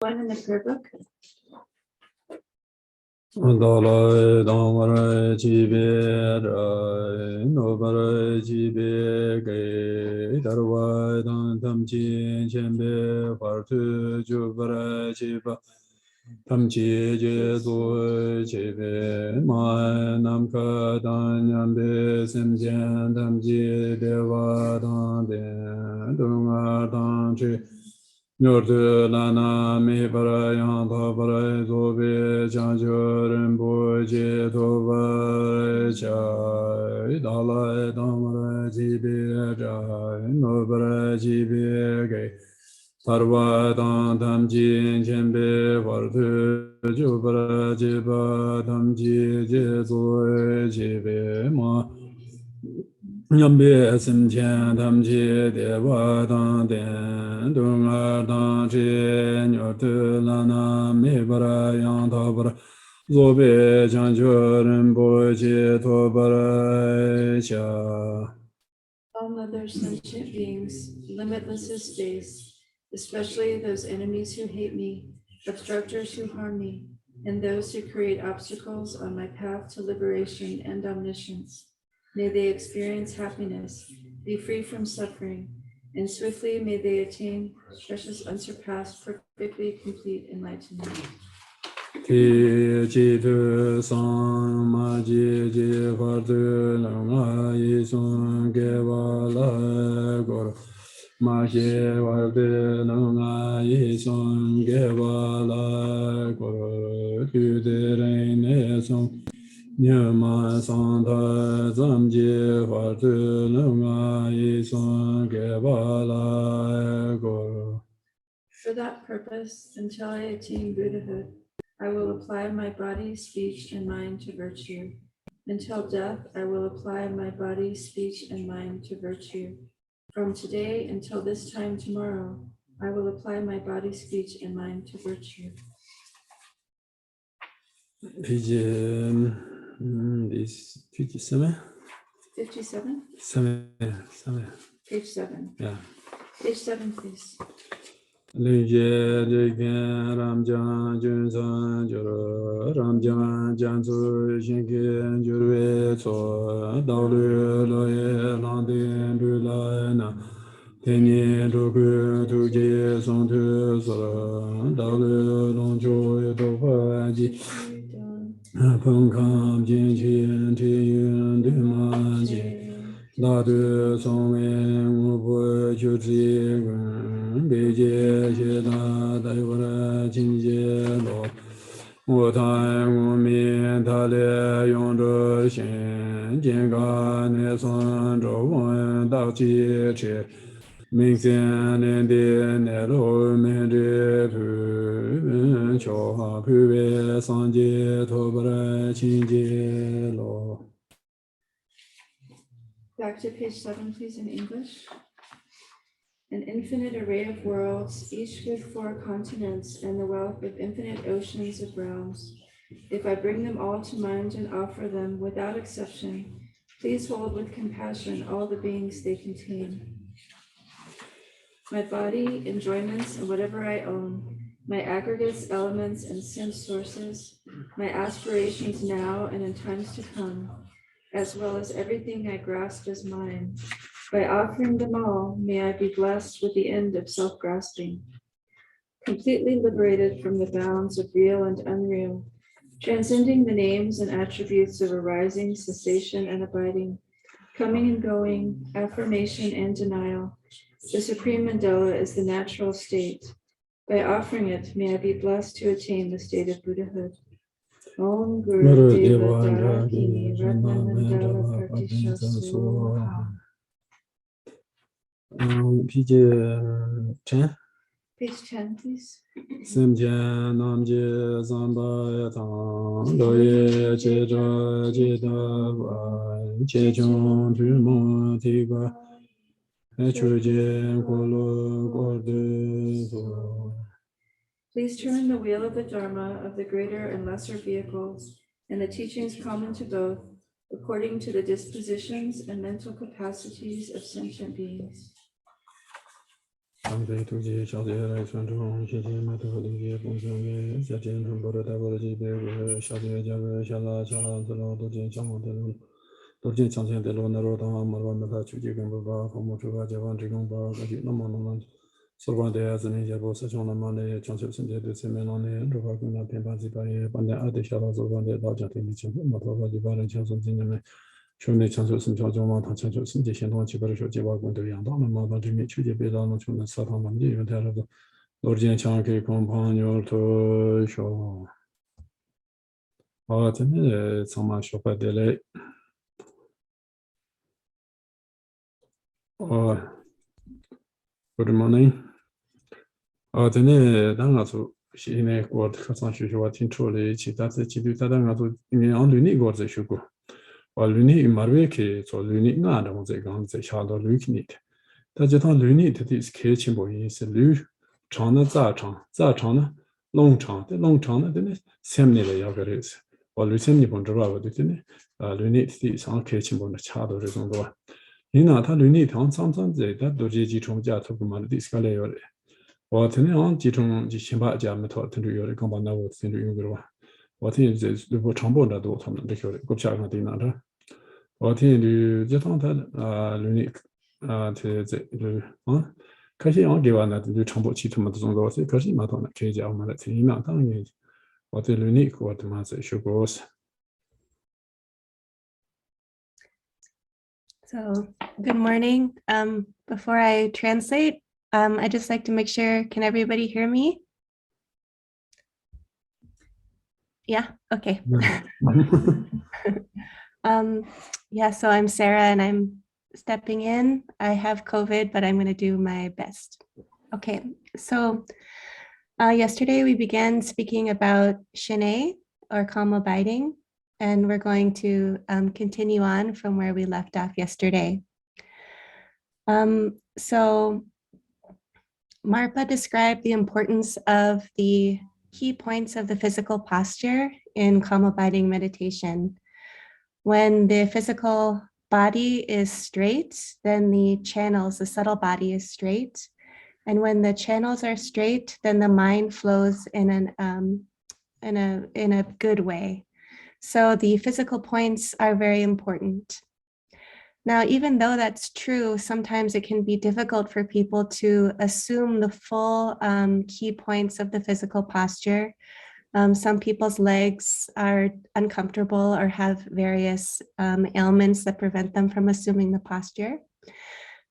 One in the prayer book. Dalai Damara Jibe Rai Nobara Jibe Gay Darwai Dan Tamji Chembe Partu Jubara Jiba Tamji Jesu Jibe Ma Namka Dan Yambe Semjan Tamji Deva Dan Den Dunga Dan Chi Nyordu lana mi para yang tha para zobe chancho rinpo je toba cha dalai damara jibe cha no para jibe ge sarva dan tam jin chenbe vartu ju para jiba tam ji je zo jibe ma Nyambe sim chen tam chi deva dan den dung dan chi nyo tu lana mi bara yang ta bara zobe chan cho rinpo chi to bara cha. All other sentient beings, limitless as space, especially those enemies who hate me, obstructors who harm me, and those who create obstacles on my path to liberation and omniscience. May they experience happiness, be free from suffering, and swiftly may they attain precious, unsurpassed, perfectly complete enlightenment. Ti chi tu san ma ji ji fa tu la nga yi sun ge wa la gor ma she wa de la nga yi sun ge wa la gor tu de re ne sun nye ma san ta zam ji fa tu la nga yi sun ge wa la gor. For that purpose, until I attain Buddhahood, I will apply my body, speech, and mind to virtue. Until death, I will apply my body, speech, and mind to virtue. From today until this time tomorrow, I will apply my body, speech, and mind to virtue. Page 57? 57? 7. Page 7. Yeah. Page 7, please. Luje Jigen Ramjan Junsan Juro Ramjan Jansu Shinkin Jurwe So Daulu Loye Landin Bulayana Teni Doku Tuji Sontu Sora Daulu Longcho Yotofaji Punkam Jin Chin Tiyun Dumanji La de son wu ju zi bei jie xie da dai wu de jin jie lo wu tai wu mi ta le yong zhe xian jian ga ne san zhou wen dao ji che ming xian nian de ne lu men zhe pu qiu ha pu wei san jie to bu de qin jie lo. Back to page 7, please, in English. An infinite array of worlds, each with 4 continents and the wealth of infinite oceans of realms. If I bring them all to mind and offer them without exception, please hold with compassion all the beings they contain. My body, enjoyments, and whatever I own, my aggregates, elements, and sense sources, my aspirations now and in times to come, as well as everything I grasp as mine. By offering them all, may I be blessed with the end of self-grasping. Completely liberated from the bounds of real and unreal, transcending the names and attributes of arising, cessation, and abiding, coming and going, affirmation and denial, the Supreme Mandala is the natural state. By offering it, may I be blessed to attain the state of Buddhahood. Om Guru Deva Dharani Ratna Mandala Pratisha Soha. Page 10. Page 10, please. Simjian Namji Zamba Yatang Loye Chedra Jidava Chechon Tumo Tiba Chujin Kolo Gordu. Please turn the wheel of the Dharma of the greater and lesser vehicles and the teachings common to both according to the dispositions and mental capacities of sentient beings. 上辈图记小节来传中，谢谢马头理解共享给下见传播的大波的级别个小节加个下拉下子了多见相往的路，多见相前的路那路当马路那他去几根不把父母出发解放这种把个就那么弄。所关的子那些不是从那么的讲究身体的层面上呢，如果跟那偏半几百年，半年二的小到所关的老家庭的情况，那头发就把人强松今年们，兄弟强求身强中往他强求身体先同七八的时候结巴工都养到了嘛，到这面确实别让那穷的撒汤嘛，你原来那个罗间强给空朋友头说，啊，真的从嘛学会的嘞，哦，Good morning。真的，当然说，现在我课上学校我听说了，其他在基督教当然说，因为俺女儿我在学过，我女儿马上去做女儿俺的我在刚在下到女儿里的，但这趟女儿的是开情不意是女长的咋长呢？弄长的，真的三年了要个日子，我3年不知道我就真的，女儿的上开情不的差到这种多，你那他女儿堂常在，他都是几重家头不嘛的，是个来要的。我听听好几种就先把家没套，听着有的刚把那我听着有个吧，我听这如果长播的多，他们这个国家上对那的，我听的这趟他伦这开始给完了就长播系统嘛这种东西，可是嘛他们可以讲嘛的听一当然，我对伦理我他妈在学过是。So, good morning. Before I translate, I'd just like to make sure, can everybody hear me? Yeah, okay. Yeah, so I'm Sarah and I'm stepping in. I have COVID, but I'm going to do my best. Okay, so yesterday we began speaking about Shine or calm abiding, and we're going to continue on from where we left off yesterday. So Marpa described the importance of the key points of the physical posture in calm abiding meditation. When the physical body is straight, then the channels, the subtle body is straight. And when the channels are straight, then the mind flows in a good way. So the physical points are very important. Now, even though that's true, sometimes it can be difficult for people to assume the full key points of the physical posture. Some people's legs are uncomfortable or have various ailments that prevent them from assuming the posture.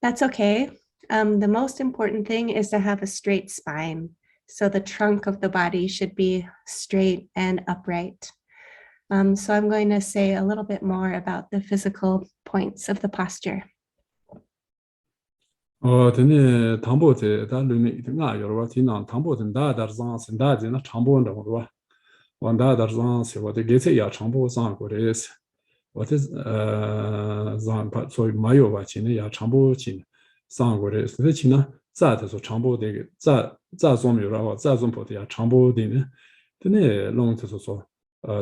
That's okay. The most important thing is to have a straight spine. So the trunk of the body should be straight and upright. So I'm going to say a little bit more about the physical points of the posture. 等你唐伯在他里面一天啊，有的话听那唐伯很大的上很大的那长波的，我说吧，我大的上是我的给这也长波上过的是，我的上把所以没有吧，今天也长波进上过的，这今呢，再他说长波这个再做没有了，再做不的也长波的呢，等你弄就是说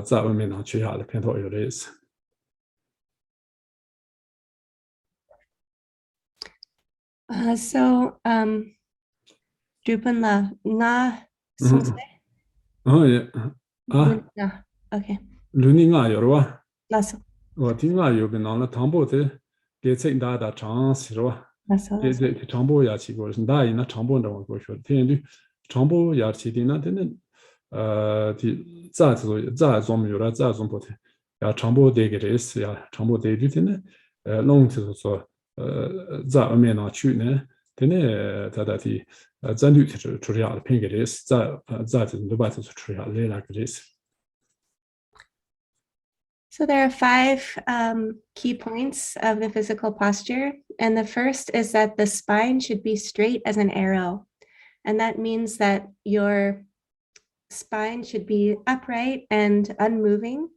在外面呢去下的偏头有的意思。So, Drupanla, na okay. 伦理啊有的吧？ Lasso. 我听啊有个那了唐伯的给这大的长是吧？ 这长波也去过，是大人那长波的我过去，天就长波也去的那天的再做没有了，再做不的，呀长波的个这是呀长波的就天呢弄就是说在外面呢去呢，天呢他的针对就是出来了，偏个这是在这都把这出来了那个这是。 So there are 5 key points of the physical posture. And the first is that the spine should be straight as an arrow. And that means that your spine should be upright and unmoving.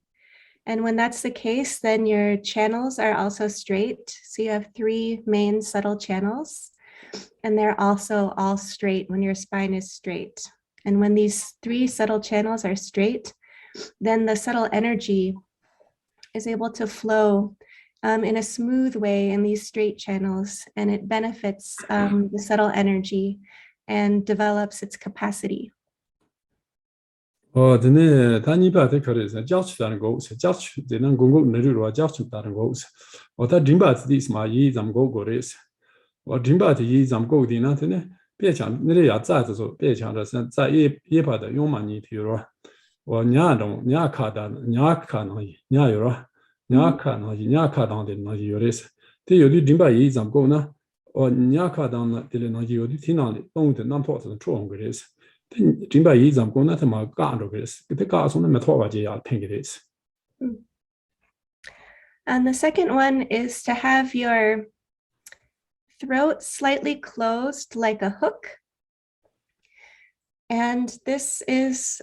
And when that's the case, then your channels are also straight. So you have 3 main subtle channels, and they're also all straight when your spine is straight. And when these 3 subtle channels are straight, then the subtle energy is able to flow in a smooth way in these straight channels, and it benefits the subtle energy and develops its capacity. 근데 다니바데 그래서 자치다는 거 없어. 자치되는 공고 내리로 자치다는 거 없어. 다 림바스 있으마 이 잠고 거래서. 림바데 이 잠고 디나한테네 배창 내려야 자자서 배창에서 자 예바的用嘛你比如说我냐 카다 냐 카노이 냐 요로 냐 카노이 냐 카당데 노이 요레스. 데 요디 림바 이 잠고나 냐 카당 데레 노이 요디 티나리 동데 남포서 좋은 거래서. 림바 이 잠고나 마 까로 그랬어. 그때 가서는 메토바지 야 팽게레스. And the second one is to have your throat slightly closed like a hook. And this is,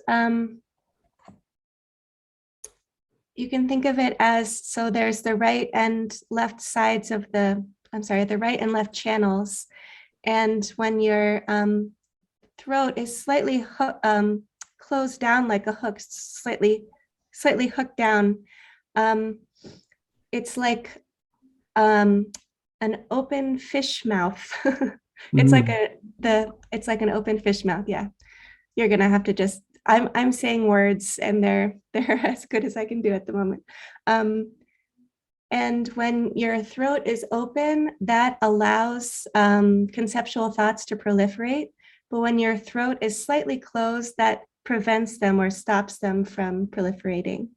you can think of it as, so there's the right and left sides of the right and left channels. And when your throat is slightly closed down like a hook, slightly hooked down, it's like an open fish mouth. It's like it's like an open fish mouth. Yeah, you're gonna have to just. I'm saying words, and they're as good as I can do at the moment. And when your throat is open, that allows conceptual thoughts to proliferate. But when your throat is slightly closed, that prevents them or stops them from proliferating.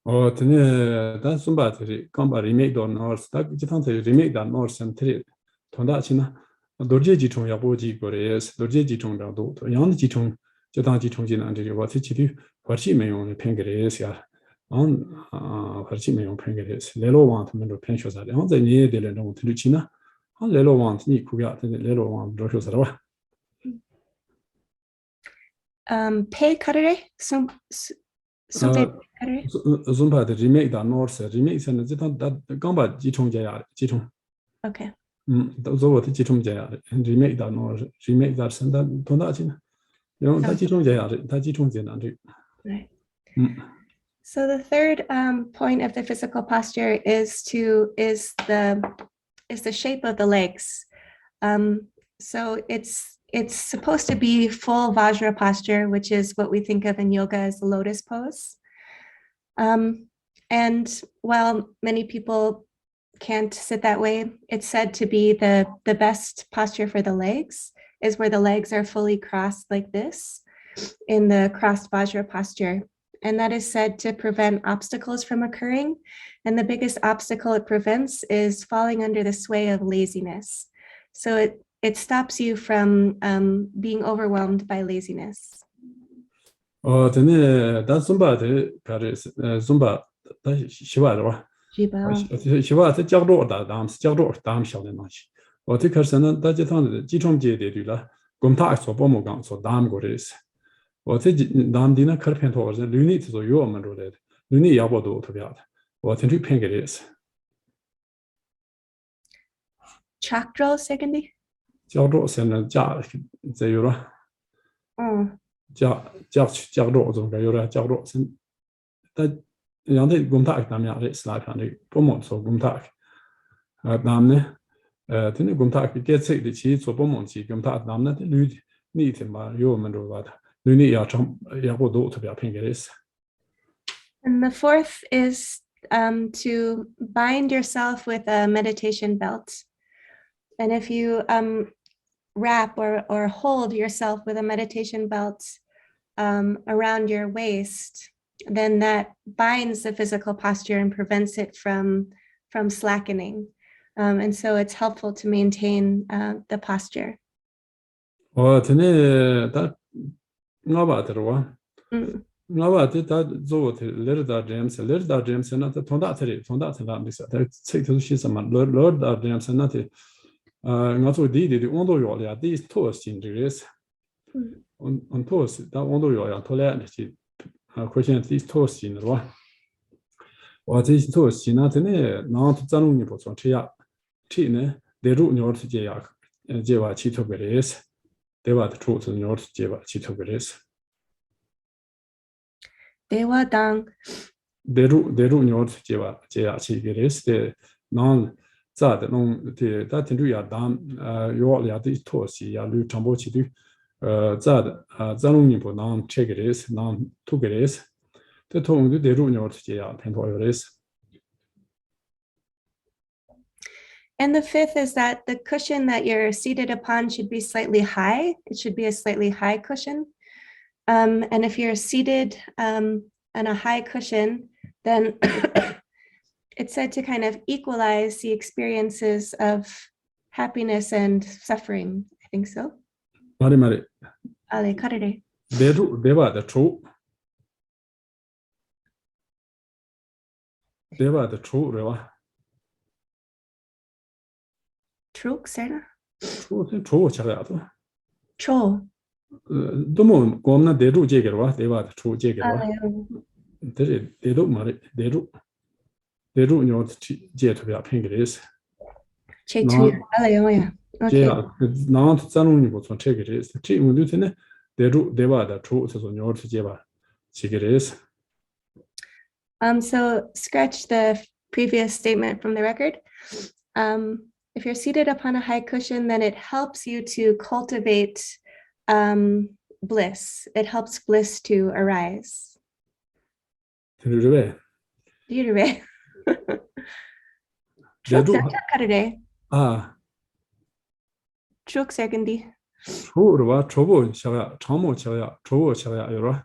근데 단 숨바들이 컴바 리메이도 노스 딱 지탄테 리메이다 노스 센트리 돈다치나 도르제 지총 야보지 거래스 도르제 지총도 양 지총 저당 지총진한 저기 와티치디 훨씬 매용의 팽게레스야 훨씬 매용 팽게레스 레로 완트면도 펜쇼사래 혼자 니에들은 너무 들으치나 레로 완트 니 구야 레로 완트 로쇼사라 Pay 카레 Zumba the remake that Norse remakes and the Gamba Jichong Jaya Jichong. Okay. Those over the Jichong Jaya and remake that Norse remake that send that Tondachin. You know, Jichong Jaya, Jichong Jaya. Right. So the third point of the physical posture is the shape of the legs. So it's supposed to be full Vajra posture, which is what we think of in yoga as the lotus pose. And while many people can't sit that way, it's said to be the best posture for the legs is where the legs are fully crossed like this in the crossed Vajra posture. And that is said to prevent obstacles from occurring. And the biggest obstacle it prevents is falling under the sway of laziness. So it stops you from being overwhelmed by laziness. 근데 다 Zumba Paris Zumba 시와로 시와한테 짝로다 담 샤는 맛이 어떻게 해서는 다지탄데 지총제들이라 곰타서 보모강서 담 거래스 어떻게 담디나 커펜토서 루니트서 요만로래 루니 야보도 어떻게하다 어떻게 팽게레스 Chakra secondly? 角落现在加这有了，加落中间有了角落现，但让他工作他们也是来看的，不忙做工作，他们呢，他们工作给自己的去做不忙去工作，他们呢，你听嘛，有我们说的，你要成也不多特别偏给的是。And the fourth is to bind yourself with a meditation belt. And if you wrap or hold yourself with a meditation belt around your waist, then that binds the physical posture and prevents it from slackening. And so it's helpful to maintain the posture. 근데 다 나봐 들어와. 나봐 다 저거 레르다 제임스는 통다들이 통다들이 다 책도 시스만 레르다 제임스는 나도 디디 온도요야 디 토스인들스 온 토스 다 온도요야 토레지 question 디 토스인으로 어디 토스이나 되네 나한테 자능이 보죠 제야 티네 내루 녀르스 제야 제와 치토베레스 대와도 초스 녀르스 제와 치토베레스 Dewa Dang 대로 녀 제야 치게레스 난 자데 농 다 텐두야 담 요알야 디 토시 야 루 참보치디 자데 자농니보 난 체게레스 난 투게레스 데 통도 대로 녀 제야 펜토요레스. And the fifth is that the cushion that you're seated upon should be slightly high. It should be a slightly high cushion. And if you're seated on a high cushion, then it's said to kind of equalize the experiences of happiness and suffering. I think so. 말이 Ale karere. 대로 대바의 초 대바의 초래와 Truk serna? 초 차야도 Cho. 너무 고음나 대로 제게로와 대바의 초 제게로와 Ale. 대로 말이 대로 녀 제토야 팽그레스 Che tu. Ale yoya. Okay. 제야 나한테 자는이 보통 체게레스 지금도 되네 대로 대바의 초에서 녀 제바 지게레스. So scratch the previous statement from the record. If you're seated upon a high cushion, then it helps you to cultivate bliss. It helps bliss to arise. 들으래 Dirure. 대로 Karere. 아 Truk sergandi. 초로와 초보 샤야 참모 샤야 초보 샤야 요라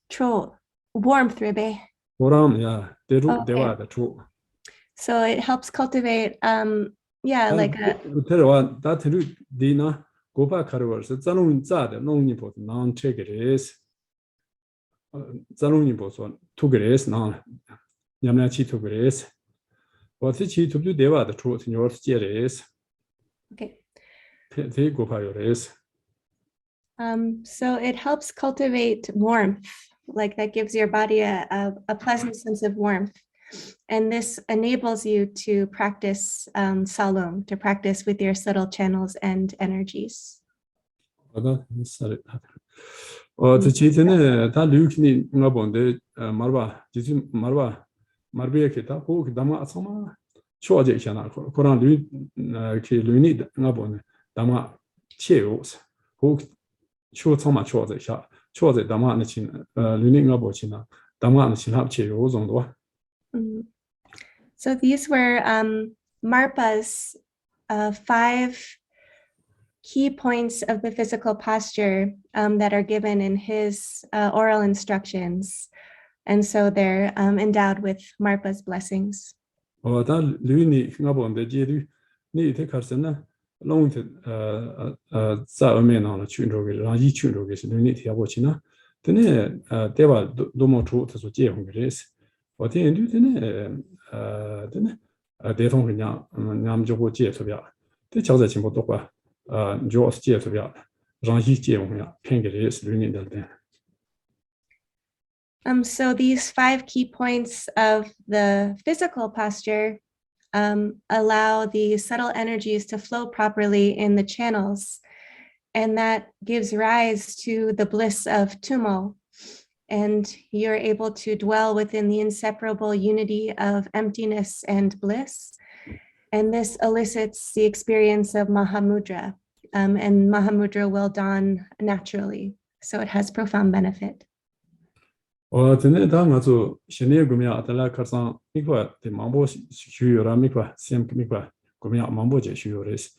Tro. Warmth rebe. 보람야 대로 Okay. 대바의 초 So it helps cultivate, like a, 테러와 다 테루 디나 고파 카르버스 자농 자데 농니 보도 난 체게레스 자농니 보소 투게레스 난 냠나치 투게레스 와티치 투두 대바의 초 녀르 제레스 okay. 테 고파요레스. So it helps cultivate warmth, like that gives your body a pleasant sense of warmth. And this enables you to practice salom, to practice with your subtle channels and energies. 아다 살이 지체네 다 류키니 nga bonde marba 지지 marba marbe 다 호기 담아 아서마 쇼아제 있잖아 그런 류 류니 nga bonde 담아 치요 호기 쇼 처마 쇼아제 샤 쇼아제 담아 안에 친 류니 nga 보치나 담아 안에 친 합치요 정도. So these were Marpa's 5 key points of the physical posture that are given in his oral instructions. And so they're endowed with Marpa's blessings. 다 류니 nga bonde 제류 니 테카스나 롱테 자음에나 춘로게 라지 춘로게 류니 티아보치나 드네 대바 도모초 ተ소 제홍그레스 어때 드네 드네 대통 그냥 냠주고 제소비야 대 저자 진보도 봐 조스 제소비야 장시 제홍이야 팽그레스 류니들데. So these 5 key points of the physical posture allow the subtle energies to flow properly in the channels, and that gives rise to the bliss of Tumo. And you're able to dwell within the inseparable unity of emptiness and bliss. And this elicits the experience of Mahamudra, and Mahamudra will dawn naturally. So it has profound benefit. 드네 다 가서 신의 구미야 아달라 카상 미과 데 망보 슈요라 미과 셈 미과 구미야 망보제 슈요레스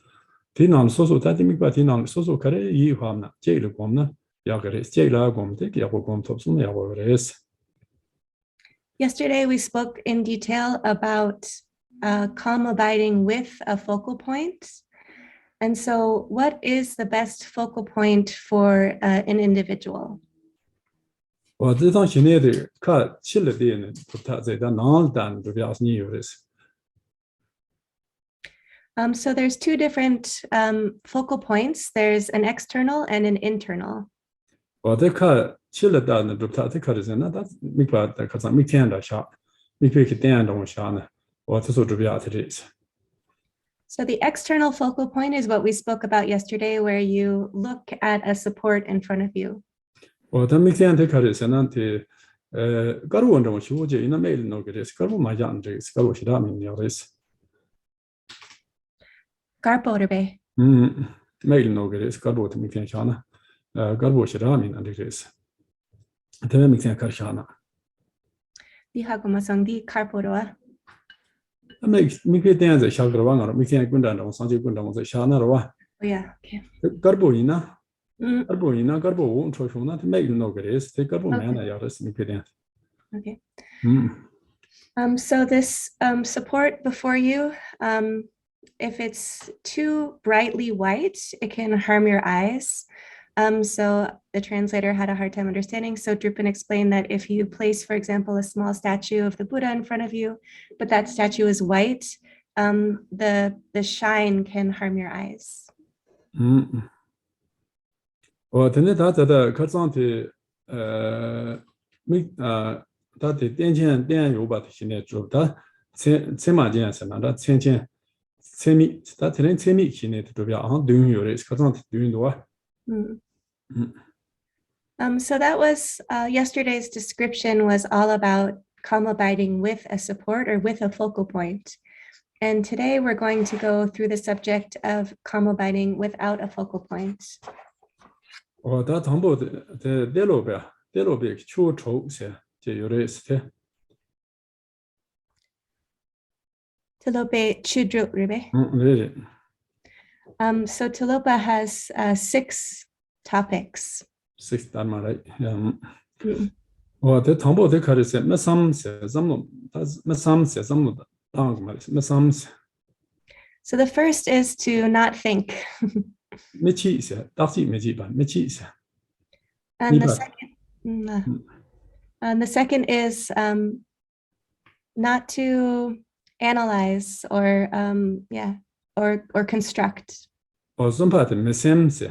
디난 소소 다디 미과 디난 소소 카레 이화나 제일 곰나 야그레스 제일라 곰데 야고 곰 톱스나 야고레스. Yesterday we spoke in detail about calm abiding with a focal point. And so what is the best focal point for an individual? 어디서 신의들 카 칠레데는 부터 제가 나올단 비아스니 요레스. So there's 2 different focal points. There's an external and an internal. 어디카 칠레다는 부터 테카르잖아. 다 미과 카사 미텐다 샤. 미페키 땡동 샤나. 어디서 비아스리스. So the external focal point is what we spoke about yesterday, where you look at a support in front of you. 미텐데 카르잖아한테 Garbo and Shoji in a mail no get is Garbo Majan, Garbo Shidam in your race. Garpo Mail no get is Garbo to Mikan Garbo Shidam and it is. Mixing Karshana. Di hagomasong di carporoa. Makes me dance a Shagravang or Mixing Gunda on Sanji Gunda on the Shana. Oh yeah, okay. Garboina. Garboina, Garbo won't try from not make no get is take Garbo man. Okay. So this support before you, if it's too brightly white, it can harm your eyes. So the translator had a hard time understanding. So Drupal explained that if you place, for example, a small statue of the Buddha in front of you, but that statue is white, the shine can harm your eyes. Well, then that's the Kazanti that the Denjian Dan Yobat Shinet that Sema Jensen and that Senchen Semi that Semi Shinet to be on doing your race, Kazanti doing the what? So that was yesterday's description was all about calm abiding with a support or with a focal point. And today we're going to go through the subject of calm abiding without a focal point. Oh, that humble the Delobek, Chu Cho, say, your race. Tilope Chudro Ribe. Really? So Tilopa has 6 topics. 6 Dharma, right? Oh, the Tombo de Caris, Massam says, Massam says, some Massams. So the first is to not think. Michis, Darcy Mejiba, Michis. And the second is not to analyze or or construct. Or some part of Messems.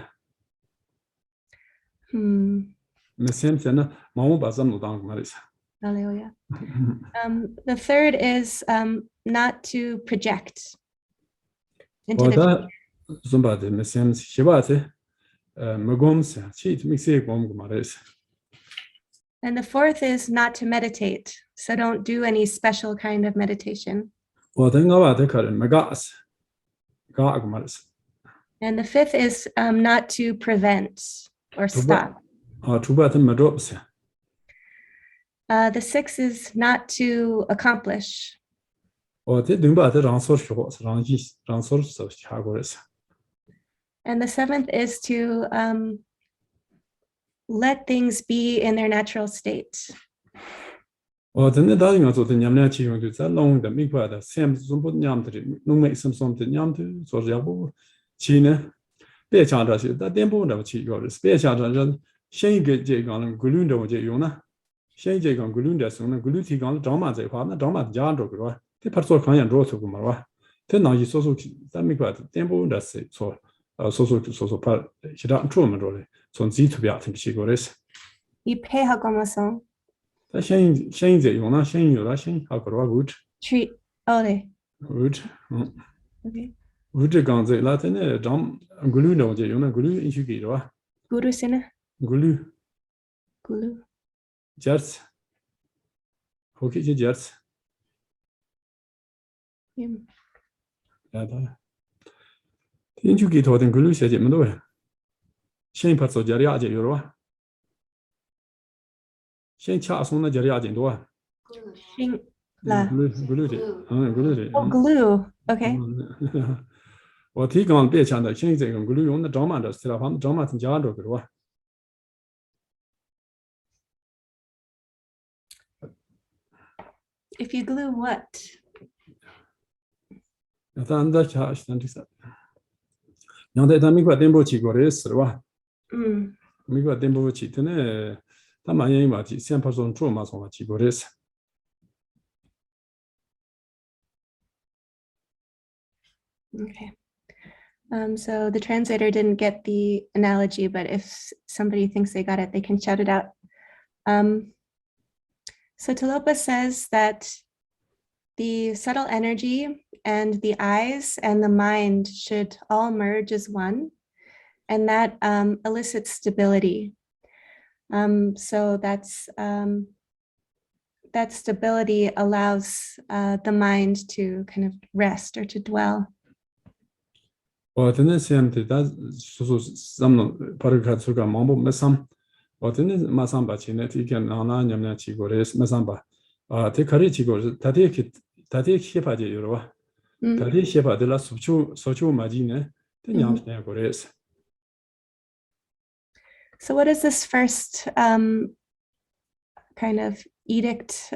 Messems and Mamu Bazam Dang Maris. Hallelujah. The third is not to project into the future. Somebody Messems Shibate Magoms, cheat Mixi Gom Maris. And the fourth is not to meditate. So don't do any special kind of meditation. Well, then about the current Magas. Gagmaris. And the fifth is not to prevent or stop. To button my drops. The sixth is not to accomplish. Or they do about the answer shorts, answers of Chagoris. And the seventh is to let things be in their natural state. Or then the dying also the Yamnachi to that long the Migba, the same Zumbut Yam, no make some something Yam to so Yabu, China, Bear Charters, that Dembo never cheat your spare charter, Shane get Jagon, Gulunda Jayona, Shane Jagon, Gulunda, Sona, Guluti, Drama, the partner, Drama, Jandro, the Parsol Kanya draw to Gumara. Then now you also that Migba, Dembo, that's it. So, so part, she don't true, so Z to be out in Chigores. You pay Hagomason. The Shane, you know, Shane, you're rushing, how could I would treat Ole. Wood. Okay. Would gone the Latin, Dom, Gulu, no, you know, Gulu, in Shigiro. Guru Sina. Gulu, Gulu. Jets. Hockey Jets. Didn't you get what in Gulu said, Mando? Shane parts of Jariaja, Euro. Shane Charles on the Jariaja door. Glue. Oh, glue. Okay. What he gone bitch and the changing on glue on the drama, the still on the drama and Jaro. If you glue what? Then the charge, then this. Now that I make what Dembo Chigores, make what Dembo Chitene, Tamayamati, some person traumas on Chigores. Okay. So the translator didn't get the analogy, but if somebody thinks they got it, they can shout it out. So Tilopa says that the subtle energy and the eyes and the mind should all merge as one, and that elicits stability. So that's that stability allows the mind to kind of rest or to dwell. 어떤 시험때 다 수수 삼는 바르카츠가 마음보 메삼 어떤 마삼 바치네 이게 나나 냠냐 치고레스 메삼 바 테카리 치고 다디 시바제 요로와 다디 시바들라 소추 마지네 냠냐 고레스. So what is this first kind of edict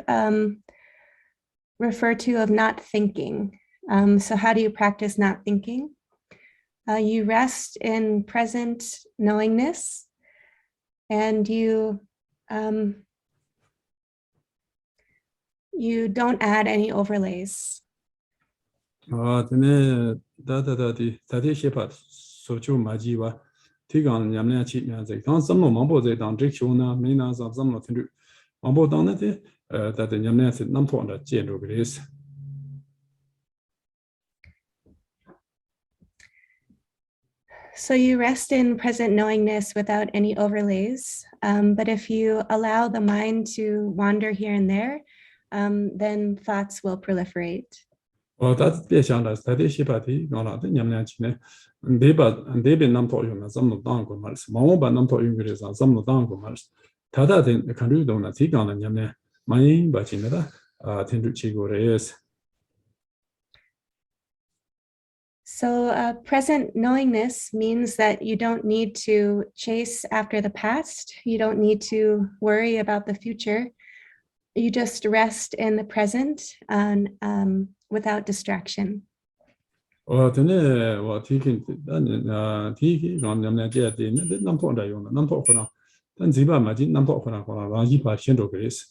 refer to of not thinking? So how do you practice not thinking? You rest in present knowingness, and you don't add any overlays. 드네 다디 시바 소추 마지와 티간 냠냐 치면서 당 섬로 망보제 당 직쇼나 메나 섬로 틴두 망보 당네데 다데 냠냐 남토한다 제로 그레스. So you rest in present knowingness without any overlays. But if you allow the mind to wander here and there, then thoughts will proliferate. 다데 샹다 다데 시바디 나라데 냠냐 치네 네베 남토 요나 섬로 당고 말스 망오바 남토 용그레서 섬로 당고 말스 다다데 칸루도나 티간나 냠냐 마인 바치네다 틴두 치고레스. So present knowingness means that you don't need to chase after the past. You don't need to worry about the future. You just rest in the present and without distraction. 드네 티긴 티기 냠냐 제데 남토다 요나 남토코나 단 지바 마지 남토코나 코나 라지 바 신도 그레스.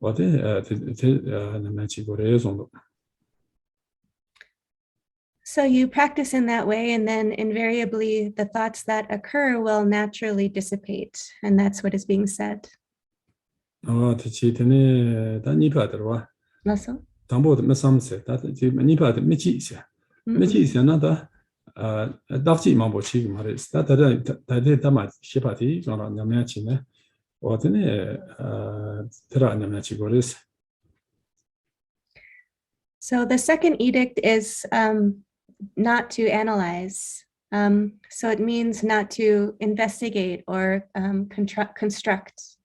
냠냐 치고레송도. So you practice in that way, and then invariably the thoughts that occur will naturally dissipate. And that's what is being said. 티치테네 다니파더와 Also? 담보도 메삼세 다지 니파도 미치세 미치세나다 다치 마보 치기 말이스 다데 다마 시파티 저나 냠냐 치네 어드네 테라 냠냐 치고레스. So the second edict is not to analyze. So it means not to investigate or construct.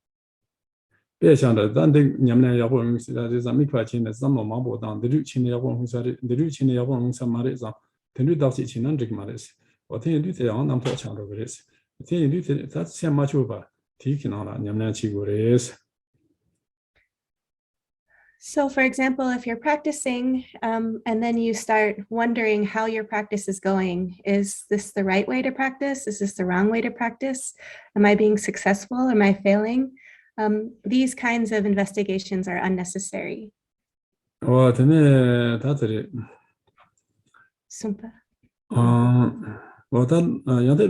别想着咱这냠냐要不是在咱们块钱的咱们忙不当的日钱的要不是的日钱的要不是嘛的上的日到起钱能这个嘛的是我听日这样能跑强这个的是听日这他先嘛就把提起来了냠냐起过的是。 So for example, if you're practicing and then you start wondering how your practice is going, is this the right way to practice? Is this the wrong way to practice? Am I being successful? Am I failing? These kinds of investigations are unnecessary. Sumpa. So the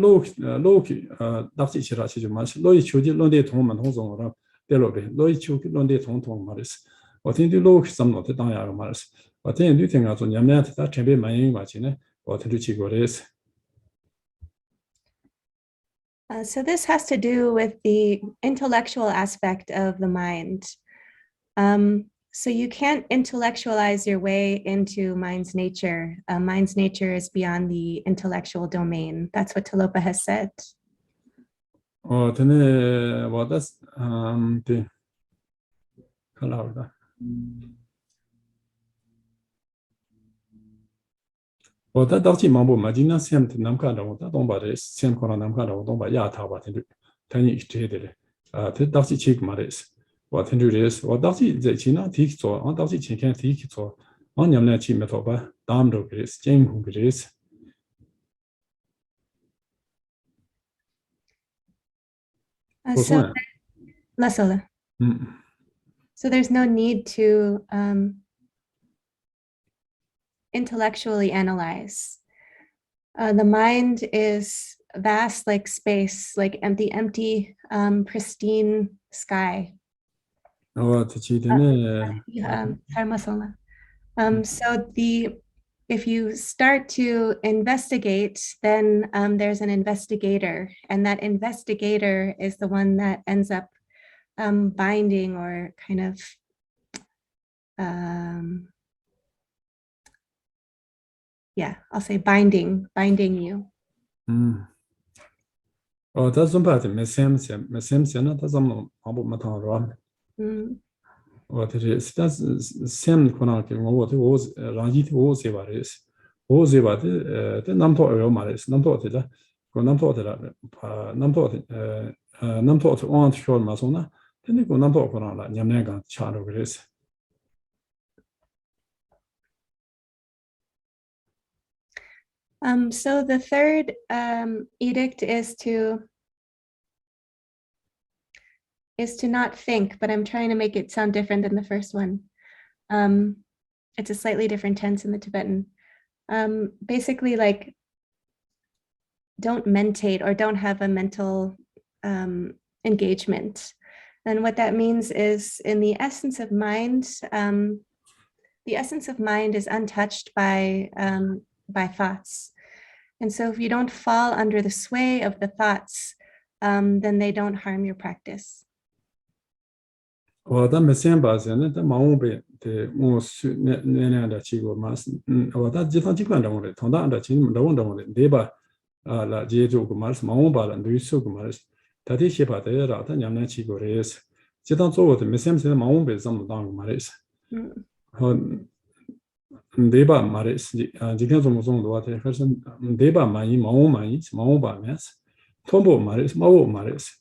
So this has to do with the intellectual aspect of the mind. So you can't intellectualize your way into mind's nature. Mind's nature is beyond the intellectual domain. That's what Tilopa has said. So there's no need to intellectually analyze. The mind is vast like space, like empty, pristine sky. So if you start to investigate, then there's an investigator, and that investigator is the one that ends up binding or kind of yeah, I'll say binding you. 다 좀바데 메셈나 다 좀로 아부 마타로 Mm. 어떻게 스타스 셈 코나케 뭐도 오 랑지 오 세바레스 오 세바데 남토 어요 마레스 남토 어디다 그 남토 어디다 남토 남토 어디 온트 쇼 마소나 근데 그 남토 코나라 냠내가 차로 그래서 So the third edict is to not think, but I'm trying to make it sound different than the first one. It's a slightly different tense in the Tibetan. Basically, like, don't mentate or don't have a mental engagement. And what that means is, in the essence of mind is untouched by thoughts. And so if you don't fall under the sway of the thoughts, then they don't harm your practice. 다 메셈 바세는 다 마음베 뭐 내내다 치고 마스 다 지상 직관도 그래 통다한다 지금 너원도 그래 네바 라 제조고 마스 마음바라 누이소고 마스 다디 시바데라 다 냠나 치고 그래서 지당做的 메셈세 마음베 좀 당고 말이스 네바 말이스 지금 좀 정도 같아 그래서 네바 많이 마음 바면서 통보 말이스 마오 말이스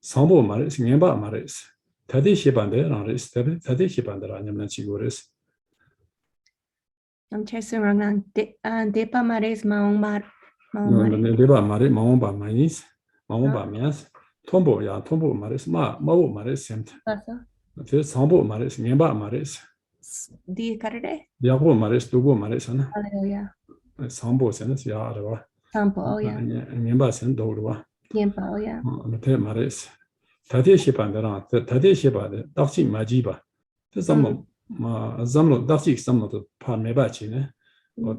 상보 말이스 냠바 말이스 다디 시반데 라리스 다디 시반데라 냠나 치고 그래서 죄송합니다. 데파 마레스 마옹마 네바 말이 마옴바 마이스 마옴바 미스 통보야 통보 말이스 마오 말이스 셈트 그 상보 말이스 냠바 말이스 디 카르데 야고 말이스 두고 말이스나 할렐루야 상보 센스 야르와 삼보 야 냠바 센 도르와 냠바 야 그 말이스 다디 시반데라 다디 시바데 딱지 마지바 그 잠모 잠로 딱지 잠모도 파 메바치네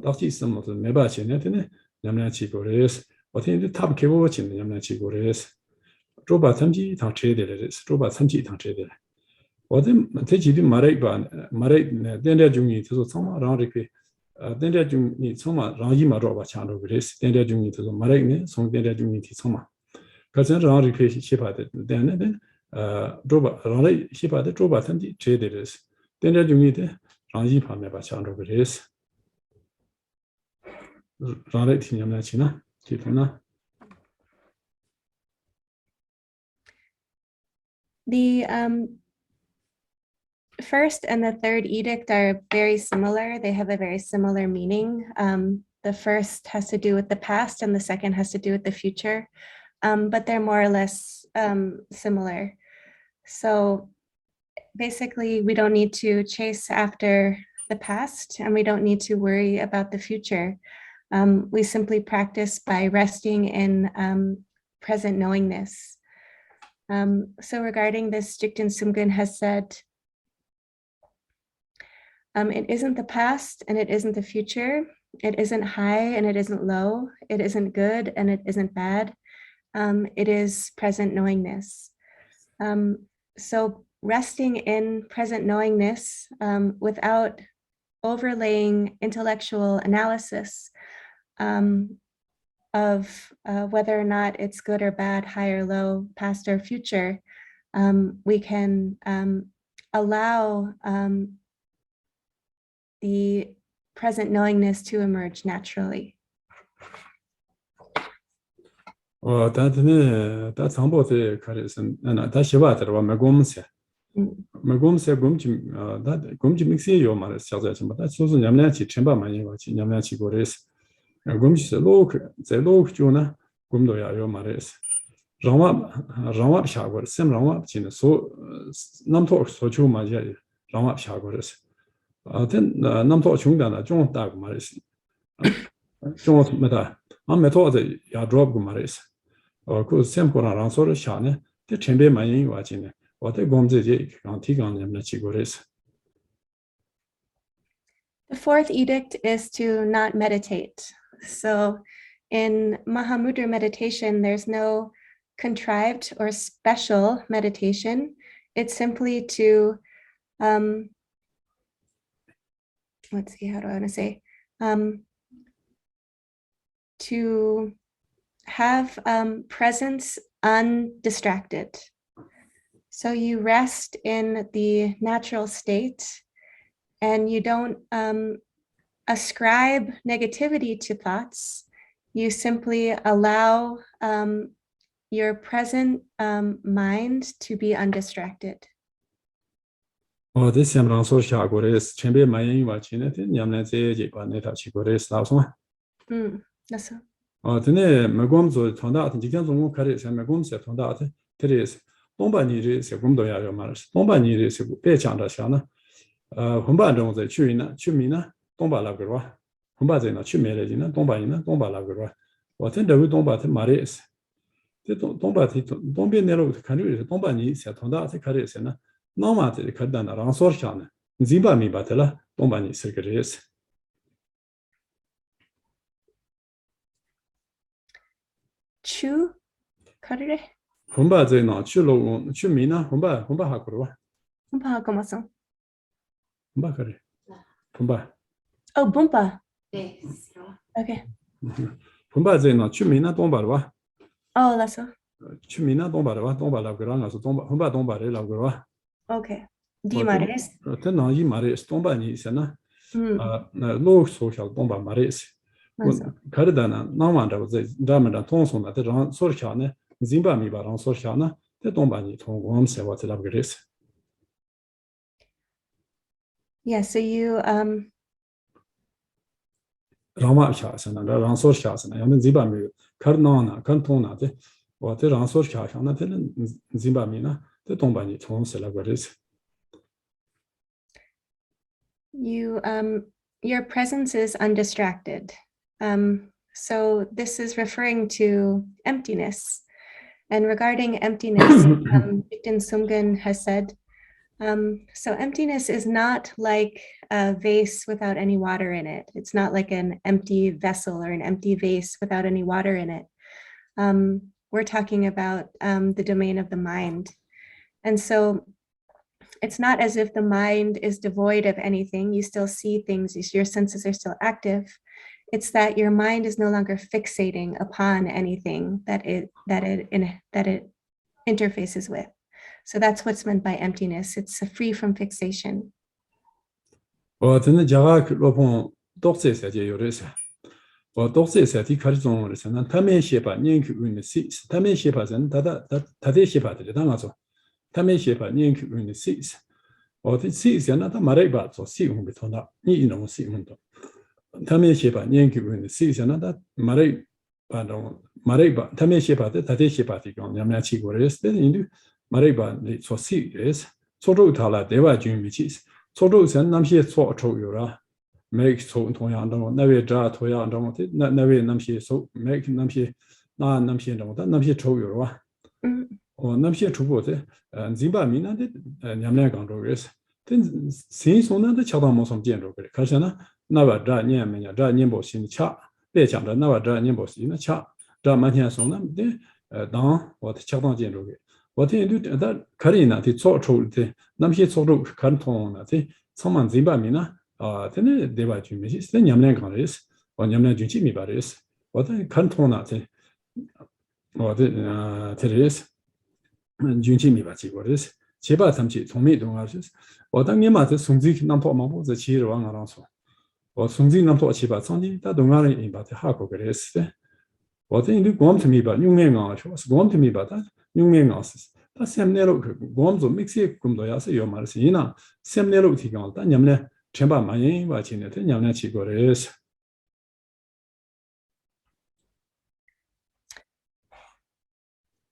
딱지 잠모도 메바치네 되네 냠나 치고레스 어떻게 탑 개보 치는 냠나 치고레스 로바 삼지 당 체데레스 로바 삼지 당 체데레 어디 대지비 말에 된대 중이 저 정말 라리피 된대 중이 정말 라지마 로바 차로 그레스 된대 중이 저 말에네 송 된대 중이 정말 그래서 라리피 시바데 되네 로바 라리 시바데 로바 삼지 체데레스 된대 중이 라지 파메 바 차로 그레스 라레 티냠나 치나 기쁘나 The first and the third edict are very similar. They have a very similar meaning. The first has to do with the past and the second has to do with the future, but they're more or less similar. So basically, we don't need to chase after the past and we don't need to worry about the future. We simply practice by resting in present knowingness. So regarding this, Jigten Sumgun has said, it isn't the past and it isn't the future. It isn't high and it isn't low. It isn't good and it isn't bad. It is present knowingness. So resting in present knowingness without overlaying intellectual analysis of whether or not it's good or bad, high or low, past or future, we can allow the present knowingness to emerge naturally. 다드네 다 상보데 카레선 다 시바더와 마곰세 마곰세 곰지 다 곰지 믹스요 말에 샤자지 다 소소 냠냐치 쳔바 많이 와치 냠냐치 고레스 곰지 로크 제 로크 주나 곰도야 요 말에스 라마 샤고 셈 라마 치네 소 남토 소주 마자 라마 샤고레스 된 남토 중단다 좀 따고 말에스 좀 메다 메토드 야 드롭 고 말에스 그 셈코라랑 소를 샤네 데 쳔베 많이 와지네 어때 곰제제 강티강 냠나 치고레스. The fourth edict is to not meditate. So in Mahamudra meditation, there's no contrived or special meditation. It's simply to let's see, how do I want to say? To have presence undistracted. So you rest in the natural state and you don't ascribe negativity to thoughts. You simply allow your present mind to be undistracted. this is also Shagores, Chamber Mayan Wachinate, Yamnaze, Paneta Chigores, Lausma. That's all. Tene Magomzo Tonda, Jigan Caris and Magomse Tonda, Teres, Bomba Niri, Segundo Yamas, Bomba Niri, Pechanda Shana, Humba Dong the Chumina, Tomba Lagra, Humba Zena, Chumelina, Tombaina, Tomba Lagra, what in the Domba Maris. Don't be narrow to Canary, Tombani, Satonda, Carisena, no matter the Cardana, Ransorchan, Zimba mi batella, Tombani secretaries. Chu, Kadere, Humba Zeno, Chulo, Chumina, Humba Hakura, Bumpa Hakomason. Humba Kari, Humba. Oh, Bumpa. Yes. Okay. Humba Zeno, Chumina, Tombarwa, Oh, that's all. Chumina, Tombarwa, Tomba Lagrana, Humba Tomba Lagra. Okay. Dimares. Tena yi Maris, Tombani, Sena, low social Tomba Maris. Cardana, Namanda was a Damada Tonson at the Sorchane, Zimba mi baron Sorchana, the Tombani Tongom se what Labris. Yeah, so you Rama Chas and Ransor Chas and Ziba mi, Cardona, Cantona, what the Ransor Chasana, Zimba mina, the Tombani Ton Celebris. you your presence is undistracted. So this is referring to emptiness. And regarding emptiness, Victon Sumgun has said, so emptiness is not like a vase without any water in it. It's not like an empty vessel or an empty vase without any water in it. We're talking about the domain of the mind. And so it's not as if the mind is devoid of anything. You still see things, your senses are still active. It's that your mind is no longer fixating upon anything that it interfaces with. So that's what's meant by emptiness. It's free from fixation. Or then the Java Lopon Doxes at Yoris. Or Doxes at the Carizon, and Tame Shepa, Yank in the seas, Tame Shepas and Tade Shepa, the Damazo, Tame Shepa, Yank in the seas. Or the seas and another Mareba, or see whom we turn up, you know, see whom. Tame Shepa, Yank in the seas and another Mareba, Tame Shepa, the Tade Shepa, on Yamachi Gores, then into Mareba, so see is, Soto Tala, Deva Jim, which is. Soto and Namshi saw a Toyura, make so Toyando, never draw Toyando, never Namshi so make Namshi, Namshi and Namshi Toyura. Or Namshi Chubote, and Zimba Mina did, and Yamagan Rogers. Then since one of the Chadamos of General Kashana, never draw Yamania, draw Nimbos in the chat, Bechanda, never draw Nimbos in the chat, draw Mania Sonam, down what Chadan General. What do you do that? Karina, the sort of the Namshi Soru Canton, the someone Zimba Mina, then they were Jimmy's, then Yamlan is, or Yamlan Jimmy Baris, what the Cantona, or the Teres, Jimmy Bachi, what is Cheba Tamchi, Tommy Dongas, or Dangima, the Sunzi Nampo Mambo, the Chiruan Aranso, or Sunzi Nampo Chiba Sandi, that Dongari in but the Hako Gres. What then you go to me, but you may not, was going to me, but that. That's Semnero Gomzo Mixi Kumdoyas, your Marcina, Semnero Tigon, Yamne, Chemba Mayan, watching it, Yamnachi Gores.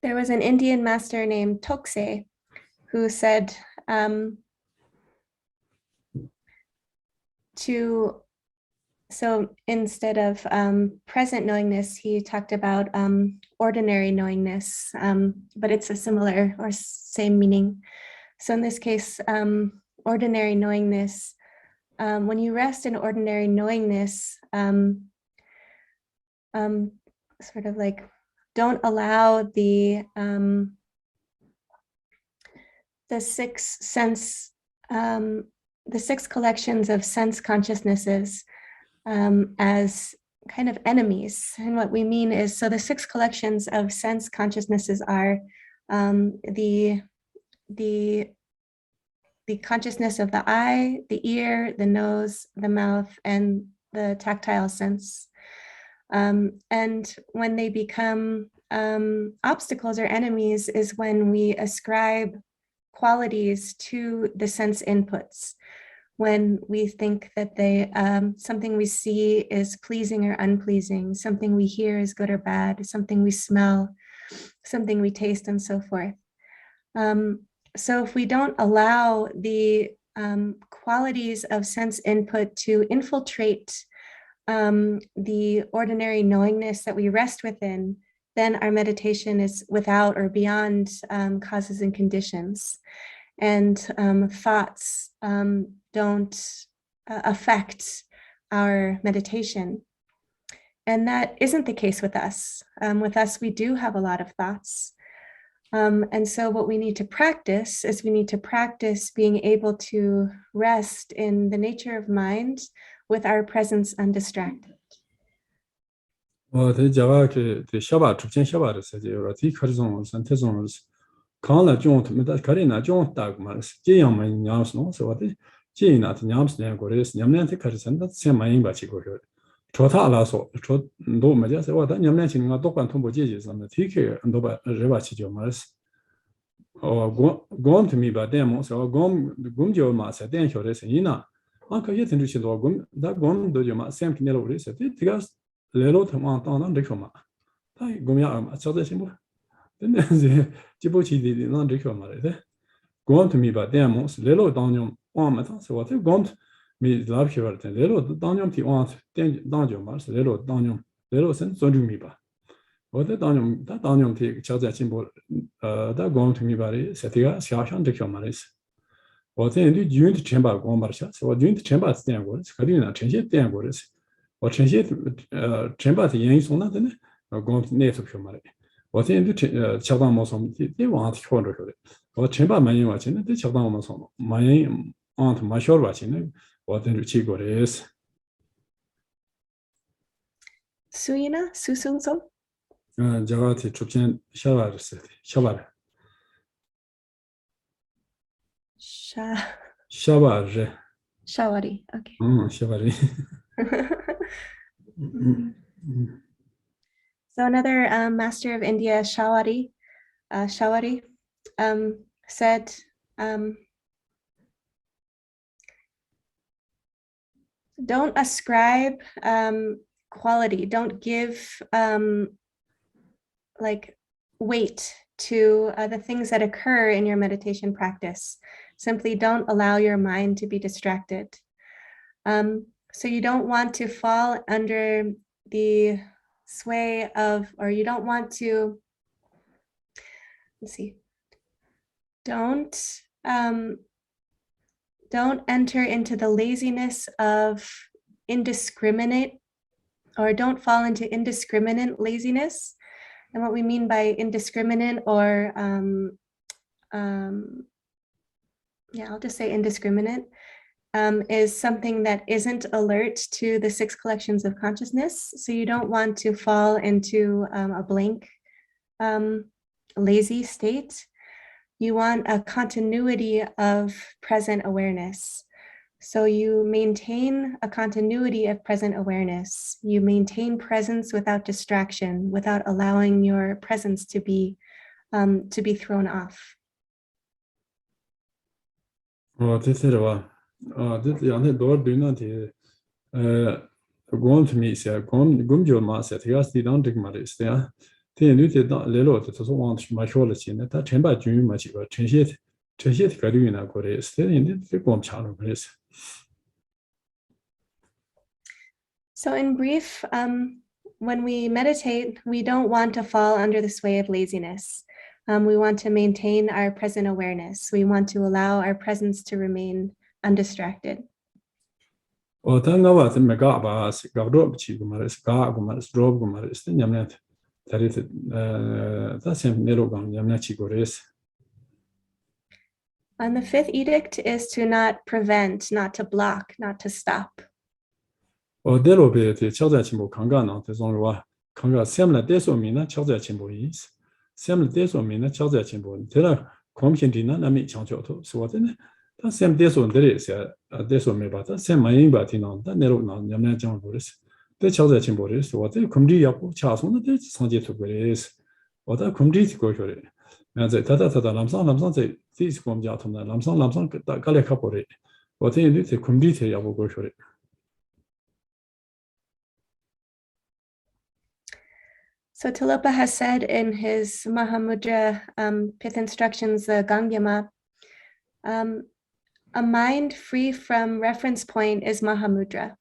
There was an Indian master named Tokse who said so instead of present knowingness, he talked about ordinary knowingness, but it's a similar or same meaning. So in this case, ordinary knowingness, when you rest in ordinary knowingness, sort of like don't allow the sixth sense the 6 collections of sense consciousnesses as kind of enemies. And what we mean is, so the 6 collections of sense consciousnesses are the consciousness of the eye, the ear, the nose, the mouth, and the tactile sense. And when they become obstacles or enemies is when we ascribe qualities to the sense inputs. When we think that they something we see is pleasing or unpleasing, something we hear is good or bad, something we smell, something we taste, and so forth. So if we don't allow the qualities of sense input to infiltrate the ordinary knowingness that we rest within, then our meditation is without or beyond causes and conditions. And thoughts don't affect our meditation. And that isn't the case with us. With us, we do have a lot of thoughts. And so what we need to practice is we need to practice being able to rest in the nature of mind with our presence undistracted. the Java Shaba to change Shaba, the horizons and tesons. Kala John, Karina John Dagmars, Jam and Yams, no, so what the Jane at Yams Nagores, Yamnantic Carson, that's same my Bachigo. Trota Lasso, Trot do Majas, what I'm mentioning a dog and Tombo Jis on the TK and Doba Revachijo Mars. Or gone to me by demos or gom the Gumjo Mas at Den Hores and Ina. Uncle yet in Richard Logum, that gone do you Sam Pinello reset it, because Lelo to want on Ricoma. Gumia, so the symbol. Then the Djibouti did not recover. Gone to me by demos, Lelo Danium on metal, so what you gone me love here, Lelo Danium T want, Danium Mars, Lelo Danium, Lelo sent so do me by. What the Danium, that Danium take charge that symbol, that gone to me by Setia, Shashan Decomaris. What then do you to chamber Gombarsha, so what do you to chamber at Stanwords, Kadina, change it Danwords, or change it chamber at the Yang Sona, then or gone to native humor. What in the Chadam Mosom, they want to order it. Or chamber my watching the Chadam Mosom, my aunt, my shore watching, what in the Chigo is. Suyina, Susunso? Javati Chuchan Shavar city, Shavar. Shavar. Shawari, okay. Shavari. So another master of India, Shawari, said, don't ascribe quality, don't give like weight to the things that occur in your meditation practice. Simply don't allow your mind to be distracted. So you don't want to fall under the sway of, or you don't want to, let's see, don't enter into the laziness of indiscriminate, or don't fall into indiscriminate laziness. And what we mean by indiscriminate, or yeah, I'll just say indiscriminate, is something that isn't alert to the 6 collections of consciousness. So you don't want to fall into a blank, lazy state. You want a continuity of present awareness. So you maintain a continuity of present awareness. You maintain presence without distraction, without allowing your presence to be thrown off. Oh, this is what. This young door do not going to me, say, Gumjo Master, yes, they don't take matters there. They knew they don't little to want my quality in that chamber, Jimmy much change it, Karina Korea, still in the Gom channel. So in brief, when we meditate, we don't want to fall under the sway of laziness. We want to maintain our present awareness. We want to allow our presence to remain undistracted. Or Tanga the Megabas, Gavrob Chigumaris, Gagumaris, Drogumaris, the Yamnet, that is the same Nerogan, Yamnachi Gores. And the fifth edict is to not prevent, not to block, not to stop. 대로베敲在 침보 강가나 대송과 강가 샘나 대소미나敲在 침보 이스 샘나 대소미나敲在 침보 대라 검신디나 남이 창조도 소원네 다샘 대소들이세 대소메바다 샘 많이 바티나다 내로나 냠나 장보레스 대敲在 침보레스 와데 금리하고 차송의 대 상제도 그레스 와다 금리 고쇼레 나제 다다다다 남상 제 디스 검자통나 남상 깔레 카포레 와데 이제 금리 대야고 고쇼레 So Tilopa has said in his Mahamudra Pith Instructions, the Gangyama, a mind free from reference point is Mahamudra.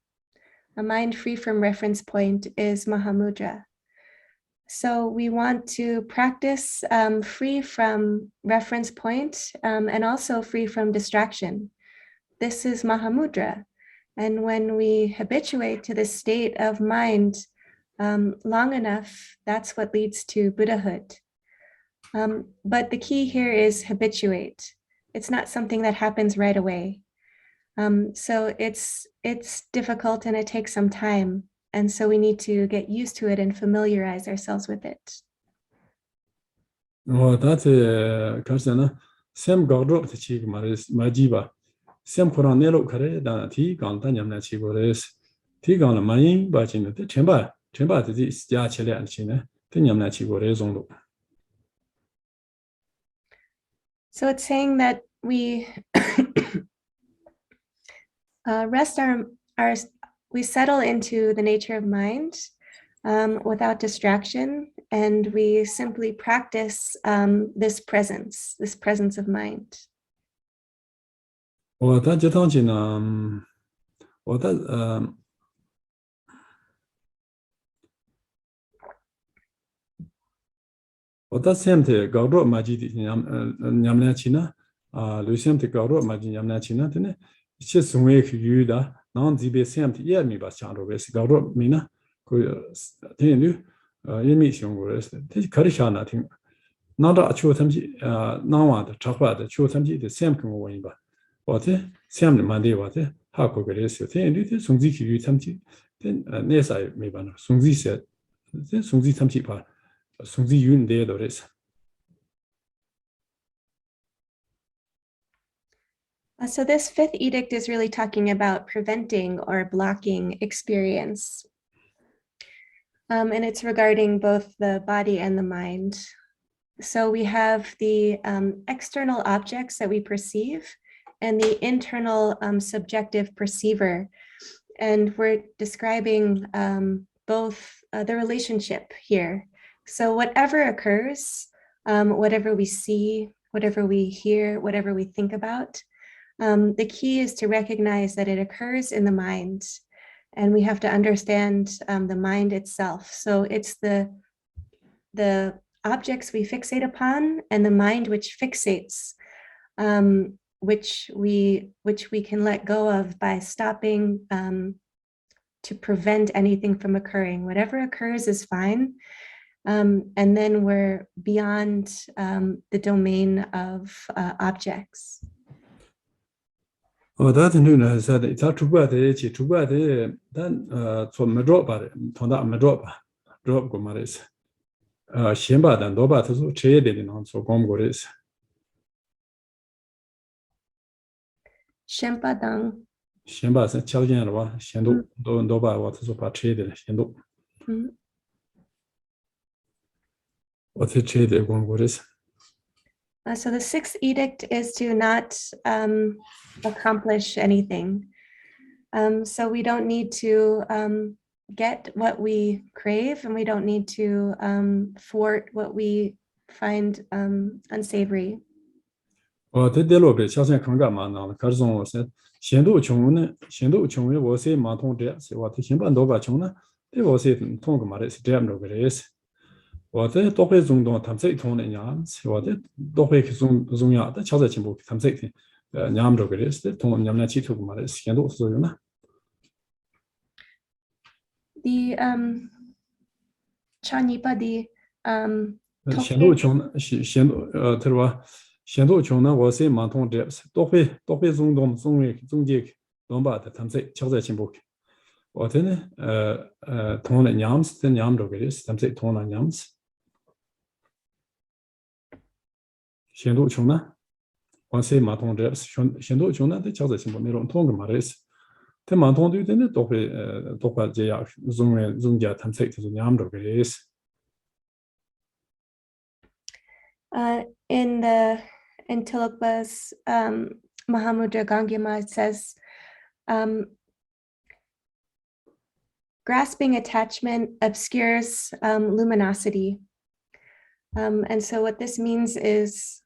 A mind free from reference point is Mahamudra. So we want to practice free from reference point and also free from distraction. This is Mahamudra. And when we habituate to this state of mind long enough, that's what leads to Buddhahood. But the key here is habituate. It's not something that happens right away. So it's difficult and it takes some time. And so we need to get used to it and familiarize ourselves with it. that's karsana sem gardro the chi maris majiba sem koran nelo kare da ti gang ta nyamna chi gores ti gang la mai ba chin de chenba de ja chele an chin ne te nyamna chi gore zong lo. So it's saying that we we settle into the nature of mind without distraction, and we simply practice this presence of mind. 我的这趟去呢，我的我的 semte garo majidi nyamna china le semte garo majidi nyamna china tene che sungwe khyu da nan zibe semte ye mi ba chang ro bes garo mina ko tene lu yemi xiong go res te kari sha na ting na da chu tamji na wa da chakwa da chu tamji de sem ko wo yin ba wa te sem ma de wa te ha ko ge res te lu te sungji khyu tamji ten ne sa me ba na sungji se te sungji tamji ba sungzi yun de dores. So this fifth edict is really talking about preventing or blocking experience. And it's regarding both the body and the mind. So we have the external objects that we perceive and the internal subjective perceiver. And we're describing both the relationship here. So whatever occurs, whatever we see, whatever we hear, whatever we think about, the key is to recognize that it occurs in the mind, and we have to understand the mind itself. So it's the objects we fixate upon and the mind which fixates, which we can let go of by stopping to prevent anything from occurring. Whatever occurs is fine. And then we're beyond the domain of objects. That new said it's a chuba de then so medrop ba tonda medrop drop go maris. Xianba dan doba to che de non so gom go res. Xianba dang. Xianba se chao jian wa xian do doba wa to so pa che de xian do. What's it say there, So the sixth edict is to not accomplish anything. So we don't need to get what we crave, and we don't need to thwart what we find unsavory. The Chanipa di 显度穷呢，我是满通这都会中东中介东巴的他们在敲在进步。我真的通了娘子的娘着个的是他们在通了娘子。显度穷呢，我是满通这显度穷呢，的敲在进步那种通个嘛的是。他满通对的呢都会这样中间他们在就是娘着个的是。In Tilakpa's Mahamudra Gangama, it says, grasping attachment obscures luminosity. And so what this means is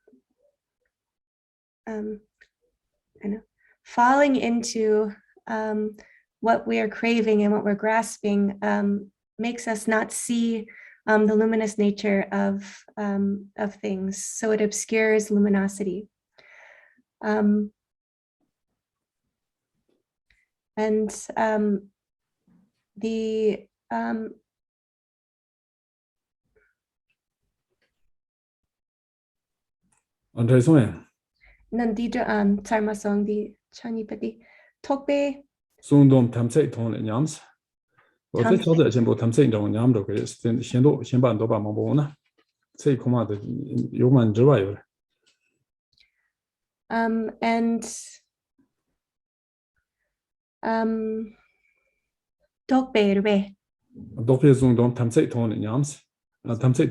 falling into what we are craving and what we're grasping makes us not see the luminous nature of things. So it obscures luminosity. And the Nandidra Sarmasong di Chanipati Tokbe Sundom Tamse Ton and Yams. 我在调整先不，他们这种娘们都可以，先把都把忙不呢，这恐怕的有蛮之外有的。And Dokbe中东他们这同的娘子，他们这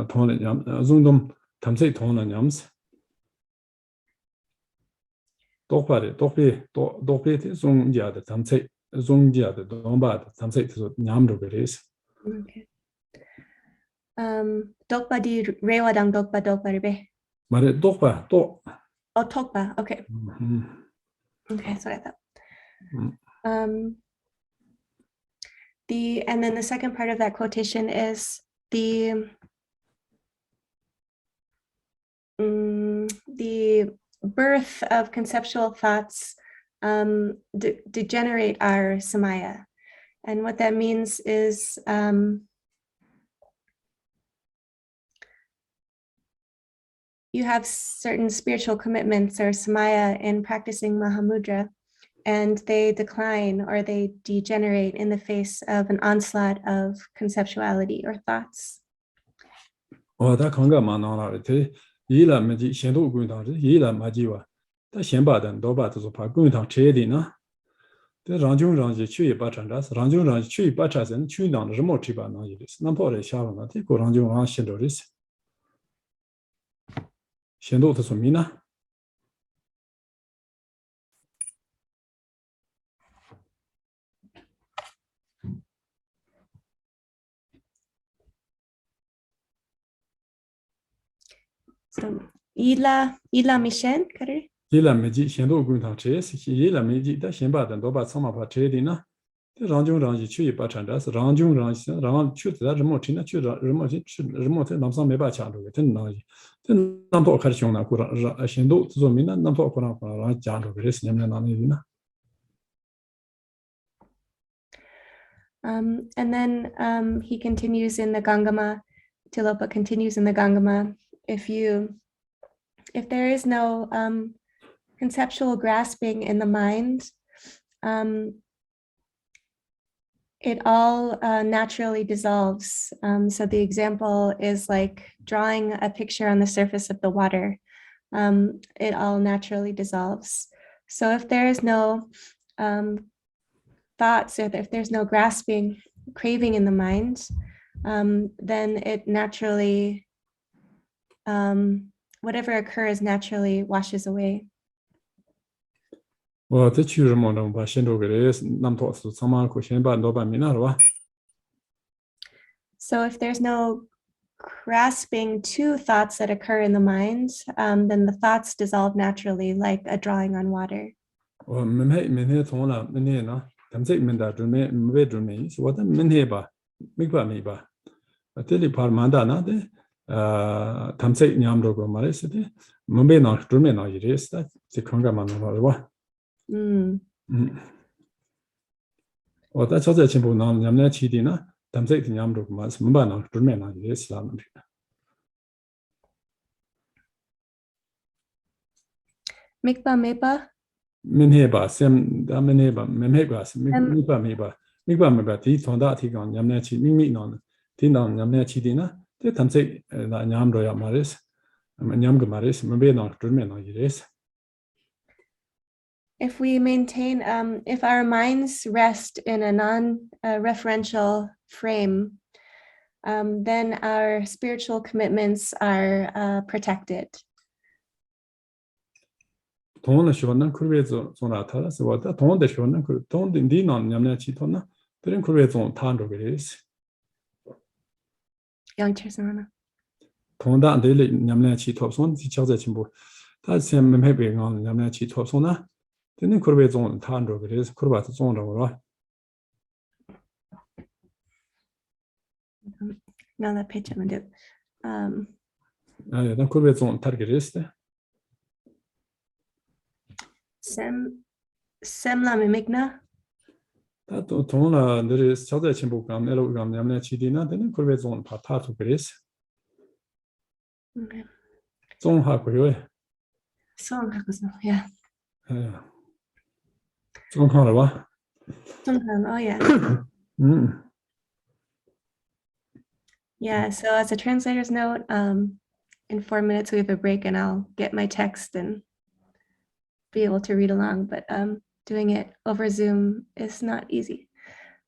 同的娘，中东他们这同的娘子，多的中家的他们这。中间的东巴的，他们这就是娘们个意思。Okay. Dokba di rewadang dokba rebe. Mare dokba. Oh, tokba. Okay. Okay, that's what I thought. And then the second part of that quotation is the birth of conceptual thoughts degenerate our samaya. And what that means is you have certain spiritual commitments or samaya in practicing Mahamudra, and they decline or they degenerate in the face of an onslaught of conceptuality or thoughts. 他看个嘛那了，他伊拉没记，先都归他，伊拉没记哇。 他先把的都把就是把滚烫彻底呢，这让就去一把产生，让去一把产生，去当的什么去把那意思，那跑来下了呢，这个让先着的是，先都他说明呢。So ila mission, kare? 伊拉没记，先都滚烫彻是，伊拉没记，他先把的都把草马把彻底呢。 让去一把产生，让去的什么去呢？去什么在南上没把抢着的，这南多开始凶呢，或者先都做明呢，南多可能让抢着的是你们那里呢。And then he continues in the Gangama, Tilopa continues in the Gangama. If there is no conceptual grasping in the mind, it all naturally dissolves. So the example is like drawing a picture on the surface of the water. It all naturally dissolves. So if there is no thoughts, or if there's no grasping, craving in the mind, then it naturally, whatever occurs naturally washes away. So if there's no grasping to thoughts that occur in the mind, then the thoughts dissolve naturally like a drawing on water. Mikpa mepa. Minheba, Sem Damineba, Memebas, Mipa, Ti Tonda Tigon, Yamnachi, Mimi non, Tinon, Yamnachi Dina, the Tamse, Yamroya Maris, Yamga Maris, maybe not German years. If we maintain, if our minds rest in a non-referential frame, then our spiritual commitments are protected. Tone Shona Kurvezo Sonata, so what a tone the Shona, tone in Dinon, Yamnachi Tona, then Kurvezon Tando is. Young Chersana. Tonda daily Yamnachi Topson, the Chazachimbo. That's him maybe on Yamnachi Topsona, then Kurvezon Tando is, Kurvat Zonda. Now that pitch I'm gonna do. Then Kurvezon target is. Semla mimikna. That Tona, there is Chazachimbo, Elogam, Yamnachidina, then Kurvezon Patatu Gris. Okay. Zong Haku, Song yeah. Zong Harawa. Oh yeah. Yeah, so as a translator's note, in 4 minutes we have a break and I'll get my text and be able to read along, but doing it over Zoom is not easy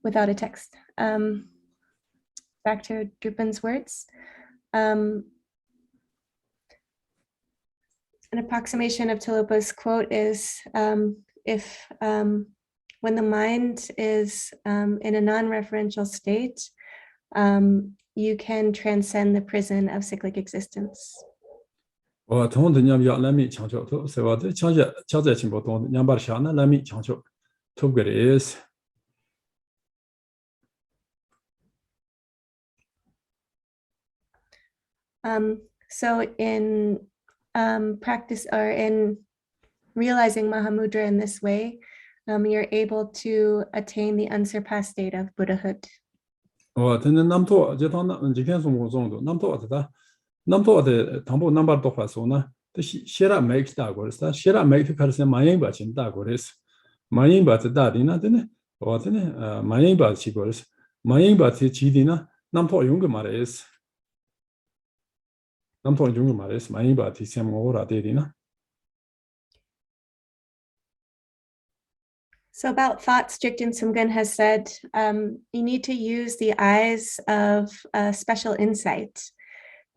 without a text. Back to Drupan's words. An approximation of Tilopa's quote is if when the mind is in a non-referential state, you can transcend the prison of cyclic existence. Or Ton the Yam Lami Chancho, so what the Chazachimbo, Yambar Shana, Lami Chancho, Tugger is. So in practice or in realizing Mahamudra in this way, you're able to attain the unsurpassed state of Buddhahood. Or then the Namto, Jeton, Jikan Zondo, Namto, Namto the Tambo number of Fasona, the Shera makes Dagoris, that Shera makes the person Mayimba in Dagoris. Mayimba the Dadina, then, or then Mayimba Chigoris, Mayimba Chidina, Namto Yungamares. Namto Yungamares, Mayimba Tisiam Ora Dedina. So about thoughts, Jigten Sumgun has said, you need to use the eyes of special insight.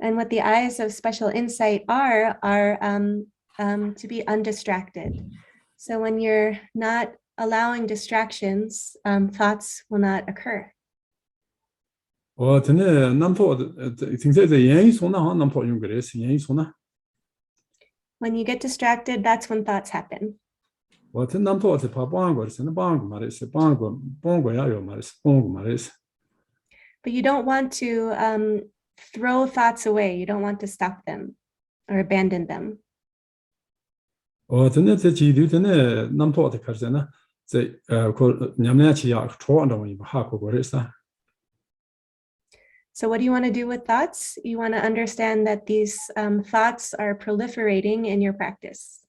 And what the eyes of special insight are to be undistracted. So when you're not allowing distractions, thoughts will not occur. Or then Namto, things that the Yang Sona, Namto Yungaris, Yang Sona. When you get distracted, that's when thoughts happen. What the Namto the Papangos and the Bang Maris, Bongo Yayo Maris, Bongo Maris. But you don't want to throw thoughts away. You don't want to stop them or abandon them. Or the net that you do the Namto the Karzana, the Yamnachi Trondo in Hako Gorista. So what do you want to do with thoughts? You want to understand that these thoughts are proliferating in your practice.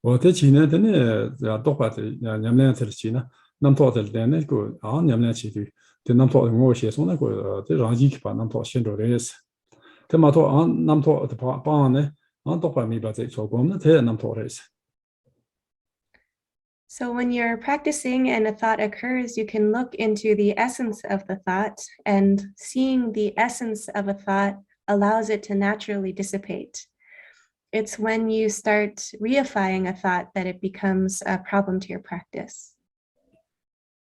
Or the China, then the Dopat Yamnachi China, Namto the Danego, on Yamnachi, the Namto and Moshi, the Rajipa, Namto Shindo is. The Mato on Namto the Bane, on Dopa me, but it's all gone, the Namto is. So when you're practicing and a thought occurs, you can look into the essence of the thought, and seeing the essence of a thought allows it to naturally dissipate. It's when you start reifying a thought that it becomes a problem to your practice.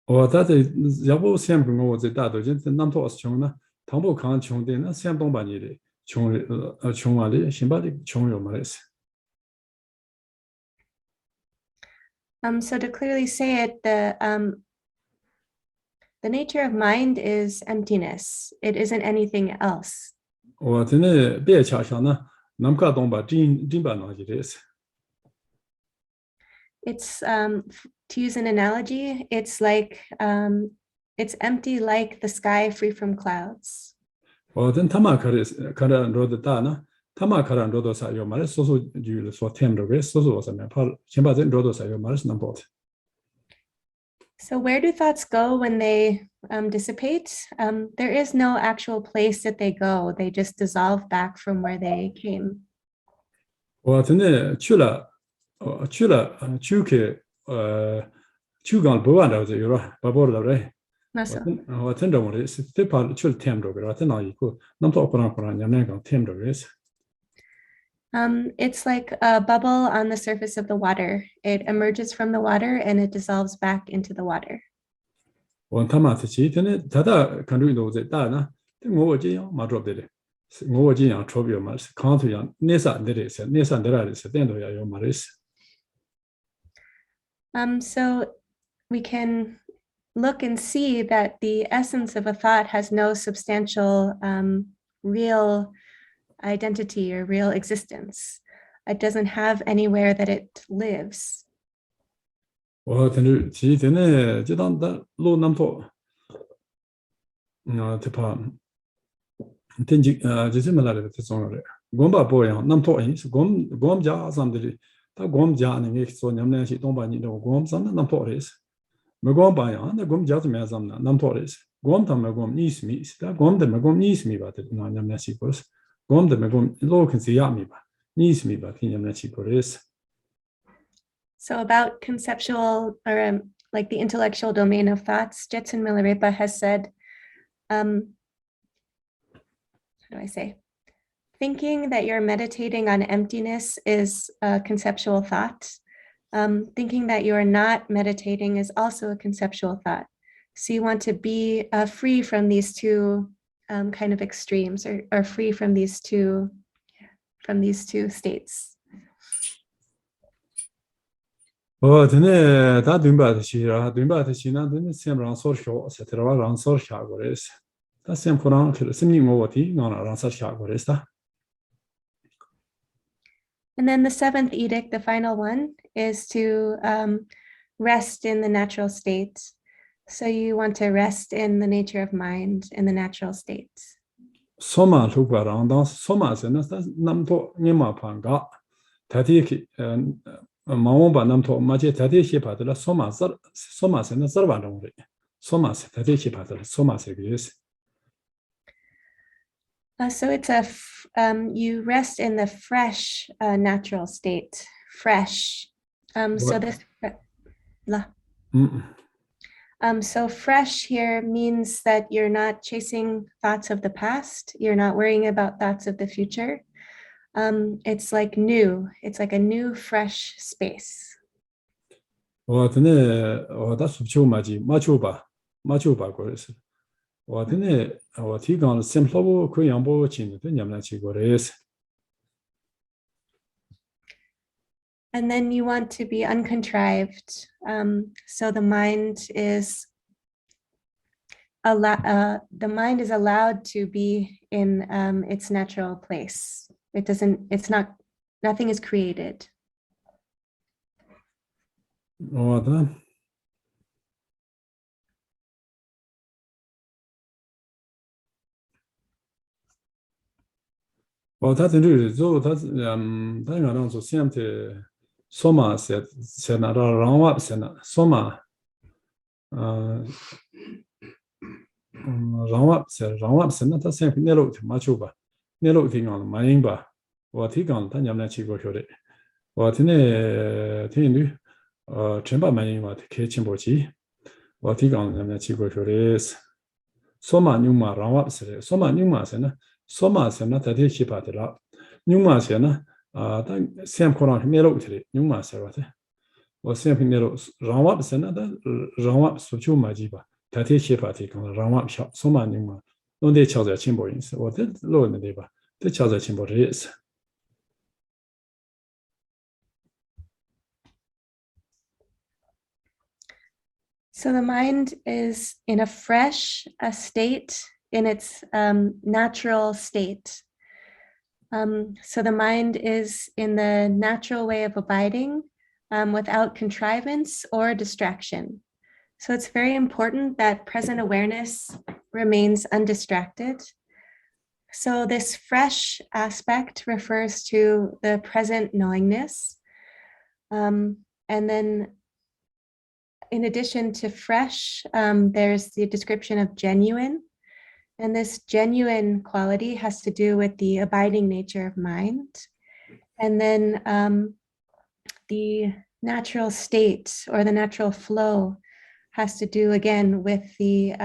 Or that is Yabo Sam was the data, Namto was Chona, Tambo can't Chong Dina, Sam Bombani, Chongali, Shimbali, Chongyo Maris. So to clearly say it, the nature of mind is emptiness. It isn't anything else. Or then a bear chashana, Namka Domba, Jimba Nogis. It's to use an analogy, it's like it's empty like the sky free from clouds. Or then Tamaka is Kara Rodana, Tama karan rodo sa yo maris so ju so tem do res so sa me par chimba zen rodo sa yo maris number. So where do thoughts go when they dissipate? There is no actual place that they go. They just dissolve back from where they came. 我真的去了去给去港不完了就有了，不包了嘞。我真的我的是这把去了天着个，真哪一个，那么多可能人家讲天着个是。It's like a bubble on the surface of the water. It emerges from the water and it dissolves back into the water. 我他妈自己真的，他的看着都在大呢，我这样马做的嘞，我这样钞票嘛是看图样，那啥的嘞是，那啥的来是，点都要有马的是。So we can look and see that the essence of a thought has no substantial real identity or real existence. It doesn't have anywhere that it lives. 我真的其实呢，就当的路那么多，这怕，就是么来的这种的，我把不一样，那么多人是我家上的哩，他我们家那个说你们那些东北人的，我们上的那么多的是，没我们办呀，那我们家怎么样上的那么多的是，我们他们我们意思没是，但我们的没我们意思没吧的，那你们那些故事，我们的没我们老肯是样没吧，意思没吧，听你们那些故事。So about conceptual or like the intellectual domain of thoughts, Jetsun Milarepa has said, how do I say? Thinking that you're meditating on emptiness is a conceptual thought. Thinking that you're not meditating is also a conceptual thought. So you want to be free from these two kind of extremes or free from these two states. 我真的打对吧的是啊，对吧的是那真的先让所学，是这话让所学过来是，但先可能是什么我题，我让所学过来是。And then the seventh edict, the final one, is to rest in the natural state. So you want to rest in the nature of mind in the natural state. 什么如果让当什么是那么多你嘛判个，他的去忙我把那么多，嘛就他的去把的了，什么是那十万种的，什么是他的去把的了，什么是个意思？ So it's you rest in the fresh natural state, fresh. So this, so fresh here means that you're not chasing thoughts of the past. You're not worrying about thoughts of the future. It's like new. It's like a new, fresh space. 我真的，我打足球嘛就马球吧过来是。 我真的，我提纲了先不可以让不进的，对你们来去过来是。 And then you want to be uncontrived. So the mind is allowed to be in its natural place. Nothing is created. 我的。 他真的做他他原来做现在什么是那个让我是那什么让我是那他现在那路马球吧那路听讲马英吧我听讲他原来去过学的我听的听女全把马英吧开进步去我听讲原来去过学的是什么牛马让我是什么牛马是呢 什么是那他的去把的了，牛马是呢但先可能没路的，牛马是吧的，我先平那路，让我是那的，让我所求买几把，他的去把的，可能让我小，什么牛马，弄得瞧在清白意思，我的路那对吧，得瞧在清白的意思。 So the mind is in a fresh state, in its natural state. So the mind is in the natural way of abiding without contrivance or distraction. So it's very important that present awareness remains undistracted. So this fresh aspect refers to the present knowingness. And then in addition to fresh, there's the description of genuine. And this genuine quality has to do with the abiding nature of mind. And then the natural state or the natural flow has to do again with the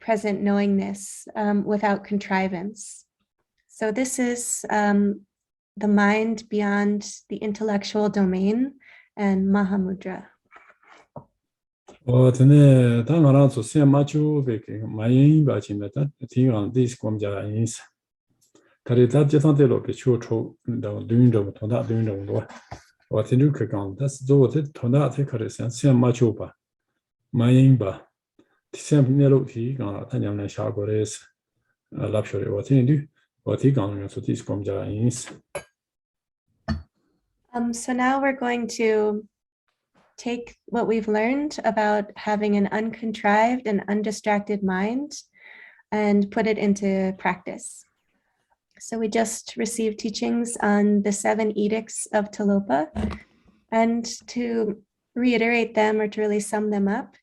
present knowingness without contrivance. So this is the mind beyond the intellectual domain and Mahamudra. 我真的当然了，做些马球别个马英吧，现在他提昂的是国家意思。他的他这趟在路边球抽，然后对着同大对着多，我听着可讲，但是做我这同大才可能像马球吧，马英吧，像那路提讲了，他娘们下过来是，拉票的，我听的，我提讲的说的是国家意思。So now we're going to take what we've learned about having an uncontrived and undistracted mind and put it into practice. So we just received teachings on the 7 edicts of Talopa, and to reiterate them or to really sum them up,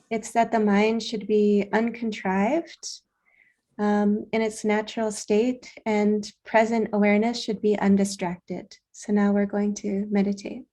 it's that the mind should be uncontrived in its natural state, and present awareness should be undistracted. So now we're going to meditate.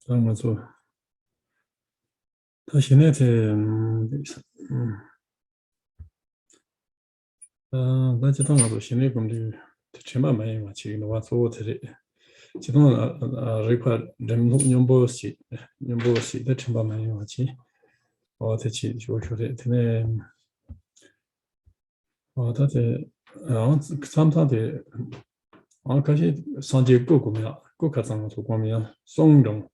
잠깐만 줘. 다시 내한테 나 지금 나도 신의 검리 정말 많이 지금 와서 어떻게 지금 리파 렘보시 더 정말 많이 왔지. 대치 조절에 되네. 다들 삼사대 같이 산지 꾸꾸면 꾸가상 조금이야 송정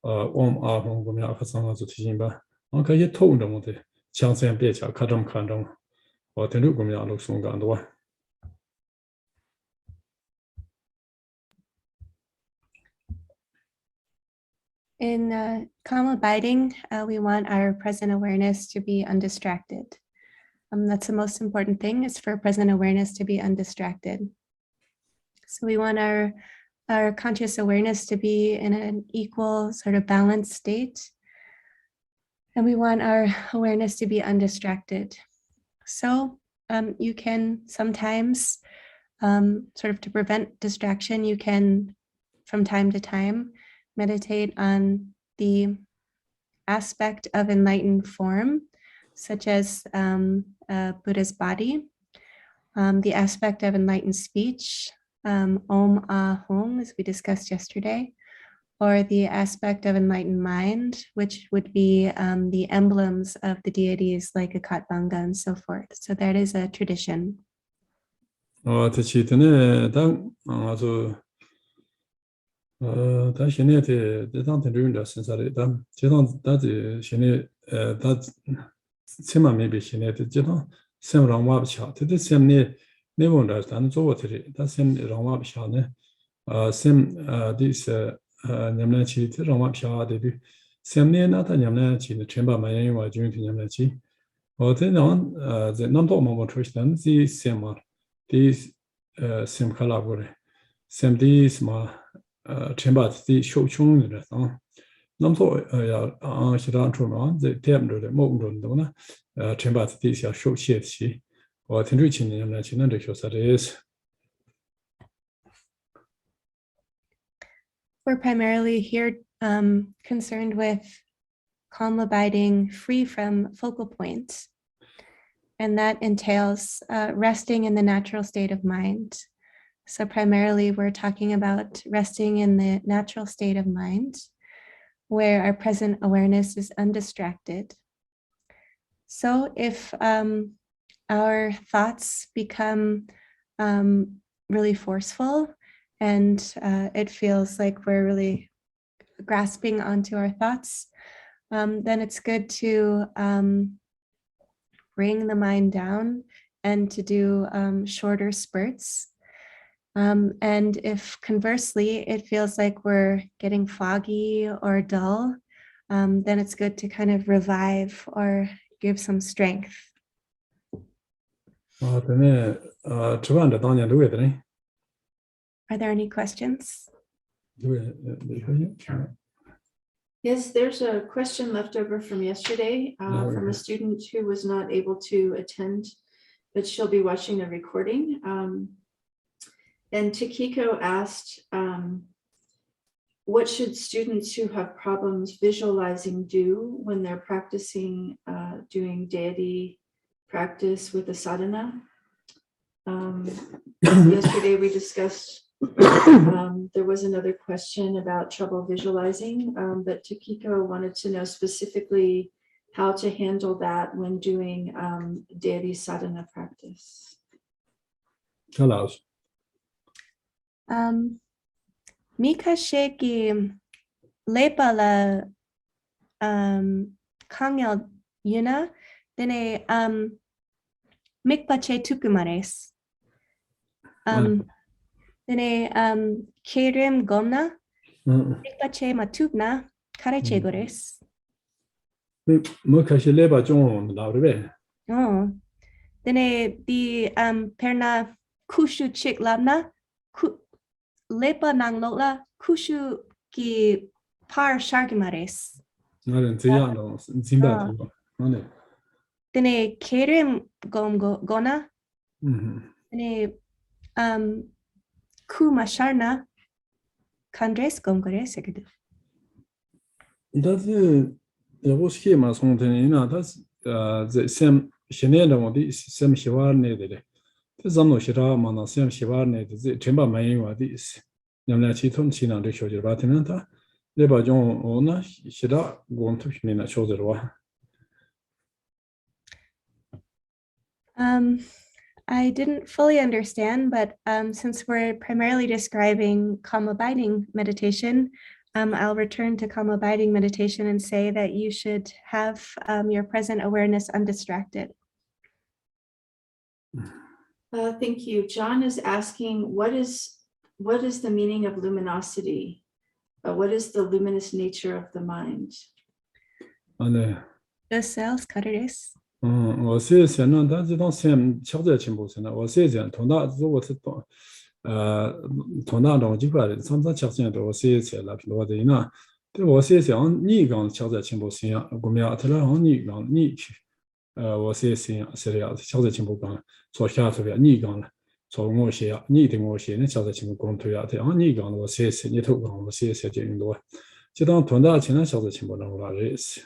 옴아 공부면 가상아서提醒吧 같이 통정 못해 장생 배차 가정 간정 대륙 구면 녹송간도 In calm abiding, we want our present awareness to be undistracted. That's the most important thing, is for present awareness to be undistracted. So we want our conscious awareness to be in an equal sort of balanced state. And we want our awareness to be undistracted. So you can sometimes, sort of to prevent distraction, you can, from time to time, meditate on the aspect of enlightened form, such as Buddha's body, the aspect of enlightened speech, Om Ah Hung, as we discussed yesterday, or the aspect of enlightened mind, which would be the emblems of the deities like Akatbanga and so forth. So that is a tradition. 대치 되네 당 아주 다시네 대단한 류인데 신사를 다 제단 다지 신의 다 세마 메비 신의 제단 셈랑와브샤 되게 셈네 네본다 단 조어들이 다 셈랑와브샤네 셈 디스 냠나치 랑와브샤 데비 셈네 나타 냠나치 쳔바 마야이와 중티 냠나치 어때는 제 남도 뭐뭐 트리스탄 지 셈마 디 셈 칼라보레 셈 디스마 쳔바 디 쇼충이라 남도 야 시란 초마 제 템르레 모군도나 쳔바 디 샤 쇼시에시 텐르치는 지난데 쇼사레스 We're primarily here concerned with calm abiding free from focal points. And that entails resting in the natural state of mind. So primarily we're talking about resting in the natural state of mind, where our present awareness is undistracted. So if our thoughts become really forceful and it feels like we're really grasping onto our thoughts, then it's good to bring the mind down and to do shorter spurts. And if conversely, it feels like we're getting foggy or dull, then it's good to kind of revive or give some strength. Are there any questions? Yes, there's a question left over from yesterday from a student who was not able to attend, but she'll be watching the recording. And Takiko asked, what should students who have problems visualizing do when they're practicing doing deity practice with a sadhana? Yesterday we discussed, there was another question about trouble visualizing, but Takiko wanted to know specifically how to handle that when doing deity sadhana practice. Tell us. Mika sheki lepa la kangyal yuna dene mikpache tukumares. Dene kerim gomna mikpache matubna kareche gores. Mukashi leba jon laurbe. Oh. Dene di perna kushu chik labna lepa nang lola kushu ki par sharkimares. 나는 제야노 진바도. 아네. Dene kerim gona. Dene ku masharna kandres gomgore sekedu. 但是我是嘛从头呢，他是在现在的我的什么喜欢那的嘞，这咱们学到嘛那什么喜欢那的这全部没有的是，你们去通去那的学习吧，听人他那把种我呢学到我们同学那学着了哇。I didn't fully understand, but since we're primarily describing calm abiding meditation, I'll return to calm abiding meditation and say that you should have your present awareness undistracted. Thank you. John is asking, what is the meaning of luminosity? What is the luminous nature of the mind? 对。 The cells colores. 我是想让他这种先敲在进步上的，我是讲同大如果是同大同这块的，上次敲进的我是写了很多的呢，对我是想你讲敲在进步上，我们要他那行你讲你去，我是想是这样子，敲在进步讲，做下头的你讲了，做我写，你的我写，你敲在进步讲推啊，然后你讲我写你头讲我写这很多，就当同大前两敲在进步上我来认识，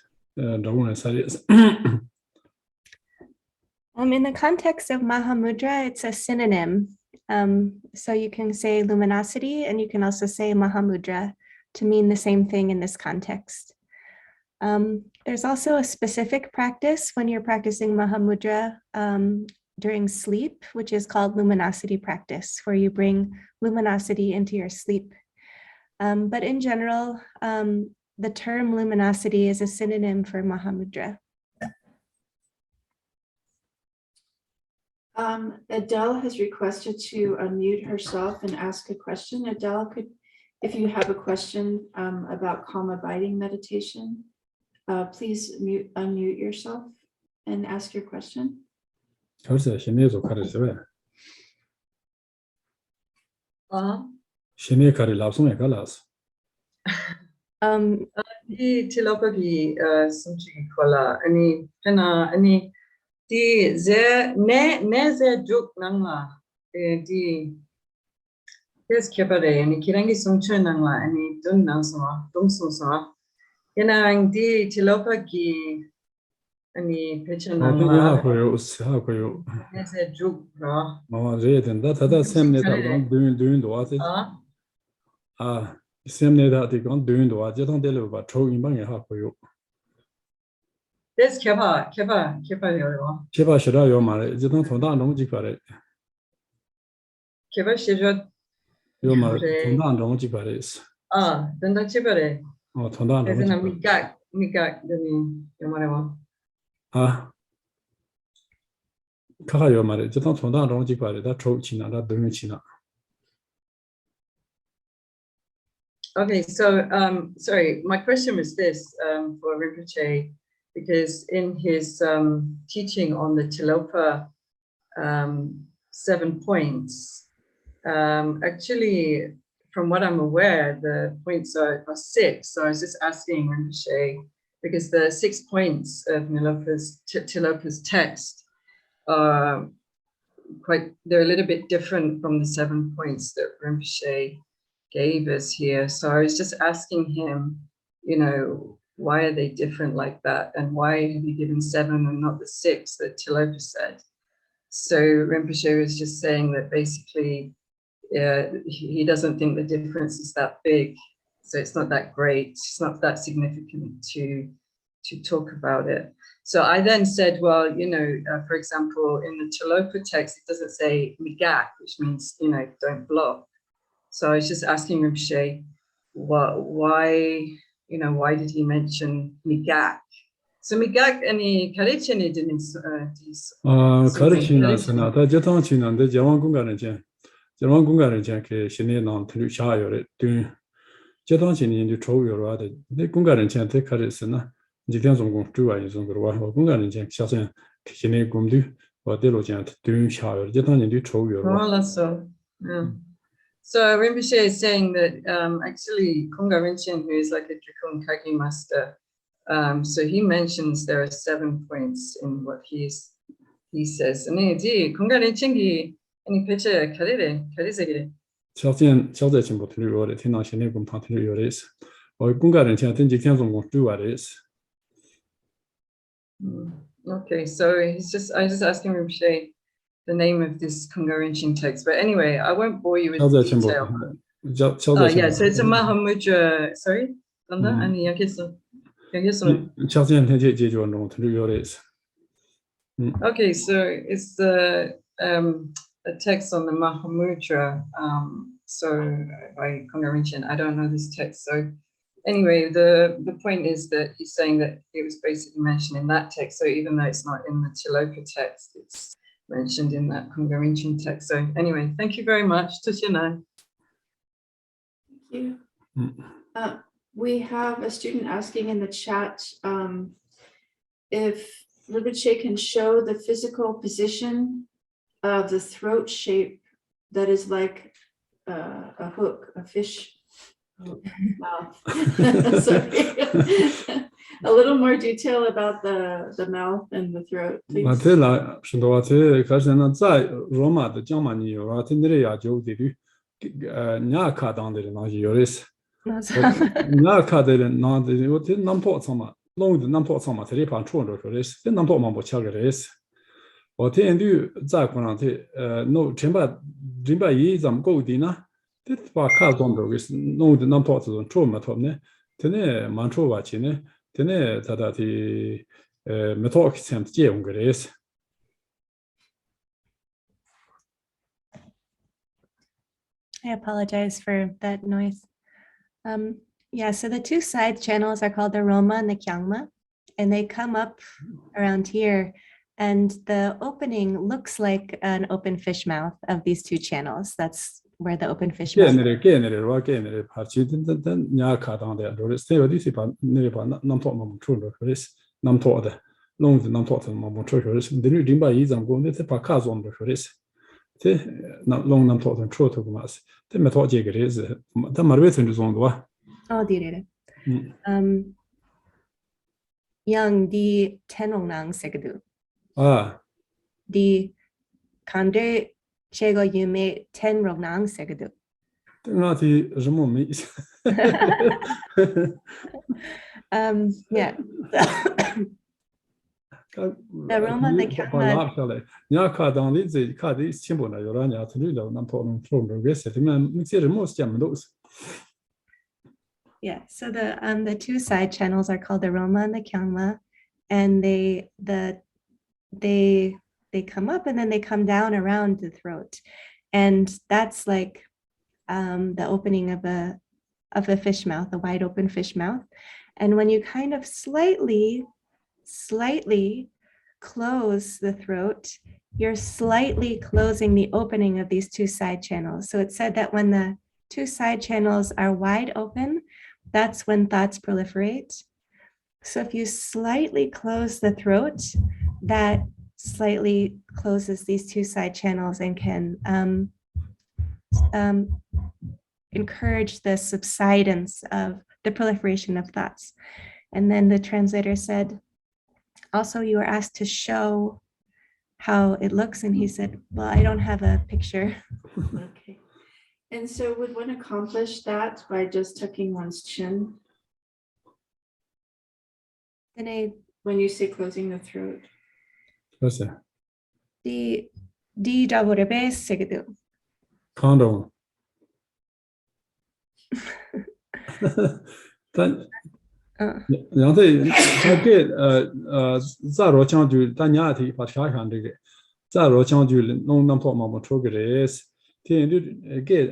中文是认识。In the context of Mahamudra, it's a synonym. So you can say luminosity and you can also say Mahamudra to mean the same thing in this context. There's also a specific practice when you're practicing Mahamudra during sleep, which is called luminosity practice, where you bring luminosity into your sleep. But in general, the term luminosity is a synonym for Mahamudra. Adele has requested to unmute herself and ask a question. Adele, if you have a question about calm abiding meditation, please unmute yourself and ask your question. 就是现在做开的是呗，现在开的老松也开了是。이 tilapaki sumchigi kola ani pena ani di ze ne ze juk nangla di des kebare ani kirangi sumchu nangla ani dun nangsama dumsuma yana di tilapaki ani pecha nangla 하고요. ne ze juk ra 제된다 다다 샘네다 돈 와지. 샘네다 디건 돈 와지 당대로 봐. 초인방에 하고요. des keba 제가 싫어요 말에 이제는 돈다 농지 거래. keba shijot 요 말, 돈다 농지 거래스. 된다 chebare 돈다 농지. 그래서 미각 되니 요말해봐 카가 요 말에 이제는 돈다 농지 거래다 초치나다 돈치나. Okay, so sorry, my question was this for Rinpoche, because in his teaching on the Tilopa 7 points, actually, from what I'm aware, the points are 6. So I was just asking Rinpoche, because the 6 points of Tilopa's text are they're a little bit different from the 7 points that Rinpoche gave us here. So I was just asking him, why are they different like that? And why have you given 7 and not the 6 that Tilopa said? So Rinpoche was just saying that basically he doesn't think the difference is that big. So it's not that great. It's not that significant to talk about it. So I then said, well, for example, in the Tilopa text, it doesn't say migak, which means, don't block. So I was just asking Rinpoche, why did he mention migak? So migak any karichini didn't karichina sana da jetang china de jawan gungaren chen ke shine nang tlu sha yore dun jetang chini de chou yore de de gungaren chen de karisna jitian zong gong zhuwa yin zong wa gungaren chen xia shen shine gumdu wa de lo chen dun sha yore jetang chini de chou yore. So Rinpoche is saying that actually Kunga Rinchen, who is like a Drikung Kagi master, so he mentions there are 7 points in what he says. And Kunga Rinchen gi any picture karire. 小在进步听有的，听到现在共同听有的是， bunga chen ten ji tian zong gong zhu wa is. Okay, so I was just asking Rinpoche the name of this Congo Rinchen text. But anyway, I won't bore you with the detail. Yeah, so it's a Mahamudra. Sorry, Okay, so it's the a text on the Mahamudra. So by Congo Rinchen, I don't know this text. So anyway, the point is that he's saying that it was basically mentioned in that text. So even though it's not in the Tilopa text, it's mentioned in that Congo Rinchen text. So anyway, thank you very much. Tushina. Thank you. We have a student asking in the chat if Rinpoche can show the physical position of the throat shape that is like a hook, a fish mouth. Sorry. A little more detail about the mouth and the throat, please. I apologize for that noise. Yeah, so the two side channels are called the Roma and the Kyangma, and they come up around here. And the opening looks like an open fish mouth of these two channels. That's where the open fish mouth. Oh, dear. Yang di tenongnang segadu. Di kande chego yume ten rognang segadu. Yeah. The Roma and the Kyangma. Yeah, so the two side channels are called the Roma and the Kyangma, and they come up and then they come down around the throat, and that's like the opening of a fish mouth, a wide open fish mouth. And when you kind of slightly close the throat, you're slightly closing the opening of these two side channels. So it's said that when the two side channels are wide open, that's when thoughts proliferate. So if you slightly close the throat, that slightly closes these two side channels and can encourage the subsidence of the proliferation of thoughts. And then the translator said, also, you were asked to show how it looks. And he said, well, I don't have a picture. Okay. And so would one accomplish that by just tucking one's chin? When you say closing the throat? Di davorebe segadu. Condom. And they get Zaro Chandu, Tanyati, Pachahan, Zaro Chandu, no number of progress. Get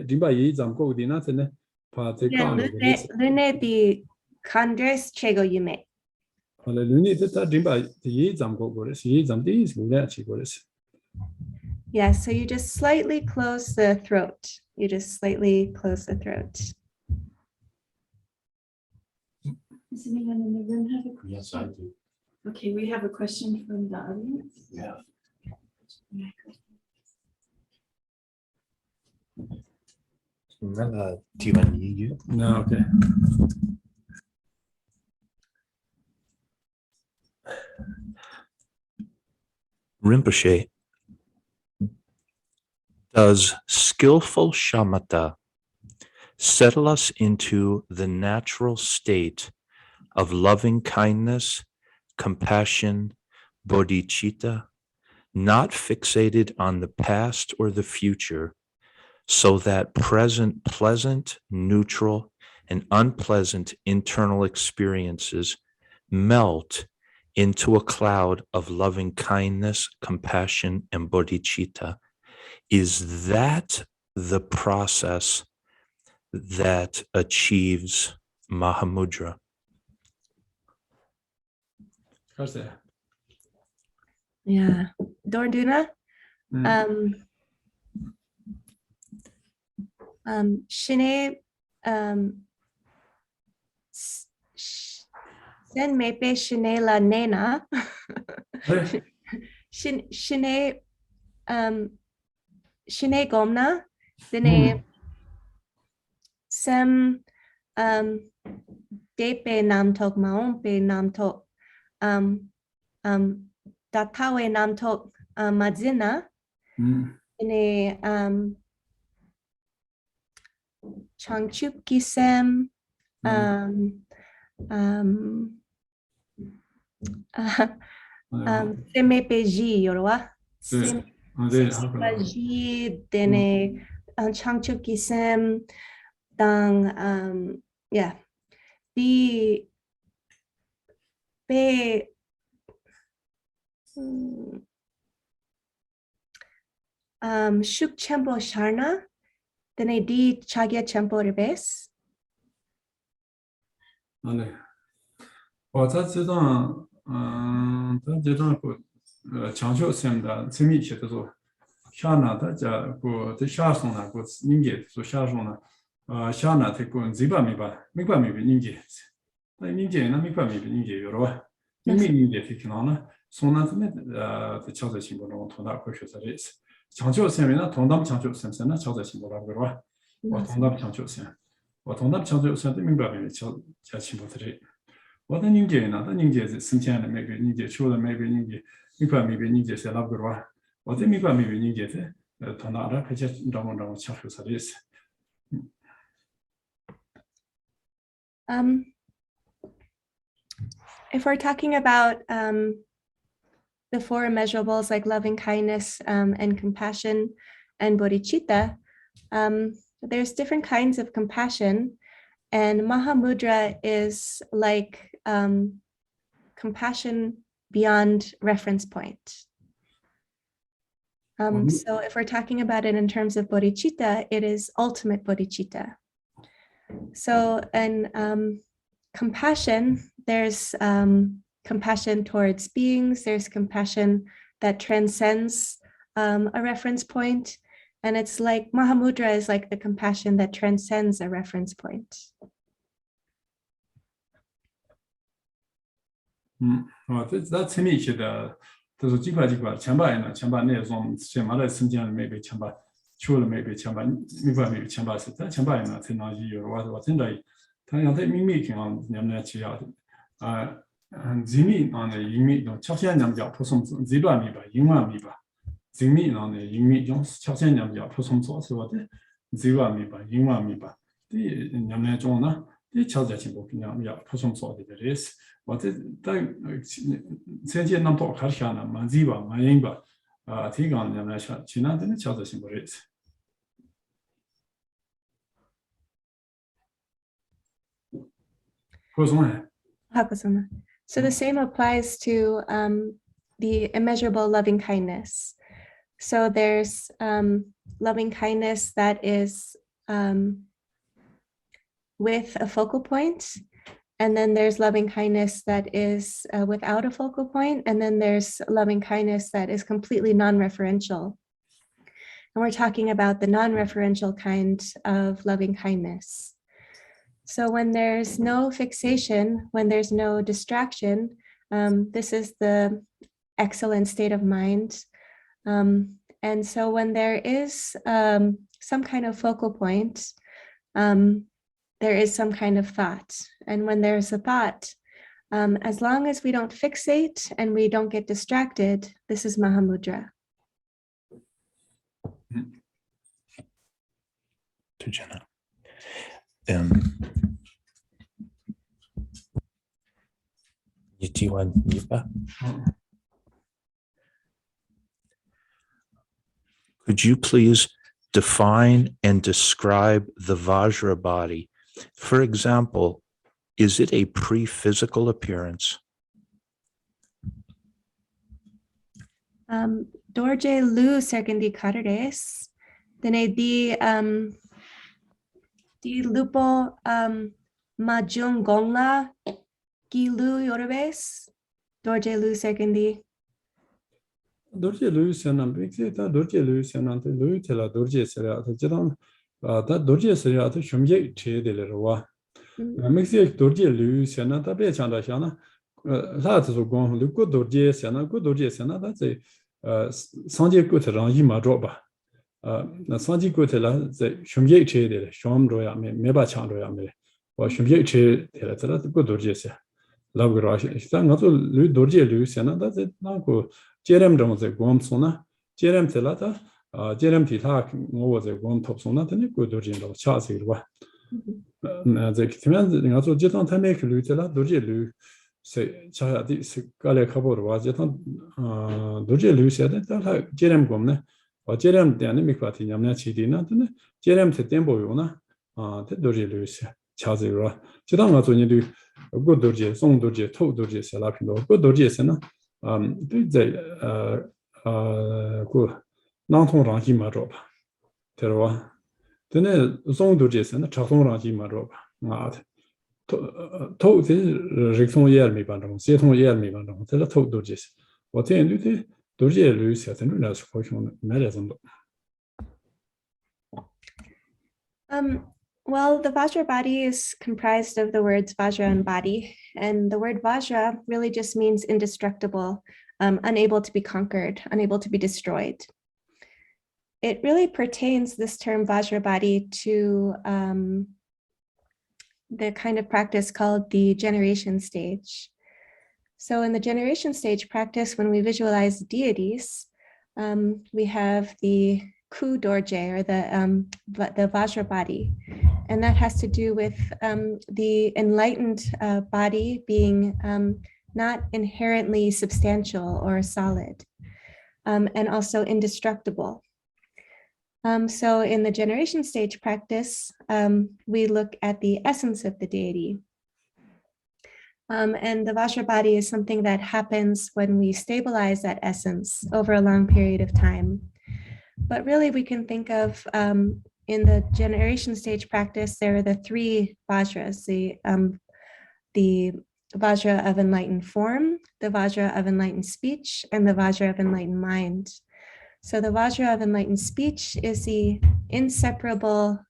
Dimba Yizam go the nothing. Lune di Congress Chego Yume. Luni did that Dimba Yizam go, Yizam these, Lunachi goes. Yeah, so you just slightly close the throat. You just slightly close the throat. Does anyone in the room have a question? Yes, I do. Okay, we have a question from the audience. Yeah. Do you want you? No, okay. Rinpoche, does skillful shamatha Settle us into the natural state of loving kindness, compassion, bodhicitta, not fixated on the past or the future, so that present pleasant, neutral, and unpleasant internal experiences melt into a cloud of loving kindness, compassion, and bodhicitta. Is that the process that achieves Mahamudra? 开始。 Yeah. Dorduna, 嗯 Shine, Sen mepe shine la nena, 哎 shine, shine gomna, 嗯 dine sem, depe namtok maompe namtok, datawe namtok madzina, 嗯 ine, changchup kisem, semepeji yorwa, 对，对，好了， semepeji dene changchup kisem, dang, yeah, di pe shuk chempo sharna, dene di chagya chempo rebes. 好嘞。我在这段，在这段强调性的层面写的说，下呢，大家过在下送呢，过人家说下送呢，下呢，他过这把没把，没把没把人家，那人家那没把没把人家有了吧？没人家他看到呢，送呢，他们在敲在心目中，同大会学在这次，强调性呢，同他强调性呢，敲在心目中，对吧？我同他强调性，我同他强调性的明白没敲在心目在这。 我的人家呢，人家是生前的每个人家，求的每个人家，没管每个人家是哪个哇？我的没管每个人家是，他拿了，而且让我抢手啥的意思？ If we're talking about the four immeasurables like loving kindness and compassion and bodhicitta, there's different kinds of compassion, and Mahamudra is like compassion beyond reference point. So if we're talking about it in terms of bodhicitta, it is ultimate bodhicitta. So in compassion, there's compassion towards beings, there's compassion that transcends a reference point, and it's like Mahamudra is like the compassion that transcends a reference point. 这层面写的都是几块，前把呢，前把那种先把那生前的没被前把，求了没被前把，没把没前把是，但前把呢，才能有我真的，他让他明明看咱们去要的，人民啊呢，人民用朝鲜人叫普通这段没吧，英文没吧，人民啊呢，人民用朝鲜人叫普通做是吧的，这段没吧，英文没吧，的咱们中呢，的朝鲜情况跟咱们要普通做的这意思。 我这前些年多看下呢，蛮几吧，蛮严吧，提纲人来说，其他真的瞧着心不热。补充哎。 Hakusama. So the same applies to the immeasurable loving kindness. So there's loving kindness that is with a focal point, and then there's loving kindness that is without a focal point, and then there's loving kindness that is completely non-referential. And we're talking about the non-referential kind of loving kindness. So when there's no fixation, when there's no distraction, this is the excellent state of mind. And so when there is some kind of focal point, there is some kind of thought. And when there's a thought, as long as we don't fixate and we don't get distracted, this is Mahamudra. Tujana. Yitiwan Nipa. Could you please define and describe the Vajra body? For example, is it a pre-physical appearance? Dorje Lu Sergendi Carres, Dene di lupo Majung Gongla Gilu Yorubes, Dorje Lu Sergendi. Dorje Lu Sianan, Bixita, Dorje Lu Sianan, Luitela, Dorje Seria, the Jedon, that Dorje Seria, the Shumye Che de Leroy. Mixi Dorje Lu Siana, the Bechanda Shana, that's so gone, the good Dorje Siana, good Dorje Siana, that's a Sanji Gutera Yima Droba. Sanji Gutela, the Shumye Che de Shom Roya, Meba Chandroya, or Shumye Che, the good Dorje. Love Garage, it's not Lu Dorje Lu Siana, that's it, Nanko. Jerem dong ze gom sona, Jerem telata, Jerem titak over the gom top sona, then it could do in charge. The command in also Jeton Tamek Lutela, Doje Lu, say Chayati Gale Kabor was Jeton Doje Lu said that Jerem Gomne, or Jerem dynamic party Yamna Chidina, Jerem Tempo Yona, the Doje Lu Chazira. Jeton also you do a good Doje, Song Doje, To Doje, Salapindo, good Doje Sena. The Nantong Rangi Maroba. Terwa. Then a song dojes and a Chasong Rangi Maroba. Not. Told the Rixon Yermi Bandon, Seton Yermi Bandon, tell a toad dojes. What then do they? Doje Luce at the Nunas Fortune Medicine. Well, the Vajra body is comprised of the words Vajra and body, and the word Vajra really just means indestructible, unable to be conquered, unable to be destroyed. It really pertains, this term Vajra body, to the kind of practice called the generation stage. So in the generation stage practice, when we visualize deities, we have the Ku Dorje, or the Vajra body. And that has to do with the enlightened body being not inherently substantial or solid, and also indestructible. So in the generation stage practice, we look at the essence of the deity. And the Vajra body is something that happens when we stabilize that essence over a long period of time. But really, we can think of in the generation stage practice, there are the three Vajras, the Vajra of enlightened form, the Vajra of enlightened speech, and the Vajra of enlightened mind. So the Vajra of enlightened speech is the inseparable,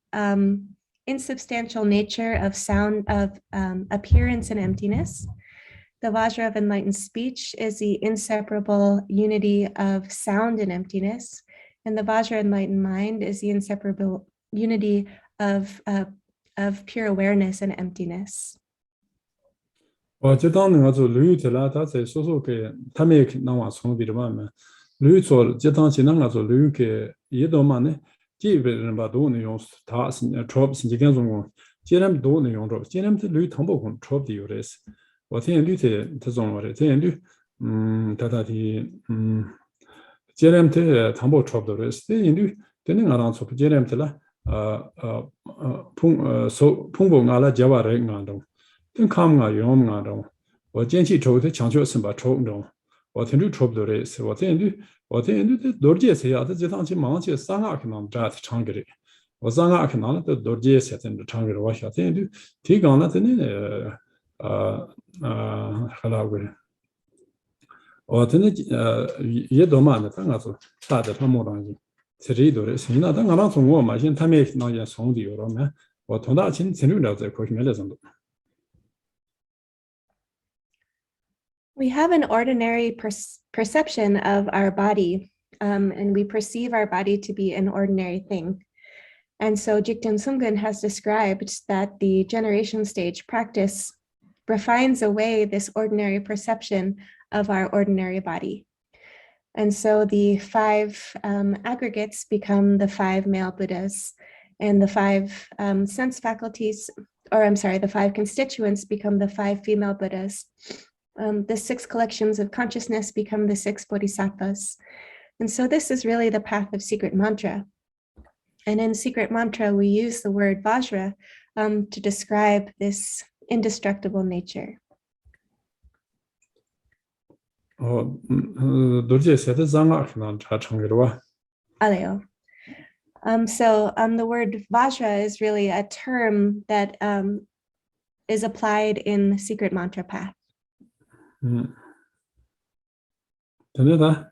insubstantial nature of sound, of appearance and emptiness. The Vajra of enlightened speech is the inseparable unity of sound and emptiness. And the Vajra enlightened mind is the inseparable unity of pure awareness and emptiness. Well, Jeton was a Lutela, that's a so Tamek Nawa Song Bidman. Lutzor, Jeton Chinanga, Luke, Yedomane, Given Badonios, Tas, Trops, Jiganzon, Jerem Donion, Jerem to Lut Tombo, Trop the Ures. What in Lute, Tazon, or Tatati. Jerem te Tambo Trop the rest, then around so Jerem Tela, Pungo Nala Java Regando. Then come Yom Nado, or Genchi Cho the Chancho Simba Chogno, or Tendu Trop the race, what then do the Dorjes here, the Jetanchi Manchi, Sangakan that Changri, or Zangakan, the Dorjes set in the Changri Wash, I think do Tigana in Halawi. Or then Yedoman, the Tangazo, started Hamorangi. Seridores, in other around some warm, I can take no yes on the Roma, or Tondachin, Senula, the Cochmelism. We have an ordinary perception of our body, and we perceive our body to be an ordinary thing. And so Jigten Sunggun has described that the generation stage practice refines away this ordinary perception of our ordinary body. And so the five aggregates become the five male Buddhas, And the five sense faculties, or I'm sorry, the five constituents become the five female Buddhas. The six collections of consciousness become the six bodhisattvas. And so this is really the path of secret mantra. And in secret mantra, we use the word Vajra to describe this indestructible nature. dorje sete zanga khna cha changirwa. Aleo. So the word Vajra is really a term that is applied in secret mantra path. Teneda.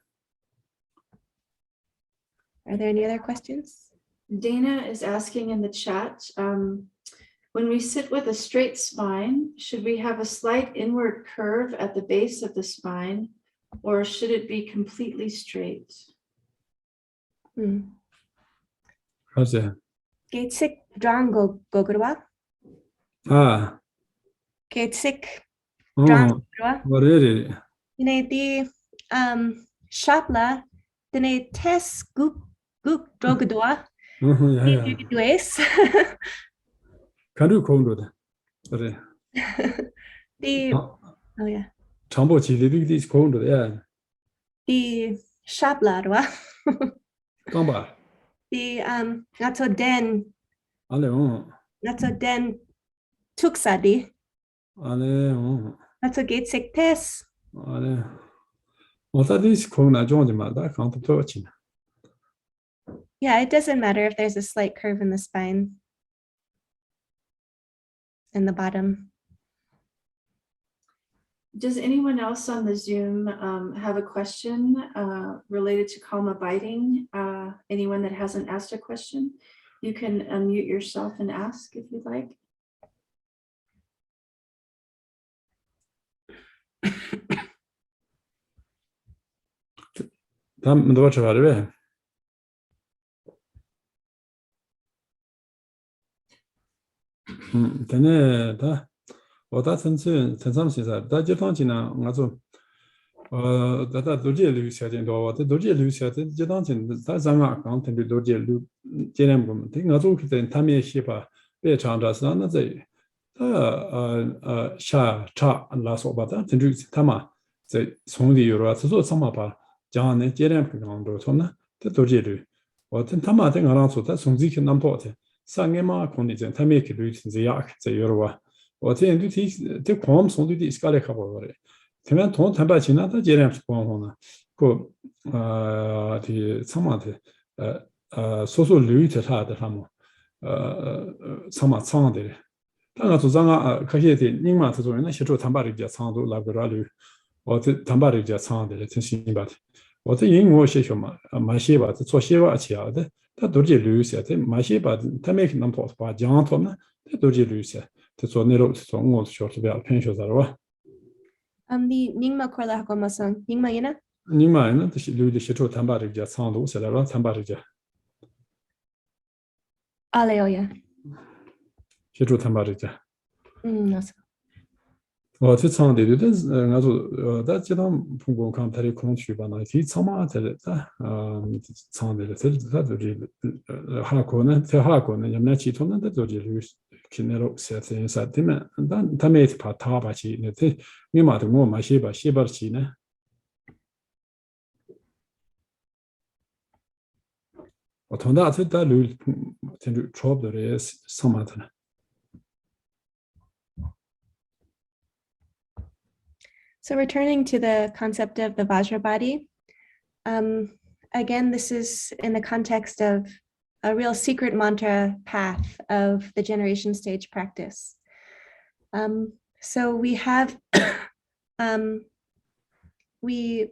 Are there any other questions? Dana is asking in the chat, when we sit with a straight spine, should we have a slight inward curve at the base of the spine, or should it be completely straight? How's Geitsik drango gogurwa. Ah. Geitsik Oh, drango. really? Dine di shapla dine tes guk drogadwa. Yeah. Dues. Kandu kondo. Sorry. The oh yeah. Chambo chi libig dis kondo, yeah. The shapla. Gamba. The not so den Ale tuksadi. Ale Not so gate sick test. Ale. Ota dis kona jonji ma da kan to tochi. Yeah, it doesn't matter if there's a slight curve in the spine in the bottom. Does anyone else on the Zoom have a question related to calm abiding? Anyone that hasn't asked a question, you can unmute yourself and ask if you'd like. Tam ndo cha ba. Tene da oda sense sensamsi sa da je tang jina nga zo da doje lu xia jian do de doje lu xia de je tang jin da zanga gang ten de doje lu jian gum de nga zo ke den ta mie xi ba be chang da sa na zai sha cha la so ba da ten ju ta ma zai song li yu ra zo sa ma ba jiang ne jian gang do so na de doje lu wo ten ta ma de nga ran so da song zi ke nam po de 상에만 권이제 타메키 루이스 약 제여와 어제 인디 데 콤 손디 스칼레 카보 버레 그러면 돈 담바 지나다 제렘스 보호나 그디 상마데 소소 루이트 하다 하모 상마 상데 다가 조장아 카히데 닝마 조정이나 시조 담바리자 상도 라그라루 어제 담바리자 상데 진심바 어제 인고 시쇼마 마시바 저 시바 치야데 다 도지 루시아데 마시바 타메키 남포스 바 장토나 다 도지 루시아 저 내로 저 응원 쇼트베 펜쇼자로 The Ningma Korla Hakomasan. Ningma Yena? 니마이나 듯이 루디 시초 담바리자 상도 세라로 담바리자 Aleoya. 시초 담바리자 No. 어제 상대도 나도 다 지금 풍부 칸타리 콘추바나 이 참아들다 상대를 들다들이 하고는 대하고는 염나치 돈는데 저지 키네로 세세사 되면 단 담에서 파타바치 네데 미마도 뭐 마시바 시버치네 어떤다 됐다 룰 텐주 초업들의 상마드나 So returning to the concept of the Vajra body, again, this is in the context of a real secret mantra path of the generation stage practice. So we have, we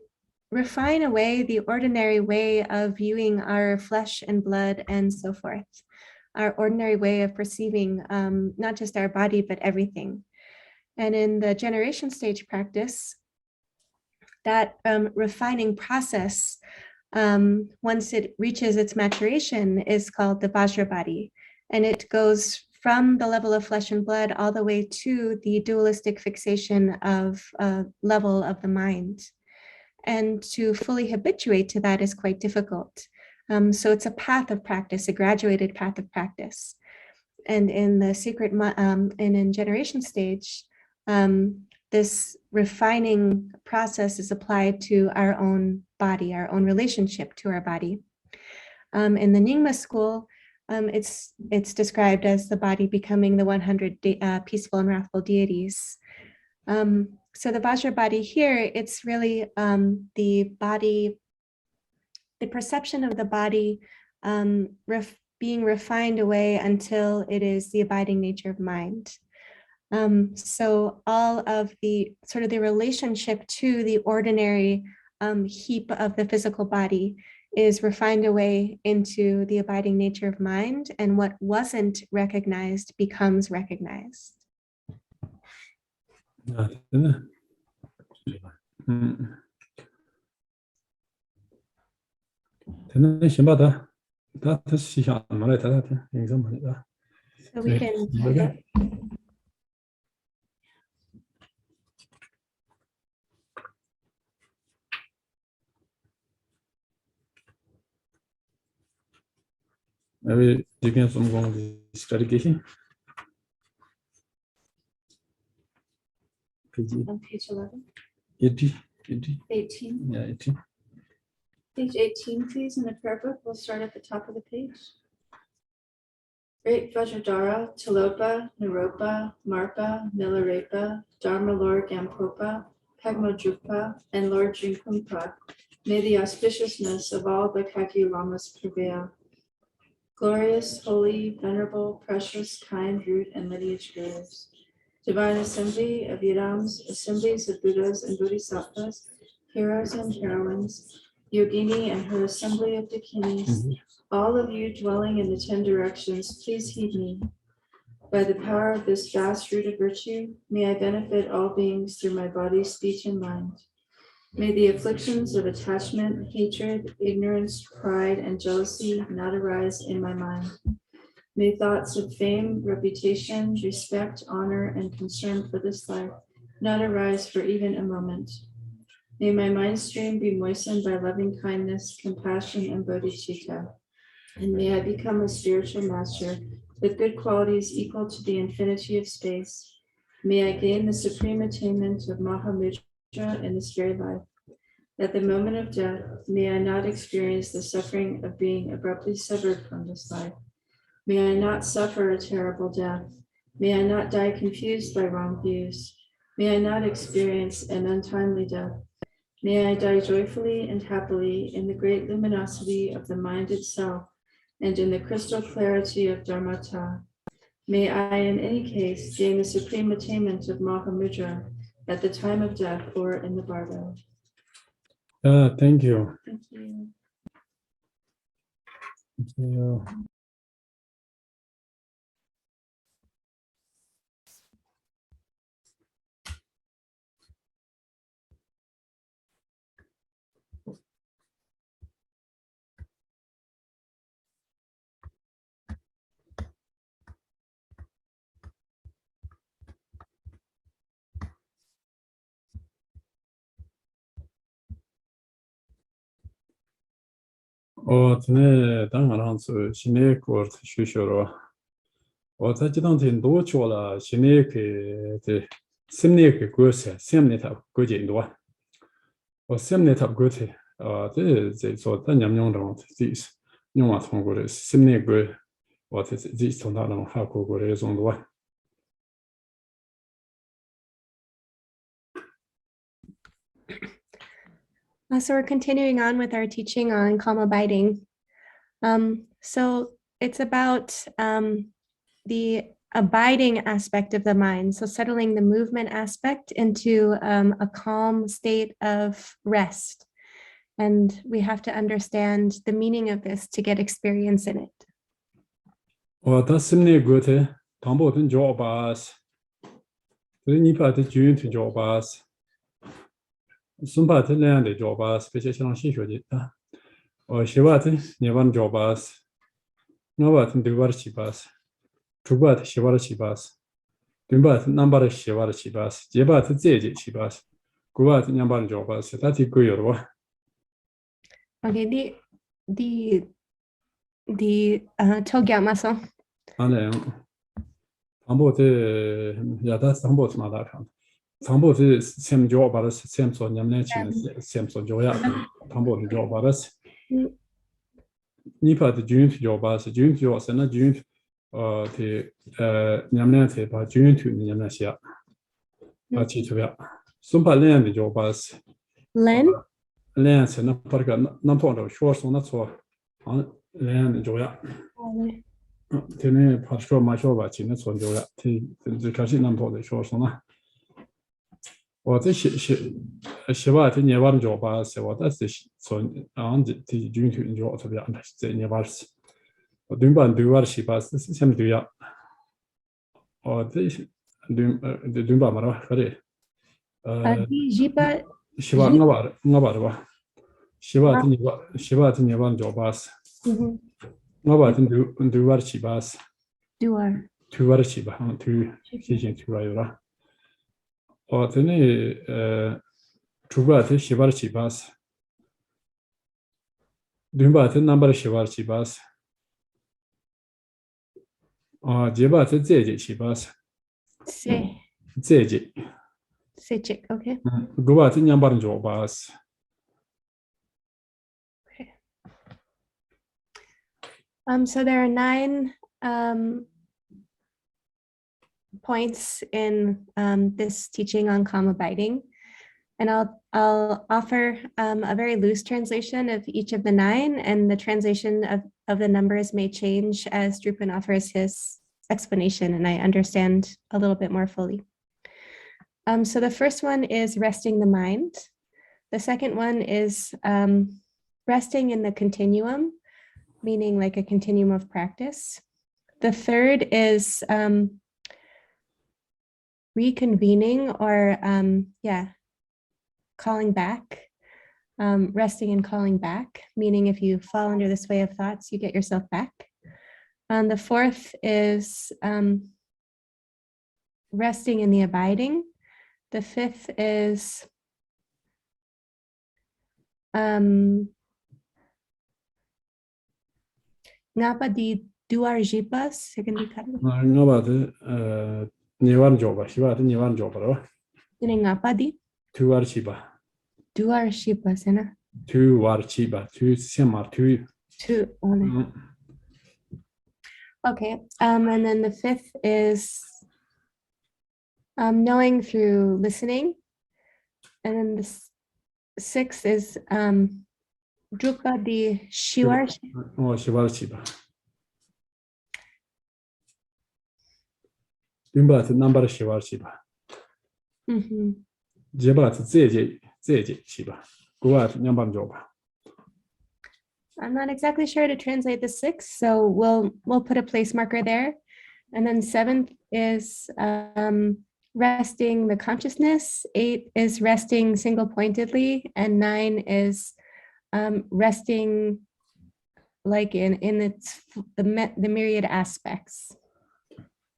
refine away the ordinary way of viewing our flesh and blood and so forth, our ordinary way of perceiving not just our body, but everything. And in the generation stage practice, that refining process, once it reaches its maturation, is called the Vajra body. And it goes from the level of flesh and blood all the way to the dualistic fixation of level of the mind. And to fully habituate to that is quite difficult. So it's a path of practice, a graduated path of practice. And in the and in generation stage, this refining process is applied to our own body, our own relationship to our body. In the Nyingma school, it's described as the body becoming the 100 peaceful and wrathful deities. So the Vajra body here, it's really the body, the perception of the body being refined away until it is the abiding nature of mind. So all of the sort of the relationship to the ordinary heap of the physical body is refined away into the abiding nature of mind, and what wasn't recognized becomes recognized. So we can. Maybe you can some go study. On page 11, 18. 18. Yeah, 18. Page 18, please, in the prayer book. We'll start at the top of the page. Great Vajradhara, Tilopa, Naropa, Marpa, Milarepa, Dharma Lord Gampopa, Pagmadrupa, and Lord Jinkumpa, may the auspiciousness of all the Kagyu Lamas prevail. Glorious, holy, venerable, precious, kind, root, and lineage gurus. Divine assembly of Yidams, assemblies of Buddhas and Bodhisattvas, heroes and heroines, Yogini and her assembly of Dakinis, all of you dwelling in the 10 directions, please heed me. By the power of this vast root of virtue, may I benefit all beings through my body, speech, and mind. May the afflictions of attachment, hatred, ignorance, pride, and jealousy not arise in my mind. May thoughts of fame, reputation, respect, honor, and concern for this life not arise for even a moment. May my mind stream be moistened by loving kindness, compassion, and bodhicitta. And may I become a spiritual master with good qualities equal to the infinity of space. May I gain the supreme attainment of Mahamudra in this very life. At the moment of death, may I not experience the suffering of being abruptly severed from this life. May I not suffer a terrible death. May I not die confused by wrong views. May I not experience an untimely death. May I die joyfully and happily in the great luminosity of the mind itself and in the crystal clarity of Dharmata. May I, in any case, gain the supreme attainment of Mahamudra at the time of death or in the bardo. Thank you. Thank you. Thank you. 전에 당하랑서 신의 거를 쉬셔로 어차지당된 도초라 신의 그 심리 그 거세 심리탑 거진도 심리탑 거세这在냠냠中这用啊通过的심리 그这从那能还过过的种多 So we're continuing on with our teaching on calm abiding. So it's about the abiding aspect of the mind. So settling the movement aspect into a calm state of rest. And we have to understand the meaning of this to get experience in it. 다 심리 거에 담보된 조바스. 그러니 파트 주인트 조바스. 순파트 내한데 조바스 스페셜한 시쇼지다. 시바트 네반 조바스. 노바트 디바르시바스. 두바트 시바르시바스. dimbath number 시바르시바스. 제바트 제제시바스. 구바트 냠반 조바스. 다티 고요로. Okay, the the Togyamaso. 안에 방법에 야다 방법 나다가 방법이 샘 조바를 샘 소냠내 치는 샘 소조야 방법이 조바를 니파드 준트 조바스 준트 조스나 준트 그 냠내 바 준트 냠내시야 아치토야 숨발렌데 조바스 Len? 렌스나 파르가 남포로 쇼스나 소 렌 조야 테네 파스코 마쇼바 치는 손조야 티 지카시 남포데 쇼스나 我这希望这年晚上吧，是我的是从这军团就这边安排这年晚是，我对半对晚是吧是什么对呀？我这对半嘛了，可以，Di Jipa. 希望我吧的吧，希望这年晚上吧是，我吧对晚是吧是， Duar. 对晚是吧，对谢谢对晚有了。 어ත네 주바테 시바르 치바스 듬바테 넘버 시바르 치바스 제바테 제제 치바스 제제 Sechik, okay. 고바테 냠바르 조바스 So there are 9 points in this teaching on calm abiding, and I'll offer a very loose translation of each of the 9, and the translation of the numbers may change as Drupal offers his explanation and I understand a little bit more fully. So the first one is resting the mind. The second one is resting in the continuum, meaning like a continuum of practice. The third is reconvening or calling back, resting and calling back, meaning if you fall under the sway of thoughts, you get yourself back. The fourth is resting in the abiding. The fifth is ngapa di duar jipas, ngabate niwan joba shibate niwan joba ini ngapa di tuar chiba duar jipas na tuar chiba tu semar tu okay, and then the fifth is knowing through listening, and then the sixth is drupa di shivar shivar chiba Dumbat number shivar chiba jebat zeje chiba guat nyambam joba. I'm not exactly sure to translate the sixth, so we'll put a place marker there. And then 7th is resting the consciousness. 8 is resting single-pointedly, and 9 is resting like in its the myriad aspects.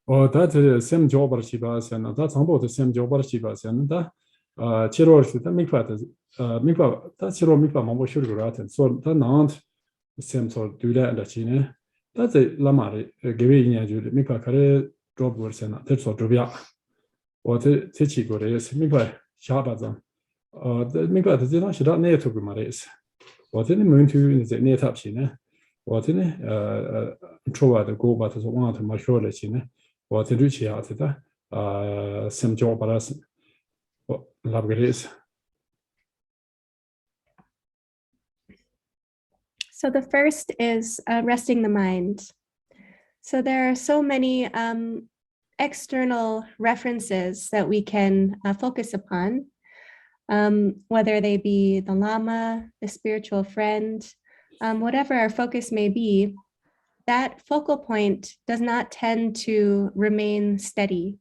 that same job chiba and that's about the same job chiba and that chiro that mikpa that chiro mikpa mambo shuru so that not same so do that and chine that's a lama give in you mikpa kare job words and that's so drobia or the techi go is mikpa shabazam the mikpa the not should not to mares what in the moon to in the net up chine what in trova the go but so want to my shoulder chine what in reach out that same job as labgaris. So the first is resting the mind. So there are so many external references that we can focus upon, whether they be the Lama, the spiritual friend, whatever our focus may be, that focal point does not tend to remain steady.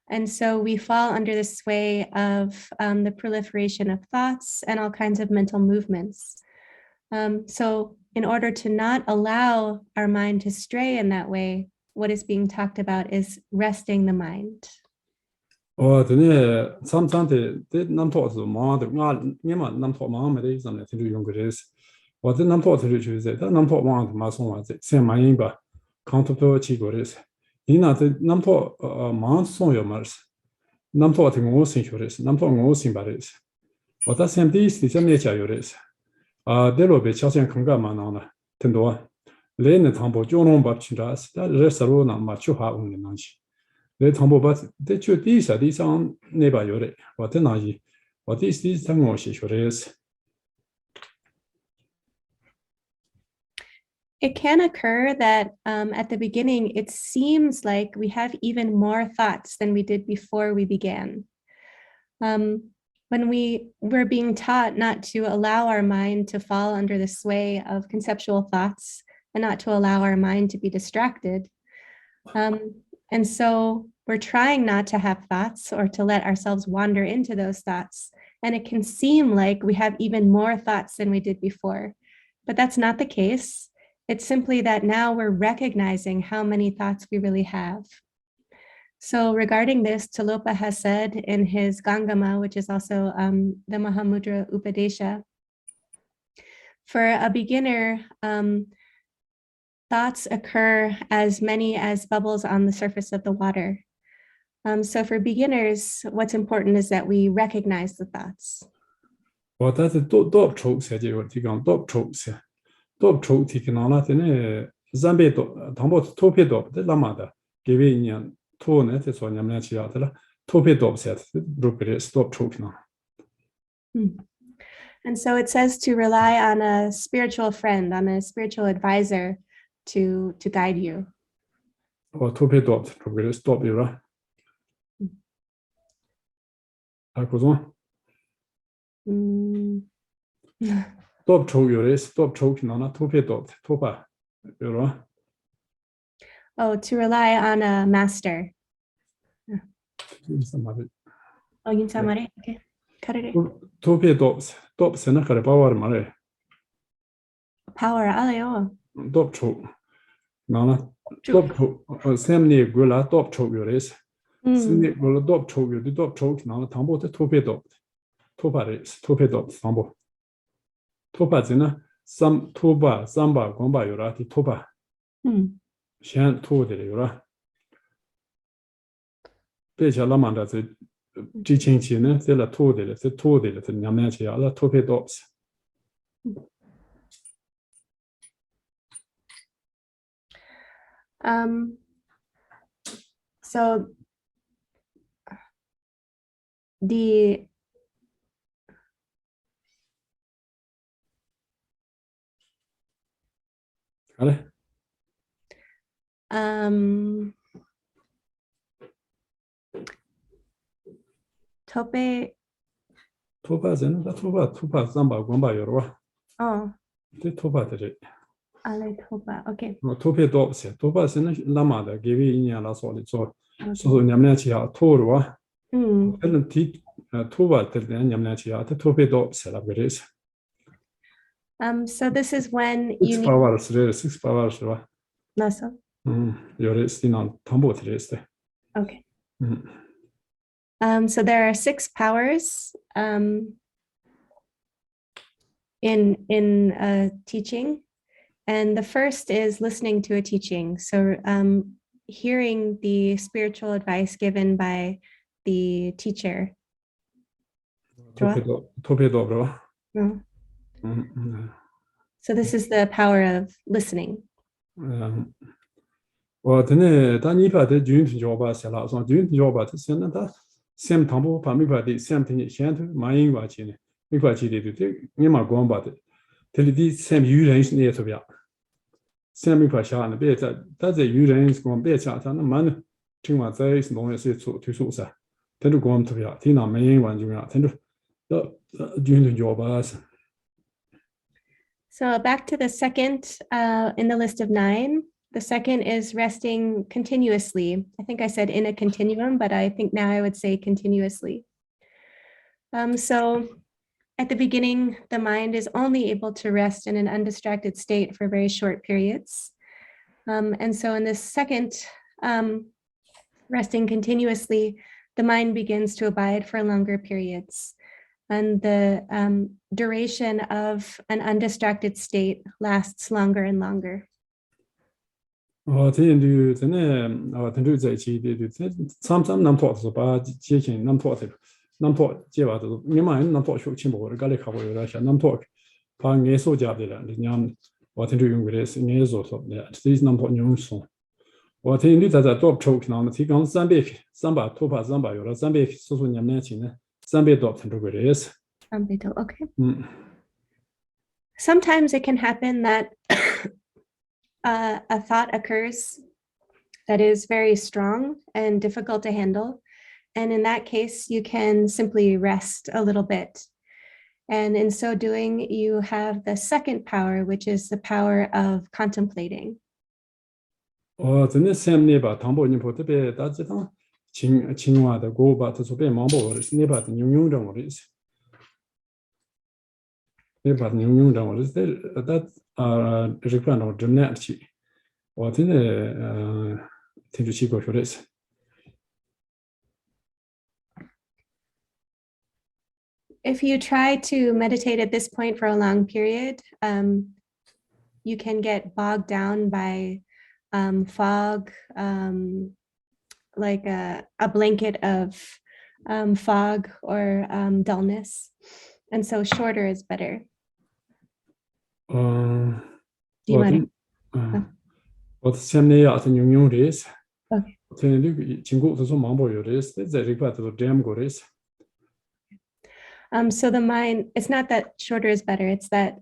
And so we fall under the sway of the proliferation of thoughts and all kinds of mental movements. So in order to not allow our mind to stray in that way, what is being talked about is resting the mind. Sometimes they nam talk to mom, the not Yama nam talk mom, it is something to young grace. 我这南托特就是他南托往马送完这先马英吧，康托托起过的是，你那这南托马送有嘛是，南托的我先学的是，南托我先把的是，我他先第一次先没加有的是，这路被朝鲜空干嘛呢？挺多，来那汤包就弄把去着是，但人十路那嘛就还我们那去，来汤包把这就第一下第三那把有的，我在那里，我第三我先学的是。It can occur that at the beginning, it seems like we have even more thoughts than we did before we began. When we were being taught not to allow our mind to fall under the sway of conceptual thoughts and not to allow our mind to be distracted. And so we're trying not to have thoughts or to let ourselves wander into those thoughts. And it can seem like we have even more thoughts than we did before, but that's not the case. It's simply that now we're recognizing how many thoughts we really have. So regarding this, Tilopa has said in his Gangama, which is also the Mahamudra Upadesha, for a beginner, thoughts occur as many as bubbles on the surface of the water. So for beginners, what's important is that we recognize the thoughts. 我但是多抽些这个地方多抽些。多抽提个哪了？这呢，300多，汤包托片多，这那么的，给为年托呢，这说你们俩去要的了，托片多些，如果是多抽呢。And so it says to rely on a spiritual friend, on a spiritual advisor to guide you. 我托片多，如果是多比了，啊，古总。多抽有的是多抽可能那托片多，托吧，有了。Oh, to rely on a master. 什么的？ Oh, you said Mari? Okay. Cut it. 托片多是那个的把我的嘛嘞， Power, alayo. 多抽，那了多抽，3年过了多抽有的是，4年过了多抽有的多抽，那了汤包的托片多，托吧的是托片多汤包。托巴子呢？托巴、三巴、光巴有了的托巴，先托的有了。别像那么的这之前期呢，这了托的了，这托的了，这两面去要了托片多些。So the Tope. 托巴人呢？托巴三巴光巴有了吧？哦，这托巴的这。阿雷托巴 ，OK。托片多些，托巴是那么的，给为一年来说的做，所以你们俩去要托了吧？可能提托巴的人你们俩去要，他托片多些了，不是？So this is when you need. 6 power 是6 power 是吧？那是。有的是那汤包的是。Okay. So there are 6 powers in teaching, and the first is listening to a teaching. So hearing the spiritual advice given by the teacher. 托片多吧？ So this is the power of listening. 我真的，但你把这军事教吧写了，说军事教吧，他现在他先汤包把没块的，先听先头马英块钱呢，没块钱的这你嘛光把的，这里的先有人是那特别，先没块下呢，别在，但是有人是光别下，他那蛮呢，听话在是农业是做推出噻，他就光特别，听那没人玩就样，他就军事教吧是。So back to the second in the list of 9. The second is resting continuously. I think I said in a continuum, but I think now I would say continuously. So at the beginning, the mind is only able to rest in an undistracted state for very short periods. And so in this second, resting continuously, the mind begins to abide for longer periods. and the duration of an undistracted state lasts longer and longer. 这样的真的等于在一起的这常常能做是把接近能做的能做接吧都你们能做出去不的搞的考虑了想能做把艺术家的了你看我听着用的是艺术说的这是能做用说我听你在做抽看我们提供300突破300有了300说说年轻呢300多听着过的是 Okay. Sometimes it can happen that a thought occurs that is very strong and difficult to handle. And in that case, you can simply rest a little bit. And in so doing, you have the second power, which is the power of contemplating. 真的是那把唐伯尼婆特别大致上青蛙的锅巴，他说别忙不的是那把的用着我的是，那把用着我的是日本的真难去，我真的听着奇怪说的是。If you try to meditate at this point for a long period, you can get bogged down by fog, like a blanket of fog or dullness. And so shorter is better. Do you want to? 我前面也是用的是， Okay. 现在经过这种忙不有的是，在这块都是这样过的是。So the mind, it's not that shorter is better, it's that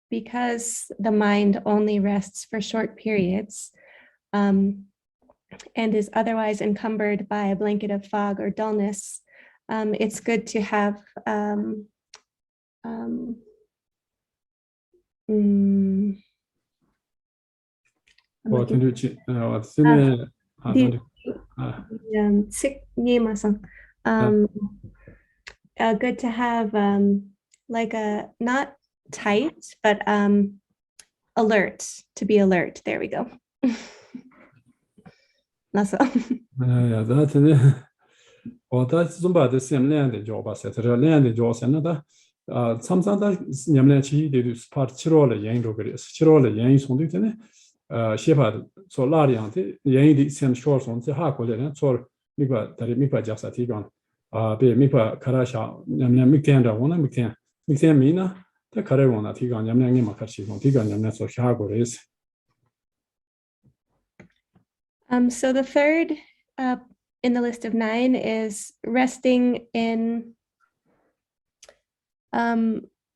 because the mind only rests for short periods and is otherwise encumbered by a blanket of fog or dullness, it's good to have good to have like a not tight but alert, to be alert. There we go. That's all. 那真的，我在中把的先练的教吧，现在练的教现在的常常的你们去的是怕吃了研究这个是吃了研究从对的呢写法做哪里样的研究的先说从这下过来呢做那个但是没法加啥提纲别没法看到下你们没听着我呢没听没呢他看到我呢提纲你们没看起从提纲你们做下过来是。So the third in the list of 9 is resting in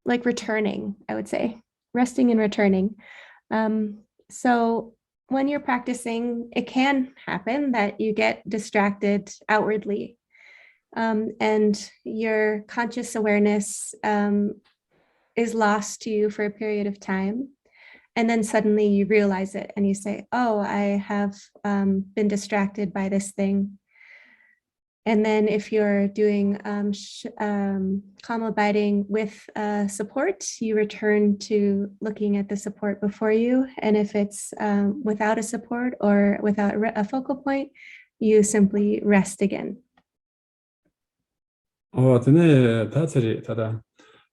like returning, I would say, resting and returning. So when you're practicing, it can happen that you get distracted outwardly and your conscious awareness is lost to you for a period of time. And then suddenly you realize it and you say, oh, I have been distracted by this thing. And then if you're doing calm abiding with support, you return to looking at the support before you. And if it's without a support or without a focal point, you simply rest again. 真的他这里他的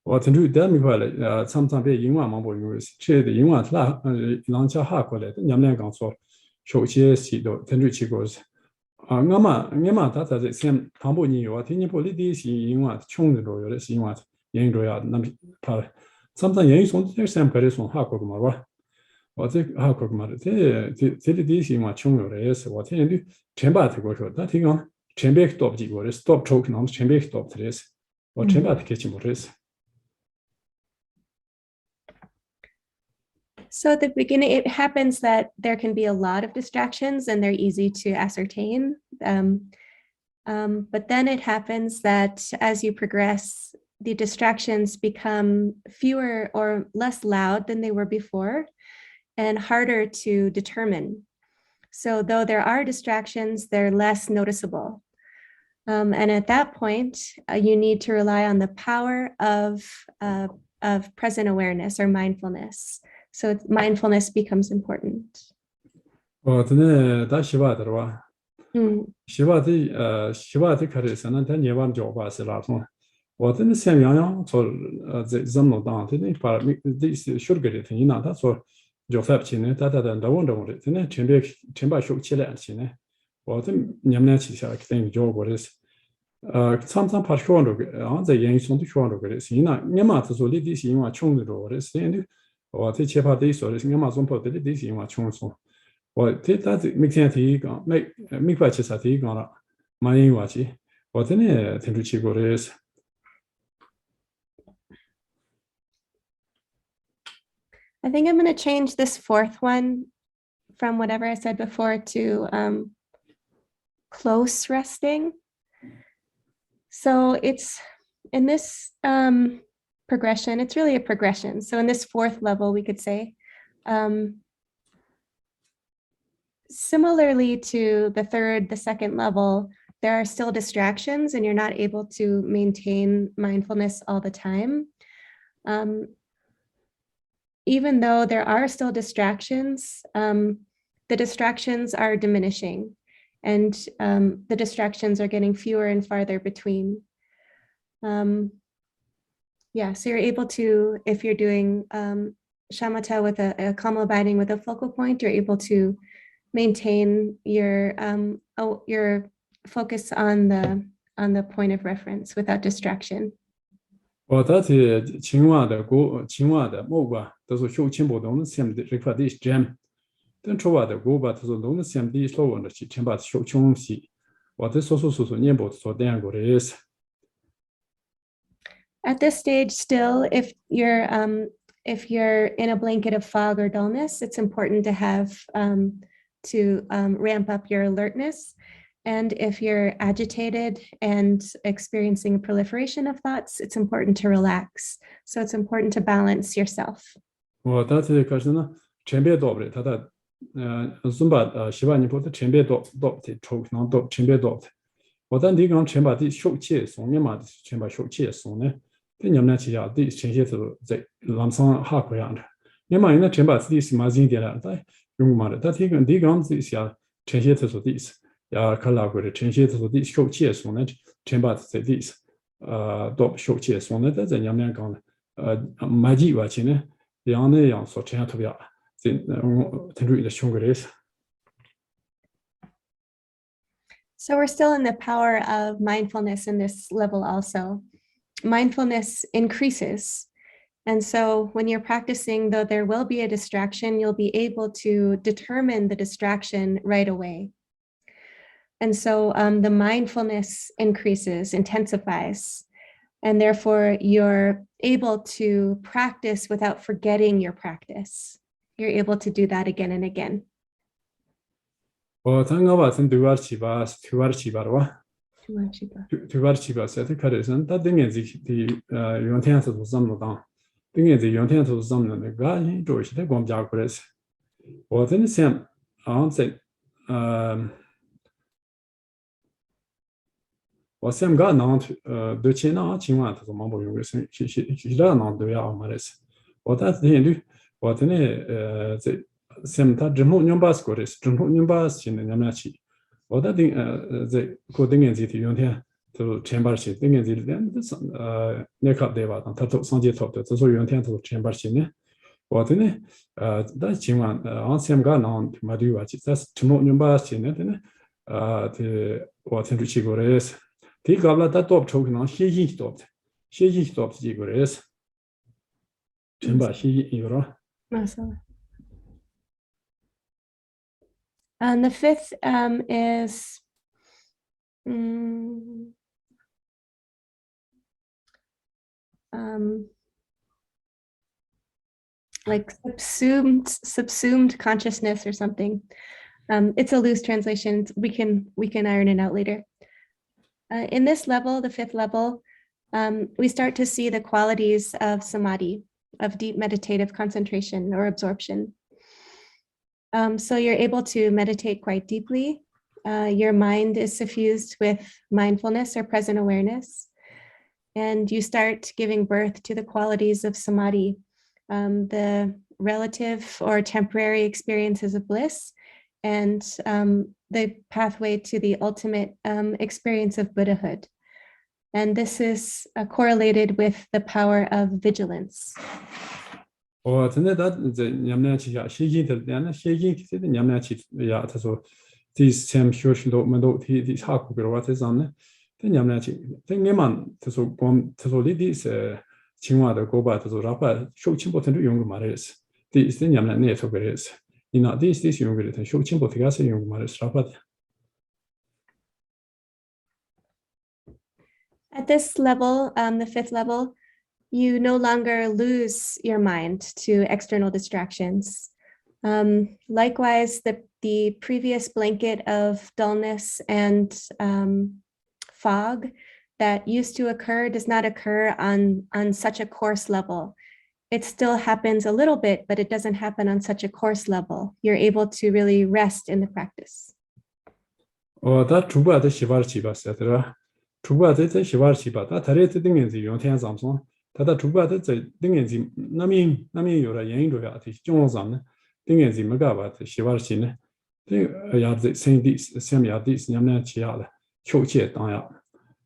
我听说这么快了常常被英文嘛不因为这的英文他让家哈过来的你们刚说手些许多听说去过是我嘛他在先唐伯尼有听你不里的是英文穷的都有的是英文研究呀那他常常研究从这先开始从哈过嘛吧我这哈过嘛这里的是英文穷有的也是我听你全把这个说他听讲全部都不记过的 stop choke 那全部都不的是我全把这个记不的是。So at the beginning, it happens that there can be a lot of distractions and they're easy to ascertain. But then it happens that as you progress, the distractions become fewer or less loud than they were before and harder to determine. So though there are distractions, they're less noticeable. And at that point, you need to rely on the power of present awareness or mindfulness. So mindfulness becomes important. 真的他希望的吧希望的开始是那他年晚教吧是哪种我真的想洋洋做这怎么当，真的把这是学个的，听那他说就发不起呢，他问的，真的全把学起来起呢，我这你们俩起下等于教过的是，常把学这个，然后在言语中的学这个的，是那你嘛他说的是因为穷的多的，是的，我这前把的说的是你嘛总跑的是因为穷说，我这他这每天提一个，每块其实提一个了，蛮因为去，我真的听出去过的是。I think I'm going to change this fourth one from whatever I said before to close resting. So it's in this progression, it's really a progression. So in this fourth level, we could say, similarly to the third, the second level, there are still distractions and you're not able to maintain mindfulness all the time. Even though there are still distractions, the distractions are diminishing and the distractions are getting fewer and farther between. Yeah, so you're able to, if you're doing shamatha with a calm abiding with a focal point, you're able to maintain your focus on the point of reference without distraction. 我这是青蛙的木瓜，都是小青不动的线的这块的 jam， 等出话的古巴，都是动的线的所谓的是青把小青西，我这说念不说点过的意思。At this stage, still, if you're in a blanket of fog or dullness, it's important to have ramp up your alertness. And if you're agitated and experiencing a proliferation of thoughts, it's important to relax. So it's important to balance yourself. 我这次开始呢，前边多不的，他的尊把希望你不的前边多的抽，然后多前边多的。我在你讲前把的手气送你嘛，前把手气送呢，对你们起下的前些都在南上哈这样的。你嘛，那前把自己是嘛经典了，在用嘛的，他提个你讲自己下前些都是的是。要看那个的前些都是的手气送呢，前把在的是多手气送呢，在这你们讲的买几块钱呢？样那样所这样特别，这听注意的胸个的是。So we're still in the power of mindfulness in this level also. Mindfulness increases. And so when you're practicing, though there will be a distraction, you'll be able to determine the distraction right away. And so the mindfulness increases, intensifies, and therefore you're able to practice without forgetting your practice. You're able to do that again and again. 我参加吧，从227了哇，227现在开始，他等于的原天是怎么当？等于的原天是怎么那个？你注意的光加过来是，我真的想，在我想个能对钱呢，情况他说忙不用个是，其他能都要嘛的是。我但是现在我真的在想他之后你把是过的是，之后你把现在你们去，我在在过等于的原天就前把去，等于的那靠对吧？他做上街头的，这说原天就前把去呢。我真的但情况想个能嘛对吧？但是之后你把去呢，真的的我听出去过的是。第一个了，他多不抽可能写信多的，写信多几个人是，真把写信有了。And the fifth is like subsumed consciousness or something. It's a loose translation. We can iron it out later. In this level, the fifth level, we start to see the qualities of samadhi, of deep meditative concentration or absorption. So you're able to meditate quite deeply. Your mind is suffused with mindfulness or present awareness. And you start giving birth to the qualities of samadhi, the relative or temporary experiences of bliss, and the pathway to the ultimate experience of Buddhahood. And this is correlated with the power of vigilance. 근데 다 이제 냠냐치가 시기들 때는 시기 기대 냠냐치 야 그래서 디셈 쇼신도 만도 디 하고 그러와 대상네 냠냐치 등에만 그래서 곰 그래서 리디스 칭화的 고바 그래서 라파 쇼친보트도 용거 말했어 디스 냠냐네 소그레스 이나 디스 용거를 쇼친보트 가서 용거 말했어 라파 At this level, the fifth level, you no longer lose your mind to external distractions. Likewise, the previous blanket of dullness and fog that used to occur does not occur on such a coarse level. It still happens a little bit, but it doesn't happen on such a coarse level. You're able to really rest in the practice. 다 주바의 시바를 지바세더라 주바의 시바를 지바다 다리에 등엔지 용天zamson 다다 주바의 등엔지 남인 요라 연인도야 중앙zam네 등엔지 뭐가바 시바를 지네 야지 생디 셈야디 냠네 치야다 쇼체 당야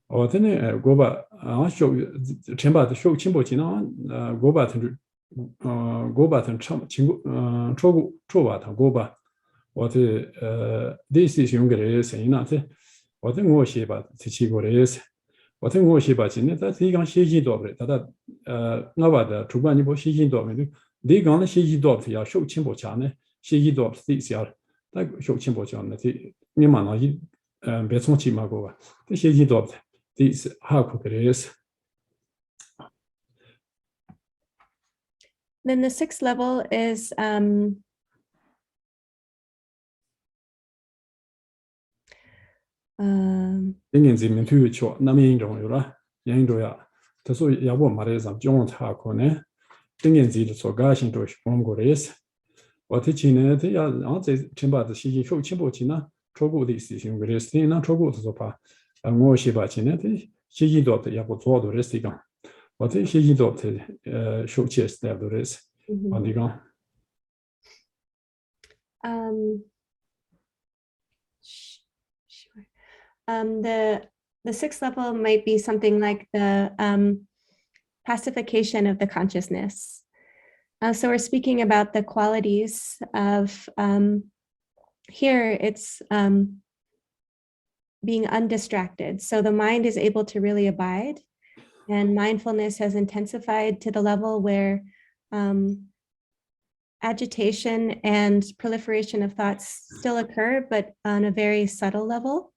어ත네 고바 쇼 쳔바의 쇼 침보지나 고바ትን 고바ትን 참 친구 초고 초바다 고바 我的第四用个人生那这我的我写吧这七个人生我的我写吧今天他这刚写几多不他的我把的主管你不写几多没的你刚的写几多要受轻薄强呢写几多是小那受轻薄强呢这你马上一别从起嘛过吧这写几多第四还可个人生 Then the sixth level is 등엔지 민투초 남인종요라 연인도야 그래서 야보 말해서 좀 타고네 등엔지를 소가신도 공고레스 어떻게네 야 어제 전바의 시기 쇼 침보지나 초고의 시신 그레스나 초고도 봐 무엇이바지네 시기도 야보做的 레스가 어떻게 시기도 쇼체스도 레스 어디가 The sixth level might be something like the pacification of the consciousness. So we're speaking about the qualities of here it's being undistracted. So the mind is able to really abide, and mindfulness has intensified to the level where agitation and proliferation of thoughts still occur, but on a very subtle level.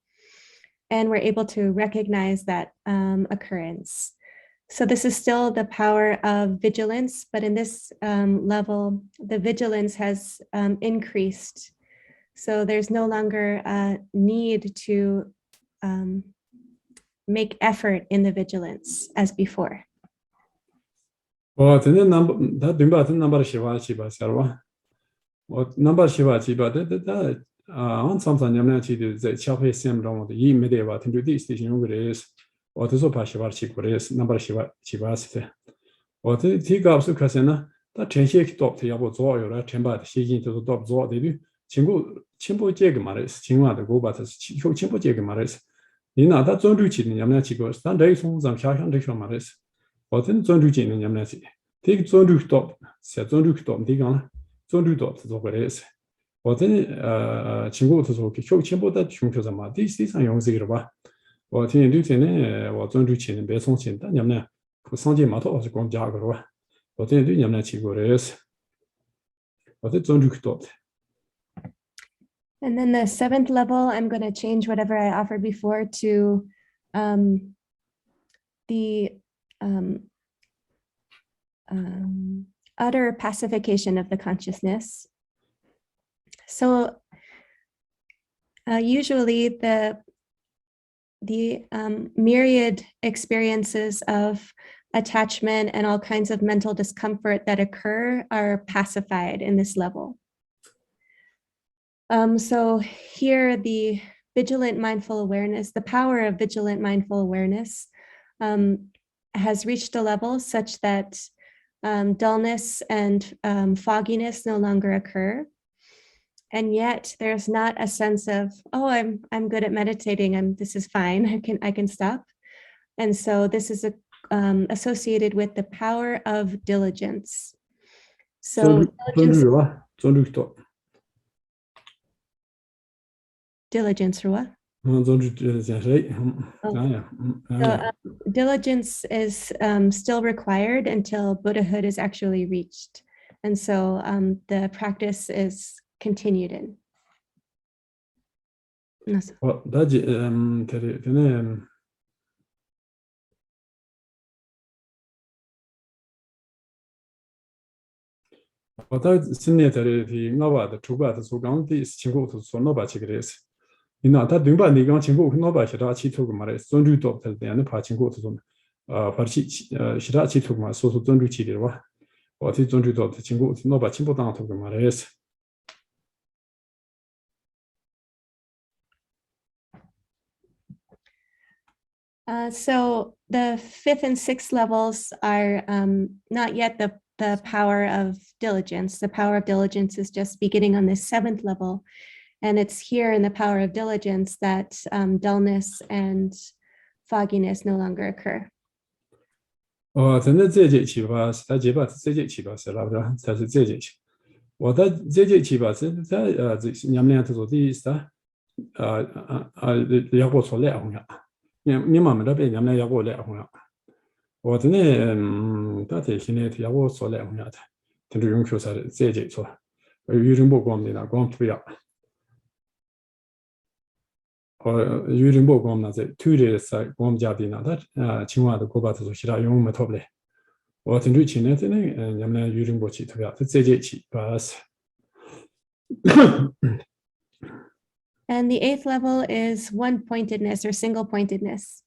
And we're able to recognize that occurrence. So this is still the power of vigilance, but in this level, the vigilance has increased. So there's no longer a need to make effort in the vigilance as before. 근데 다 듬바든 넘버 시바시바 살와 넘버 시바시바 다 samsan nyamna chi de zai chafe sem rong de yi me de wa tin de station yong gres o de so pa shi war chi gres number shi wa chi ba se o de ti ga su ka se na da chen xie ki dop de ya bo zo yo la chen ba de xie jin de dop zo de de qin bu jie ge ma le qin wa de go ba de qiu qin bu jie ge ma le ni na da zong zhu qi de nyamna chi go san de song zang xia xiang de xiao ma le o de zong zhu jin de nyamna chi de zong zhu dop se zong zhu dop de gang zong zhu dop zo gres 我的情况就是说，学全部的全球什么，第四场用这个吧。我听对前呢，我专注前别从前，但你们呢，上届码头是光加个了吧？我听对你们呢去过的是，我的专注多的。 And then the seventh level, I'm going to change whatever I offered before to the utter pacification of the consciousness. So usually the myriad experiences of attachment and all kinds of mental discomfort that occur are pacified in this level. So here the vigilant mindful awareness, the power of vigilant mindful awareness has reached a level such that dullness and fogginess no longer occur. And yet there's not a sense of, oh, I'm good at meditating, this is fine, I can stop. And so this is associated with the power of diligence. So diligence, diligence is still required until Buddhahood is actually reached. And so the practice is continued in. So the 5th and 6th levels are not yet the power of diligence. The power of diligence is just beginning on the 7th level. And it's here in the power of diligence that dullness and fogginess no longer occur. And the 8th level is one-pointedness or single-pointedness.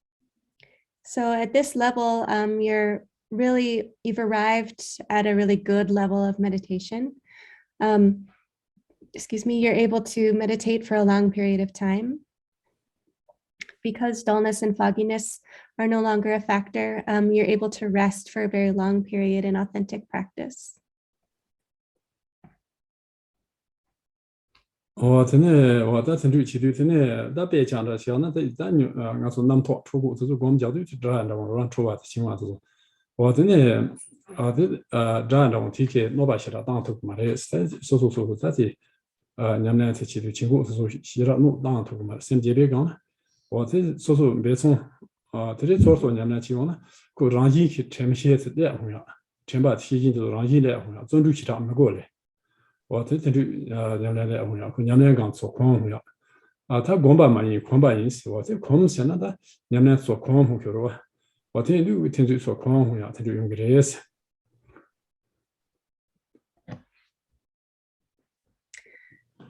So at this level, you've arrived at a really good level of meditation. You're able to meditate for a long period of time. Because dullness and fogginess are no longer a factor, you're able to rest for a very long period in authentic practice.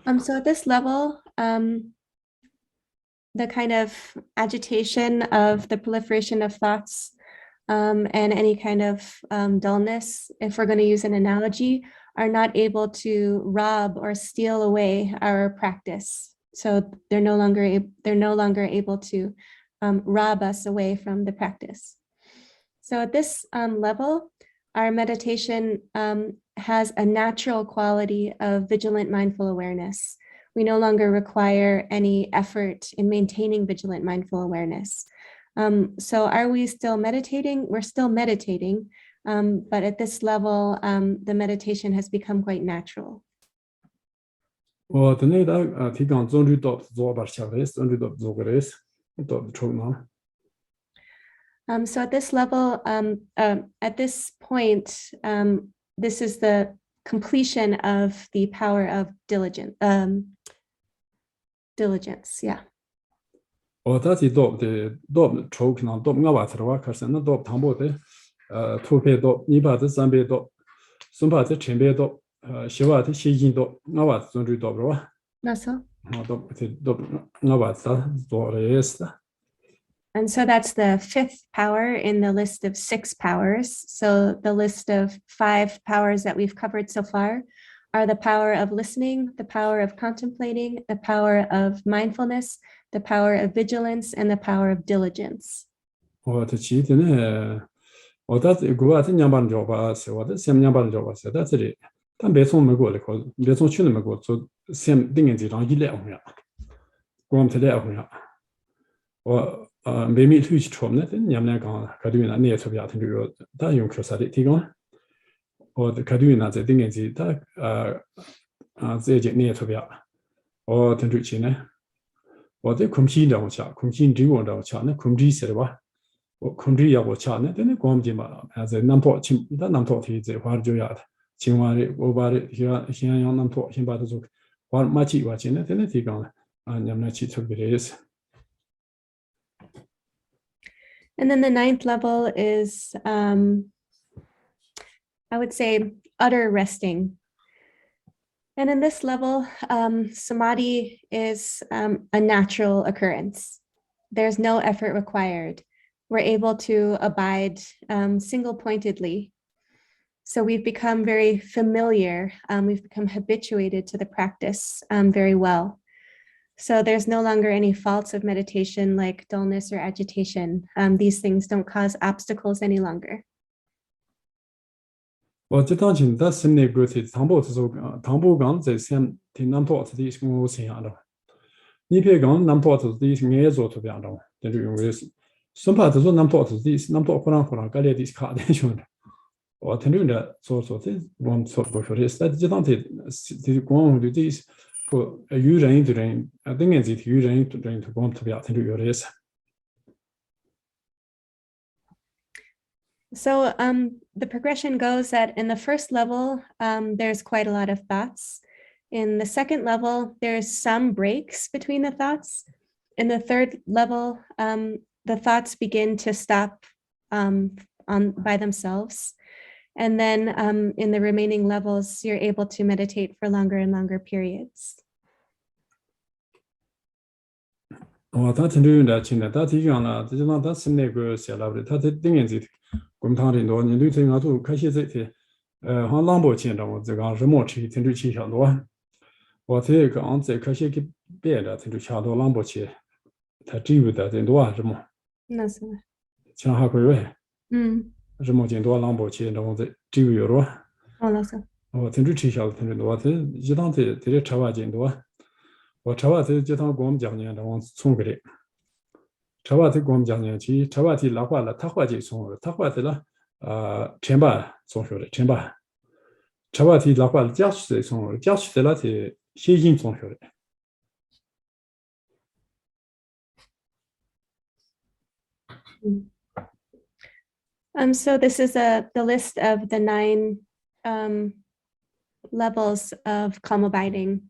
So this at this level, the kind of agitation of the proliferation of thoughts and any kind of dullness, if we're going to use an analogy, are not able to rob or steal away our practice. So they're no longer able to rob us away from the practice. So at this level, our meditation has a natural quality of vigilant mindful awareness. We no longer require any effort in maintaining vigilant mindful awareness. So are we still meditating? We're still meditating, but at this level, the meditation has become quite natural. So at this level, at this point, this is the completion of the power of diligence. Yeah. And so that's the 5th power in the list of 6 powers. So the list of 5 powers that we've covered so far are the power of listening, the power of contemplating, the power of mindfulness, the power of vigilance, and the power of diligence. 매미 휴지 처음에 냠냐 강 가디나 네 소비아 텐주요 다 용크사리 티고 가디나 제 딩엔지 다 제제 네 소비아 텐주치네 어디 금시라고 차 금시 리원다고 차네 금지 세르바 금지하고 차네 되네 공지마 아제 남포 침다 남포 티제 화르줘야 징화리 오바리 희양 남포 힘바도 좀 마치 와치네 되네 티가 냠나 치초비레스. And then the ninth level is, I would say, utter resting. And in this level, samadhi is a natural occurrence. There's no effort required. We're able to abide single-pointedly. So we've become very familiar. We've become habituated to the practice very well. So there's no longer any faults of meditation like dullness or agitation. These things don't cause obstacles any longer. 我这当前的是那个是唐伯刚在先听南坡的是我想象的，你别讲南坡的是也做出变的，这就因为是，生怕这说南坡南坡忽然改了的是卡的兄弟，我听着的说这我们说不说的，但这当天是光的这是。与人对人，等于是与人对人对光特别听着有意思。So the progression goes that in the first level, there's quite a lot of thoughts. In the second level, there's some breaks between the thoughts. In the third level, the thoughts begin to stop by themselves. And then in the remaining levels, you're able to meditate for longer and longer periods. 他听着的听的，他提讲了，这就让他是那个写了的，他在等于是共产的多，你对这个都开始这些，好浪波见到我这个日末期听着起很多，我这个俺在开始给别的听着差多浪波期，他只有的人多啊，日末，那是，像还可以，日末见多浪波期，然后这只有了，那是，我听着起小听着多，这一当这差话见多。 我查话这趟给我们讲呢，然后从个的，查话这给我们讲呢，去查话题拉话了，他话题从了，他话题了，前半从学的前半，查话题拉话了，加去的从了，加去的那是先进从学的。So this is the list of the 9 levels of calm abiding.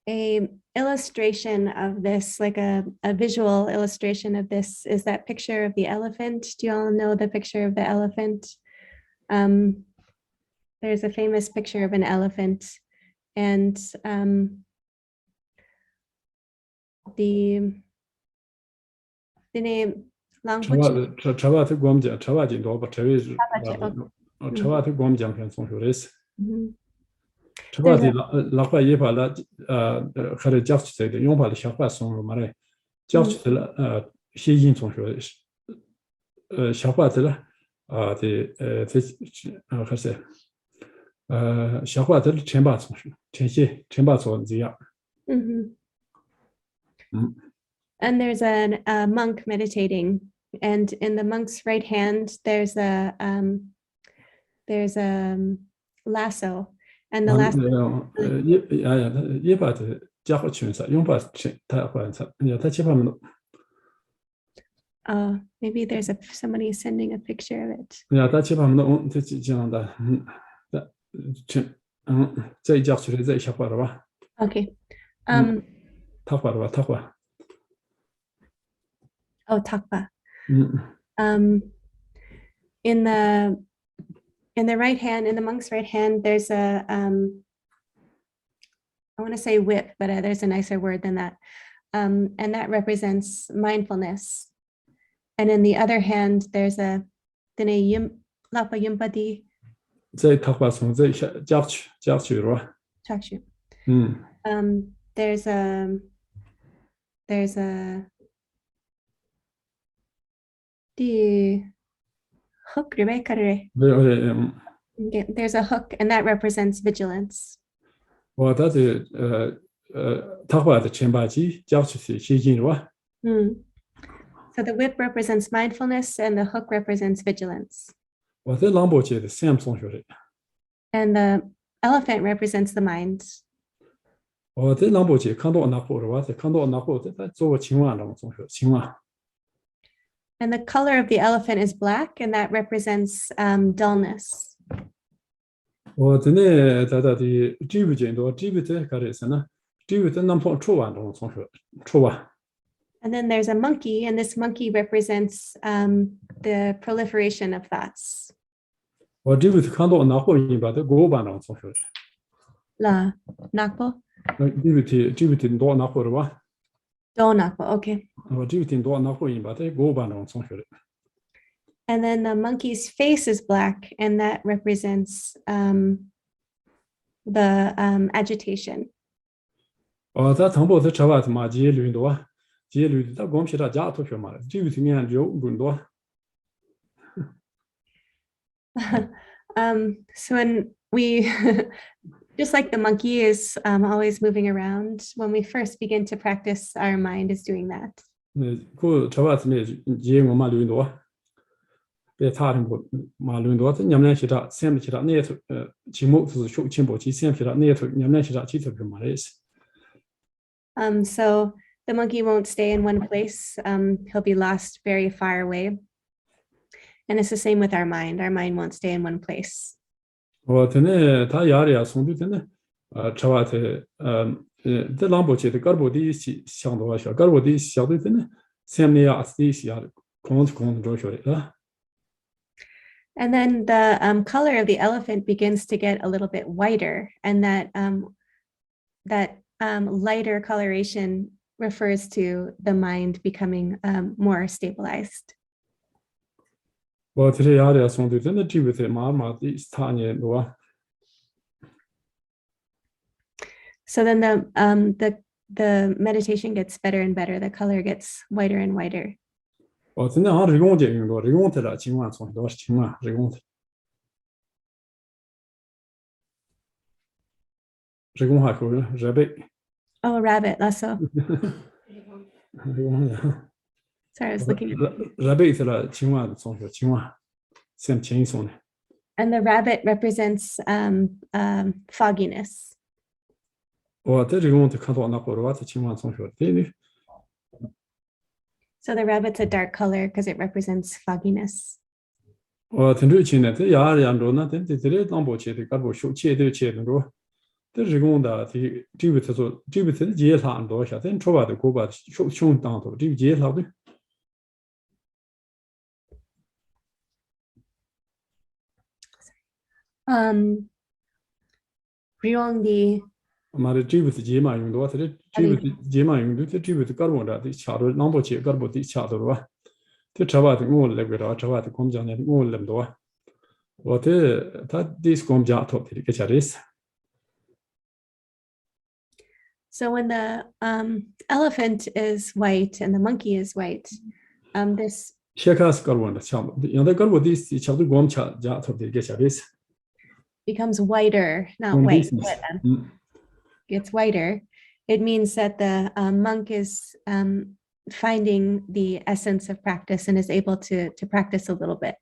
A illustration of this, like a visual illustration of this, is that picture of the elephant. Do you all know the picture of the elephant? There's a famous picture of an elephant, and the name Langpo. 查话题给我们讲，查话题多不？查话是，查话题给我们讲，看从学的是。查话题拉话也把那还得加起来的，用把的小话送了嘛嘞，加起来了先进从学的是，小话题了这还是小话题前八从学，前八从这样。And there's a monk meditating, and in the monk's right hand there's a lasso, and the lasso. 也把这加好全上，用把他换上，他起码没弄。Maybe there's somebody sending a picture of it. 他起码没弄，这样的，这一加出来这一下换了吧 Okay. 他换了吧，他换。 Oh, Takpa. In the right hand, in the monk's right hand, there's a I want to say whip, but there's a nicer word than that, and that represents mindfulness. And in the other hand, there's a lapa yumpadi. 这他换从这一下加去了吧。 Chakshu. 嗯。There's a the hook, Rebecca. There's a hook, and that represents vigilance. 我他的 타화의 쳔바지 잡수시 시진와 So the whip represents mindfulness and the hook represents vigilance. 我在朗博节的三松学的， And the elephant represents the mind. 我在朗博节看到那货的话，在看到那货在做个青蛙那种松学青蛙。 And the color of the elephant is black, and that represents dullness. 我真的在的这部见到这部在干的是呢，这部在南方出完这种松学出完。 And then there's a monkey, and this monkey represents the proliferation of thoughts. 我这部看到那货一般在国版上松学， La nakpo? 这部听到那货的话， Do nakpo, okay. 我这部听到那货一般在国版上松学的。 And then the monkey's face is black, and that represents the agitation. 在唐博在车外头嘛，接轮多，接轮他光皮他家头学嘛，这部听面就轮多。 So when we, just like the monkey is always moving around, when we first begin to practice, our mind is doing that. 那个车外头呢，接我嘛轮多，别差点不嘛轮多，这你们那些他，先其他那头期末是学前波期，先其他那头你们那些他其实是嘛的是。 So the monkey won't stay in one place. He'll be lost very far away. And it's the same with our mind. Our mind won't stay in one place. 我真的他压力啊，从头真的车外头在朗博节的干部的想到学，干部的想的真的先那样子的想，空着学的啊。 And then the color of the elephant begins to get a little bit whiter, and that lighter coloration refers to the mind becoming more stabilized. 我这些压力啊，从头真的只有在慢慢的3年多。 So then the meditation gets better and better. The color gets whiter and whiter. 我真的好日工节用多，日工的了，今晚从多是今晚日工的，日工还可以，热背， Oh, a rabbit, lasso. 日工的， Sorry, I was looking at. 热背的了，今晚从学今晚，先轻松的。 And the rabbit represents fogginess. 我在日工的看到那会儿，我在今晚从学对的。 So the rabbit's a dark color because it represents fogginess. 我听着起呢，这压力严重呢，这里当不起的，干部学切的切的着，这日工的这个他说这个他的接他多下，咱出发的过把胸当头这个接他的。 Ryongdi. 嘛的这个是节嘛用多，这里这个是节嘛用的，这个是干部的，这恰到啷不起干部的恰到了吧？这车外的我来个了，车外的工匠呢我来不多，我的他这是工匠头的个恰的是。 So when the elephant is white and the monkey is white, this 先开始干部的恰到，让他干部的恰到工匠家头的个恰的是。 becomes whiter, not white, but gets whiter. It means that the monk is finding the essence of practice and is able to practice a little bit.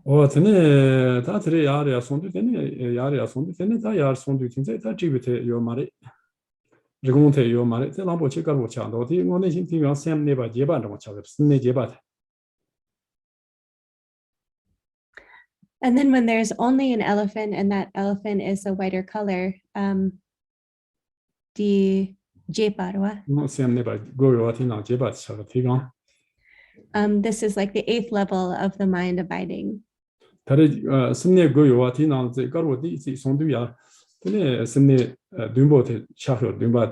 我真的，他这里压力啊，送的真的压力啊，送的真的，他压力送的真的，他这个他有嘛的，日工他有嘛的，在南部去干部强到的，我内心听讲三那把结伴这么强的，是那结伴的。 And then when there's only an elephant and that elephant is a whiter color, the jeparwa. 我三那把狗肉听讲结伴强的提纲。 This is like the 8th level of the mind abiding. 他的生那狗肉啊，听讲在干部的这送对呀，真的生那对不的下手对吧？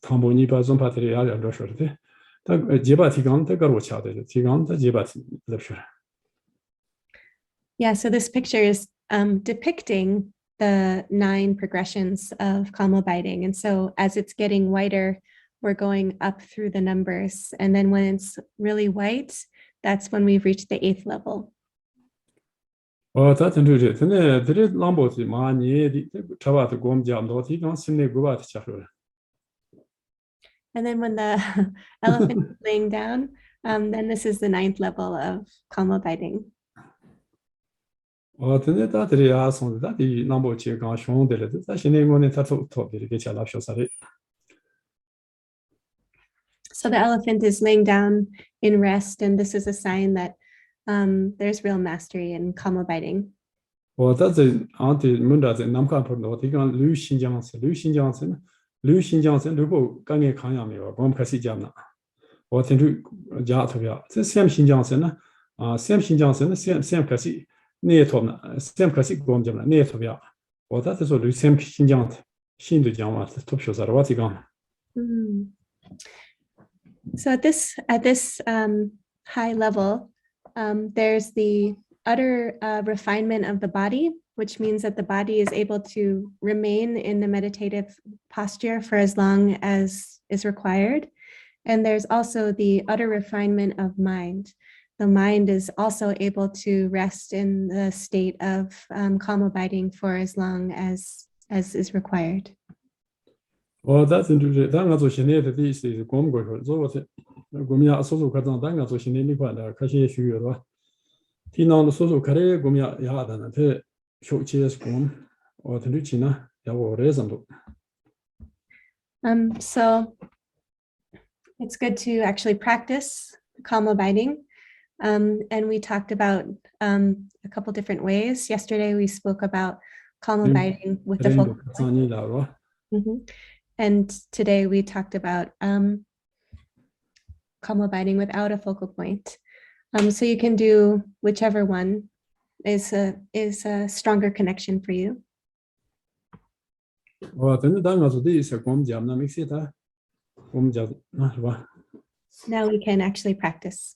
汤包泥巴中把他的压力多说的，他结伴提纲他干部强的，提纲他结伴来说。 Yeah, so this picture is depicting the 9 progressions of calm abiding. And so as it's getting whiter, we're going up through the numbers. And then when it's really white, that's when we've reached the 8th level. 다 된주제 근데 들이 람보지 많이 잡아도 곰잠도 티가 심내 고바트 차로. And then when the elephant is laying down, then this is the ninth level of calm abiding. 근데 다들이 아송 다디 람보지 가 쇼운데레 사실은 이거는 다토 이렇게 잘 합셔서리. So the elephant is laying down in rest, and this is a sign that there's real mastery in calm abiding. 다지 안티 문다지 남카포도 티가 류신장스 루고 강에 강야메요. 곰 같이 잡나. tendu ja tobya se sem shinjang na sem shinjang na sem kasi ne tobna sem kasi gom jamna ne tobya wa ta so lu sem shinjang shin de jang wa top sho zar wa ti gang. So at this high level, there's the utter refinement of the body, which means that the body is able to remain in the meditative posture for as long as is required. And there's also the utter refinement of mind. The mind is also able to rest in the state of calm abiding for as long as is required. That's interesting. That nga zo shin ne de di si gom go ho zo wo gom ya so so ka zang da nga zo shin ne ni kwa da ka xie xu yo ba. Ti na so so ka re gom ya da na te xiu qie s gom o de lu qi na ya wo re zang do. So it's good to actually practice calm abiding. And we talked about a couple different ways. Yesterday, we spoke about calm abiding with the focal point. And today we talked about calm abiding without a focal point. So you can do whichever one is a stronger connection for you. Now we can actually practice.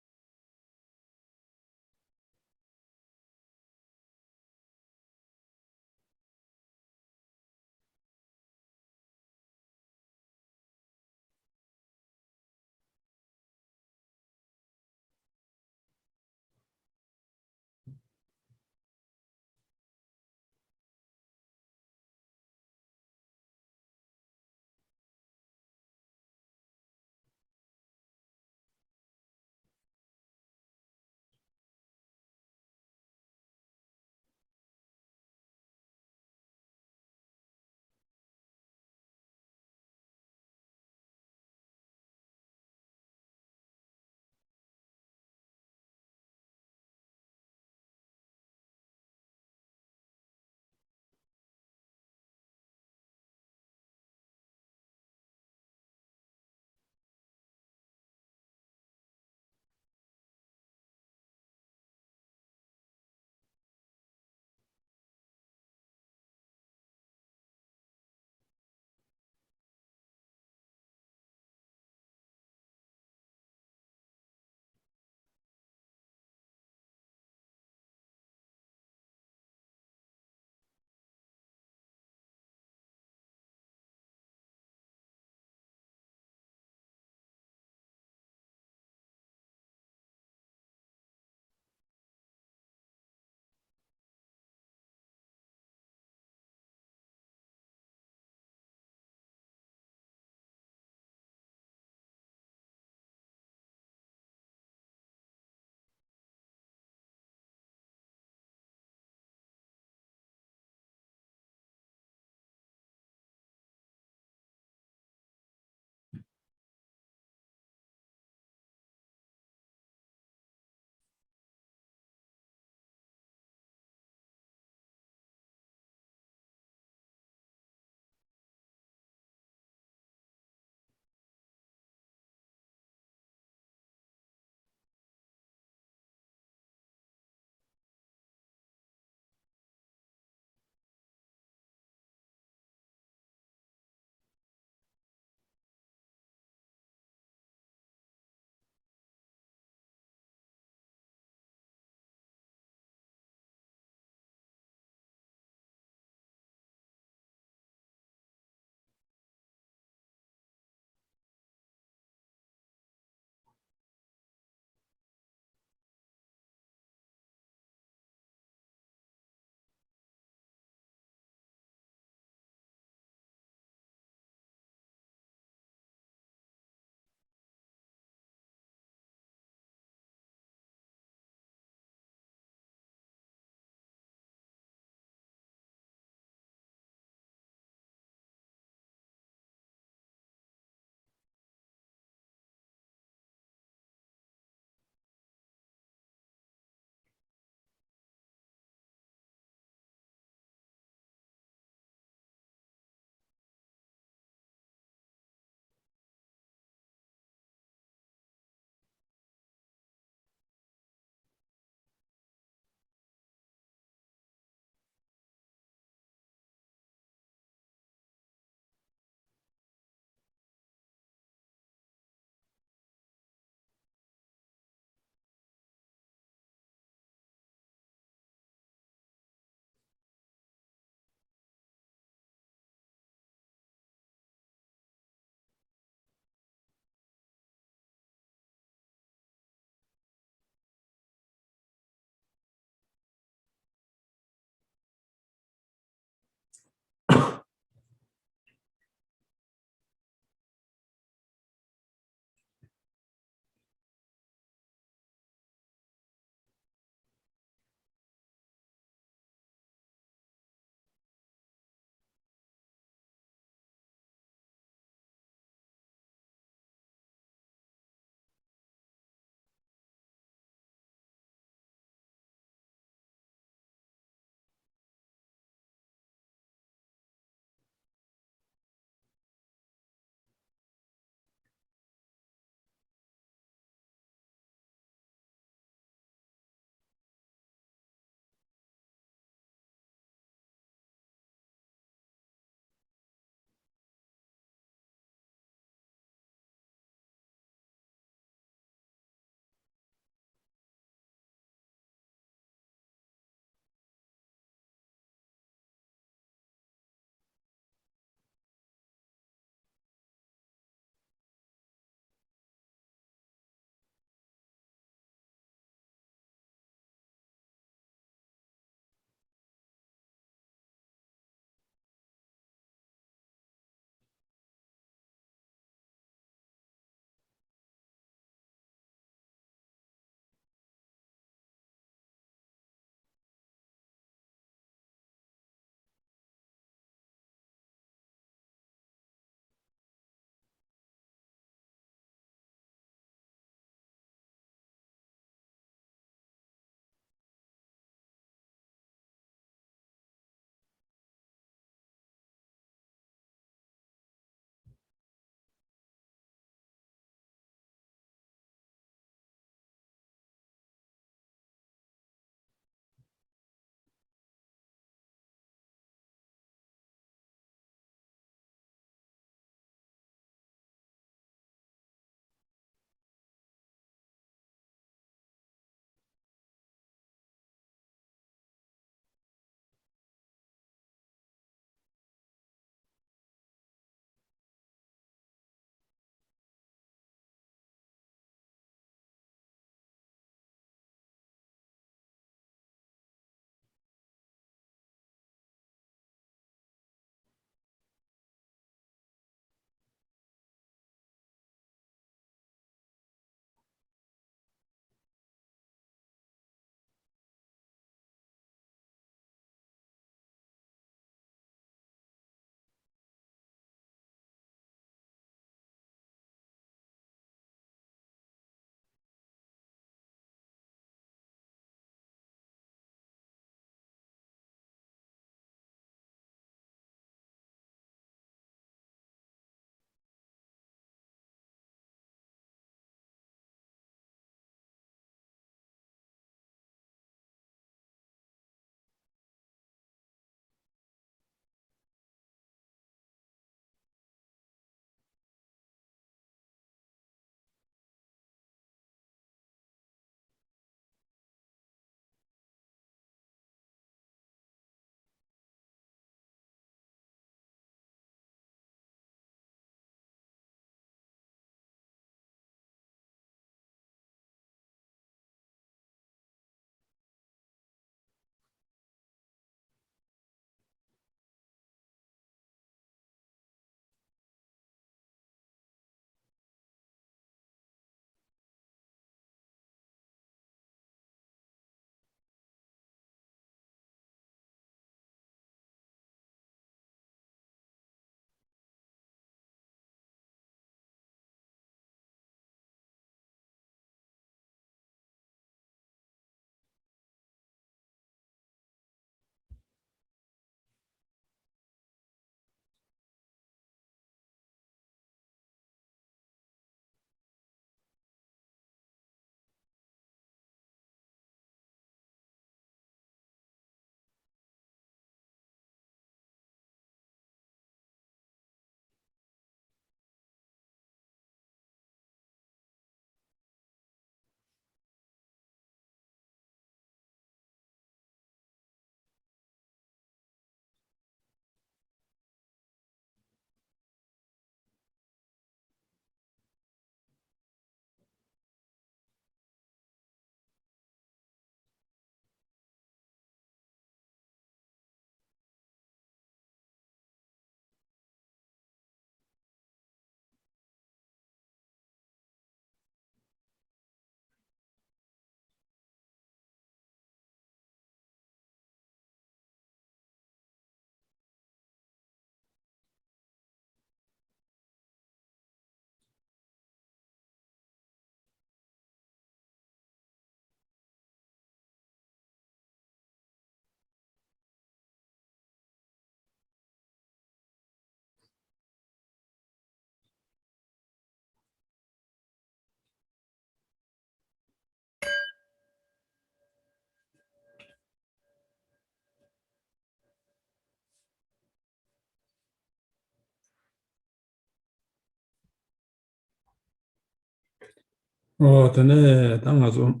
tene tanga zo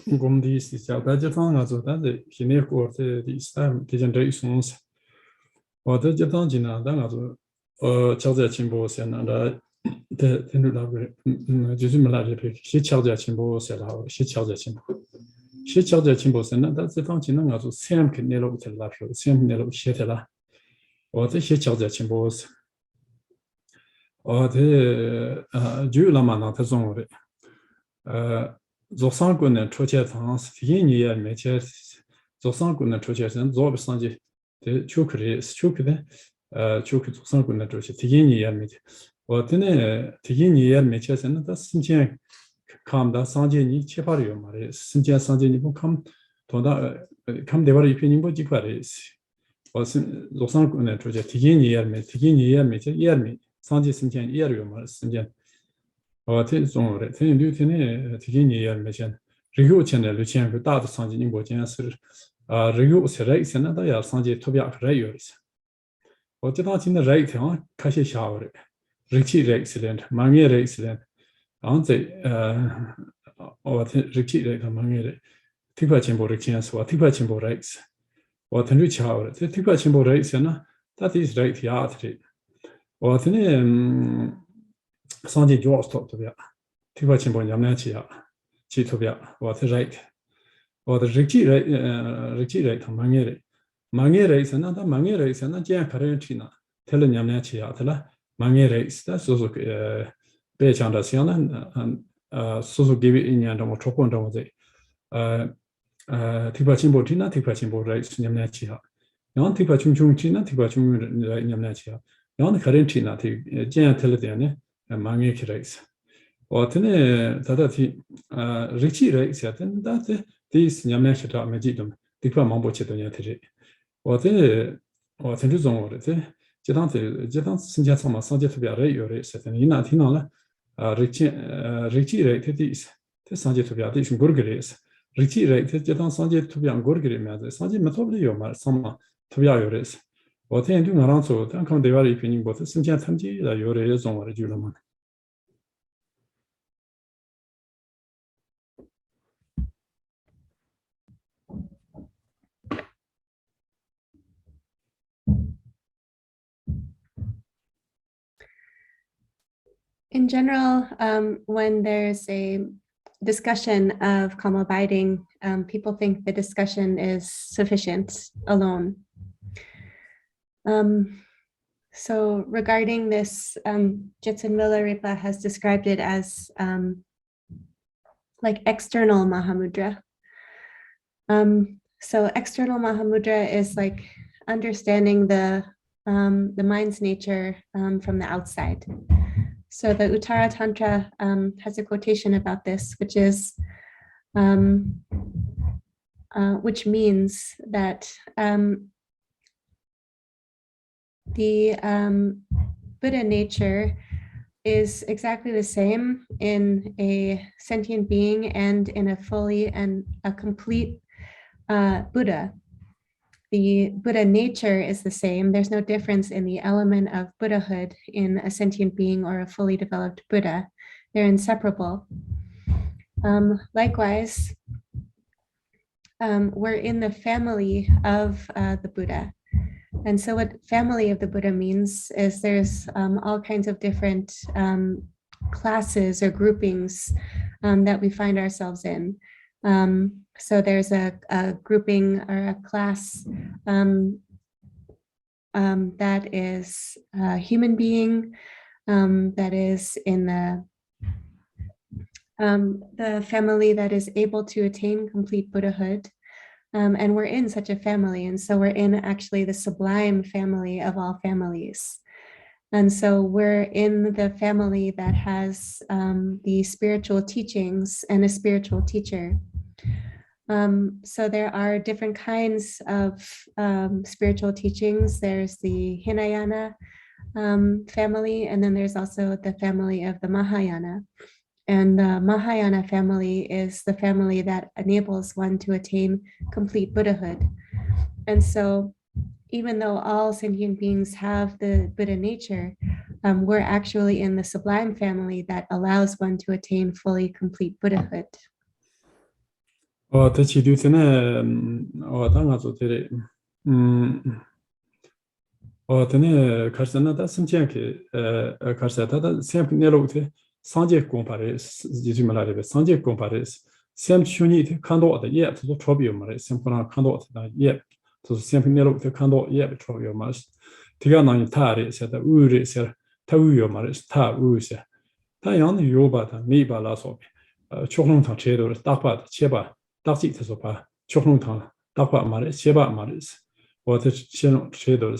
gomdi si cha da je tanga zo da de hine ko te di sta de jen de sons de je tanga jina tanga zo chao zhe qin bo se na da de nu la je ju me la je pe xi chao zhe qin bo se la xi chao zhe qin bo xi chao zhe qin bo se na da je tanga jina nga zo sem ke ne lo te la shu sem ne lo xie te la de xi chao zhe qin bo se de ju la ma na ta zong re 조상군의 초체상 스티니에 매체 조상군의 초체선 조비상지 대 추크리 추크데 추크 조상군의 초체 티니에 매체 어때네 티니에 매체선 다 신체 감다 상제니 체바리요 말에 신체 상제니 감 도다 감 대바리 편인 거지 말이지 어슨 조상군의 초체 티니에 매체 이해미 상제 신체 이해요 말 신체这种人，这六天呢，提前也没钱，这个钱呢，六千个大的商机，你我讲是这个是来现在大家商机特别来有一些，我这当今的来天开始下午的，日期来是的，满月来是的，然后在我这日期来的满月的，特别钱不的钱是我特别钱不来是，我听着巧了，这特别钱不来是呢，到底是来天的，我这呢。상제 조스토 도비아 티바 침보 냠나치야 치 도비아 와트 라이트 와트 리치 망게레 있으나 망게레 있으나 제 카렌티나 텔 냠나치야 텔라 망게레 있다 소소 배창다 시야는 소소 기비 인ян도 뭐 조건도 뭐지 티바 침보 티나 티바 침보 라이트 냠나치야 양 티바 중중치나 티바 중 냠나치야 양 카렌티나 티 제 텔레데네 망에 키라이스. 어때네 다다티 리치라이스 같은 다데 디스 냠내시다 매지도 디파 망보치도냐 되지. 어때 좀어때 제단테 신자 상마 상제 투비아래 요래 세ten 이나 티나라 리치라이트 디스 테 상제 투비아데 좀 고르게레스. 리치라이트 제단 상제 투비안 고르게레면 상제 메토블이요 말 상마 투비아 요레스. 我天就拿走，但看对外的评论，我是生前参加的，有的也中我的就了嘛。In general, when there's a discussion of calm abiding, people think the discussion is sufficient alone. So regarding this, Jetsun Milarepa has described it as like external Mahamudra. So external Mahamudra is like understanding the mind's nature from the outside. So the Uttara Tantra has a quotation about this, which is, which means that the Buddha nature is exactly the same in a sentient being and in a fully and a complete Buddha. The Buddha nature is the same. There's no difference in the element of Buddhahood in a sentient being or a fully developed Buddha. They're inseparable. Likewise, we're in the family of the Buddha. And so what family of the Buddha means is there's all kinds of different classes or groupings that we find ourselves in. So there's a grouping or a class that is a human being that is in the family that is able to attain complete Buddhahood. And we're in such a family. And so we're in actually the sublime family of all families. And so we're in the family that has the spiritual teachings and a spiritual teacher. So there are different kinds of spiritual teachings. There's the Hinayana family, and then there's also the family of the Mahayana. And the Mahayana family is the family that enables one to attain complete Buddhahood. And so even though all sentient beings have the Buddha nature, we're actually in the sublime family that allows one to attain fully complete Buddhahood. 어, 대치 뒤에는 당아서 되게 드네 가르쳐나다 심지하게 가르쳐다다 샘 내려오게 상제 공파를 지지 말아야 상제 공파를 샘 춘이 칸도다 예 또 초비요 말에 샘코나 칸도다 예 또 샘 내려오게 칸도 예 초비요 말 디가 나니 타리 세다 우리 세 타우요 말에 타 우세 타양 요바다 미발라서 초롱탕 제도를 딱봐 제바 딱지 돼서 봐 초롱탕 딱봐 말에 제바 말에 어때 신호 제도를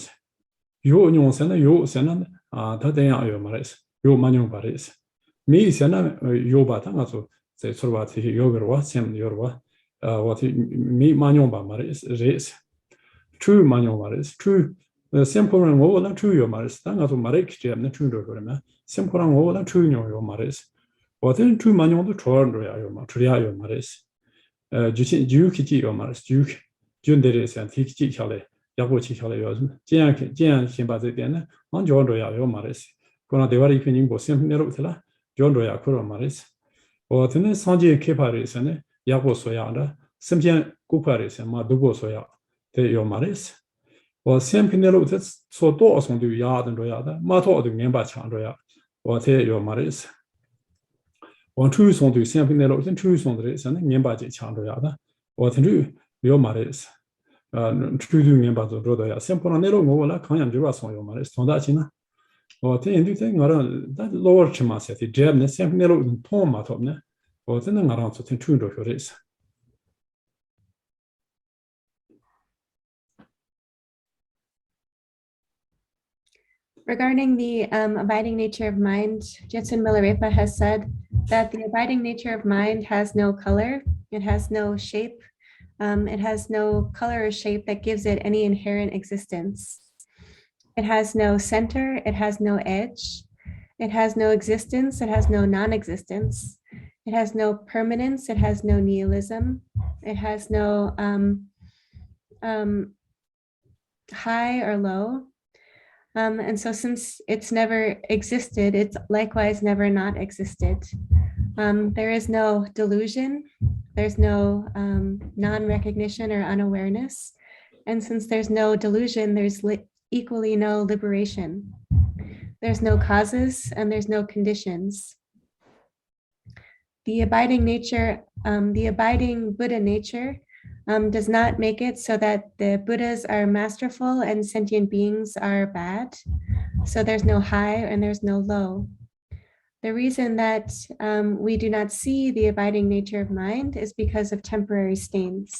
요 용세는 요세는 다대야 말이스 요 만용 말이스 미세는 요바다 가서 제 서바티 요거와 셈 요거와 어디 미 만용 말이스 레스 true 만용 말이스 true 셈포는 뭐는 true 요 말이스 당가서 말이기 때문에 true로 그러면 셈포랑 뭐는 true 요 말이스 어떤 true 만용도 좋아요 요 말, true 말이스 주키 요 말이스 주키 준데레스 티키 샬레 야고 치켜래 요즘 제한 신바제 때는 먼저로야 요 말이스 그러나 대화를 이편인 보시면 내려오더라 존로야 그런 말이스 어떤 상지 케파리스는 야고 소야라 심지어 고파리스 마 두고 소야 대요 말이스 샘 내려오더 소도 성도 야든 로야다 마토도 멤버 창로야 어때요 말이스 원투 성도 샘 내려오더 투 성도에서는 멤버제 창로야다 어떤 요 말이스 추두면 봐도 로도야 샘포나 내로 뭐라 그냥 들어 와서요 말이야 sonda지나 텐디테 나랑 다 lower 치마세티 제브네 샘 내로 통 마토네 어제는 나랑 저 텐투로 효레스 Regarding the abiding nature of mind, Jetsun Milarepa has said that the abiding nature of mind has no color, it has no shape, it has no color or shape that gives it any inherent existence. It has no center, it has no edge, it has no existence, it has no non-existence, it has no permanence, it has no nihilism, it has no high or low. And so since it's never existed, it's likewise never not existed. There is no delusion, there's no non-recognition or unawareness. And since there's no delusion, there's equally no liberation. There's no causes and there's no conditions. The abiding nature, the abiding Buddha nature does not make it so that the Buddhas are masterful and sentient beings are bad. So there's no high and there's no low. The reason that we do not see the abiding nature of mind is because of temporary stains.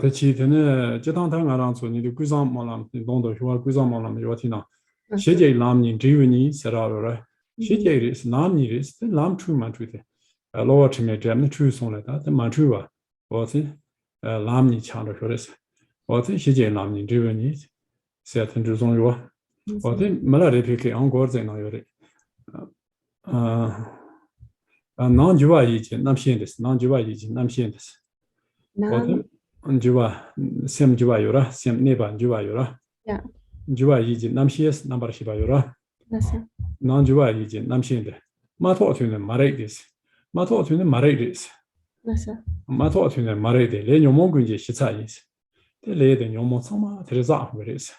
대치 되네 제당당 알아서 니도 구상 몰람 동도 효과 구상 몰람 요티나 시제 남님 지위니 세라로라 시제리스 남니리스 남투만 투데 lower chime jam true song la da ma true wa wo si lam ni chang de hores wo si xi jie lam ni zhe wen ni se ten zhu song yo wo de ma la de pe ke ang go zai na yo de nan ju wa yi jin nam xian de nan ju wa yi jin nam xian de wo de ju wa sem ju wa yo ra sem ne ban ju wa yo ra yeah ju wa yi jin nam xies nam ba shi ba yo ra nan ju wa yi jin nam xian de ma to tu ne ma rai des 마토 어떻게 말해리스 마토 어떻게 말해대 레 녀몽 이제 시차이스 레데 녀몽 상마 들어서 그래서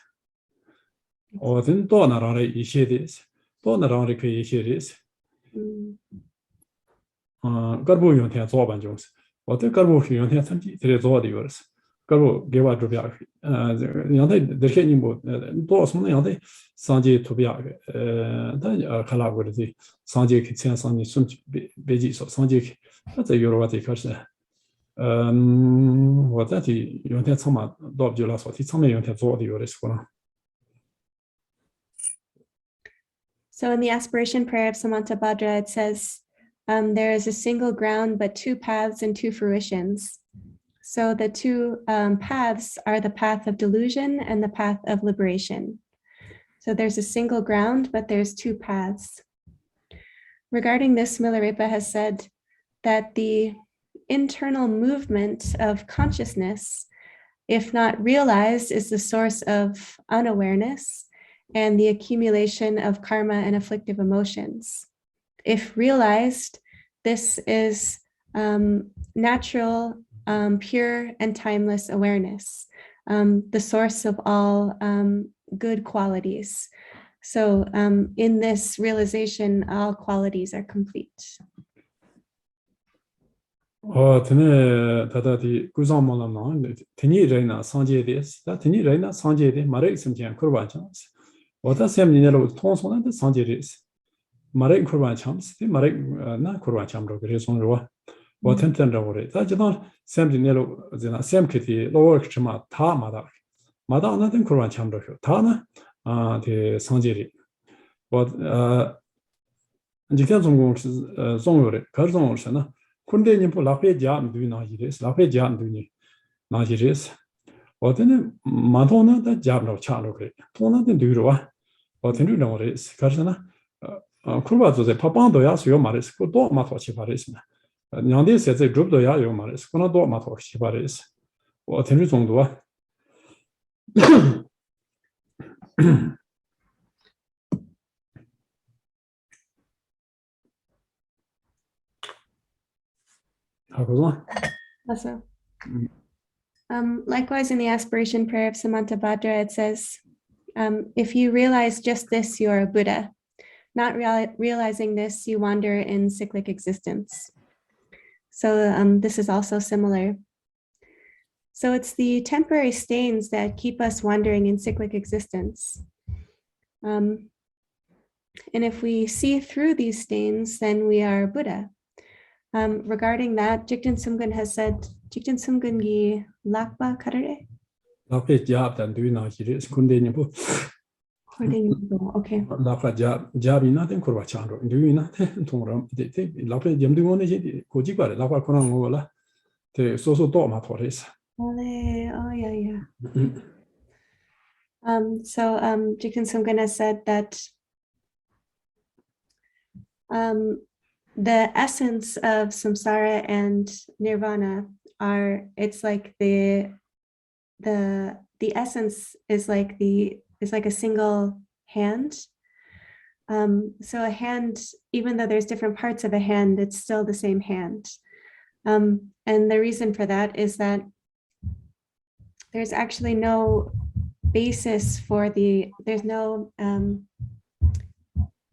어든 또 나라에 이시데스 또 나라에 그 이시데스 거부 용태 조반 중스 어떤 거부 용태 참지 들어서 되어스 거부 개와 조비아 양대 들케니 뭐또 손에 양대 상제 토비아 다 칼라고르지 상제 기천 상제 숨 베지서 상제 다 여러가지 가서我在这用天草嘛到就来说提草面用天做的有的说了 So in the aspiration prayer of Samantabhadra, it says, there is a single ground, but two paths and two fruitions. So the two paths are the path of delusion and the path of liberation. So there's a single ground, but there's two paths. Regarding this, Milarepa has said that the internal movement of consciousness, if not realized, is the source of unawareness. and the accumulation of karma and afflictive emotions. If realized, this is natural, pure, and timeless awareness, the source of all good qualities. So in this realization, all qualities are complete. tene tata di guzang mo lam na teni reina sanje des ta teni reina sanje de mare simchen kurban chans wata sem ni lo ton son de sanje des mare kurban chams de mare na kurban cham ro gre son ro wa ten ten ro re ta jidon sem ni lo jena sem kiti lo work chma ta ma da na den kurban cham ro ta na de sanje ri wa jikan zong gong zong yo re kar zong yo na kunde ni po lape jam du na jires lape jam du ni na jires odene madona da jam ro cha ro gre tona den du ro wa odene ro res karsana kurba zo ze papan do ya su yo mares ko do ma to chi pares na nyande se ze group do ya yo mares ko na do ma to chi pares odene zong do wa Also, likewise, in the aspiration prayer of Samantabhadra, it says, if you realize just this, you're a Buddha. Not realizing this, you wander in cyclic existence. So this is also similar. So it's the temporary stains that keep us wandering in cyclic existence. And if we see through these stains, then we are Buddha. Regarding that, Jigten Sumgun has said, Jigten Sumgun gi lakpa karare? lape jab dan du na jires kunde ni po Okay. lapa jab ina den kurba chan ro du ina den tong ram de lape jam du ne ji ko ji ba lapa ko na ngo la te so do ma to res Oh yeah. So Jigten Sumgun has said that the essence of samsara and nirvana it's like the essence is like a single hand. So a hand, even though there's different parts of a hand, it's still the same hand. And the reason for that is that there's actually no basis there's no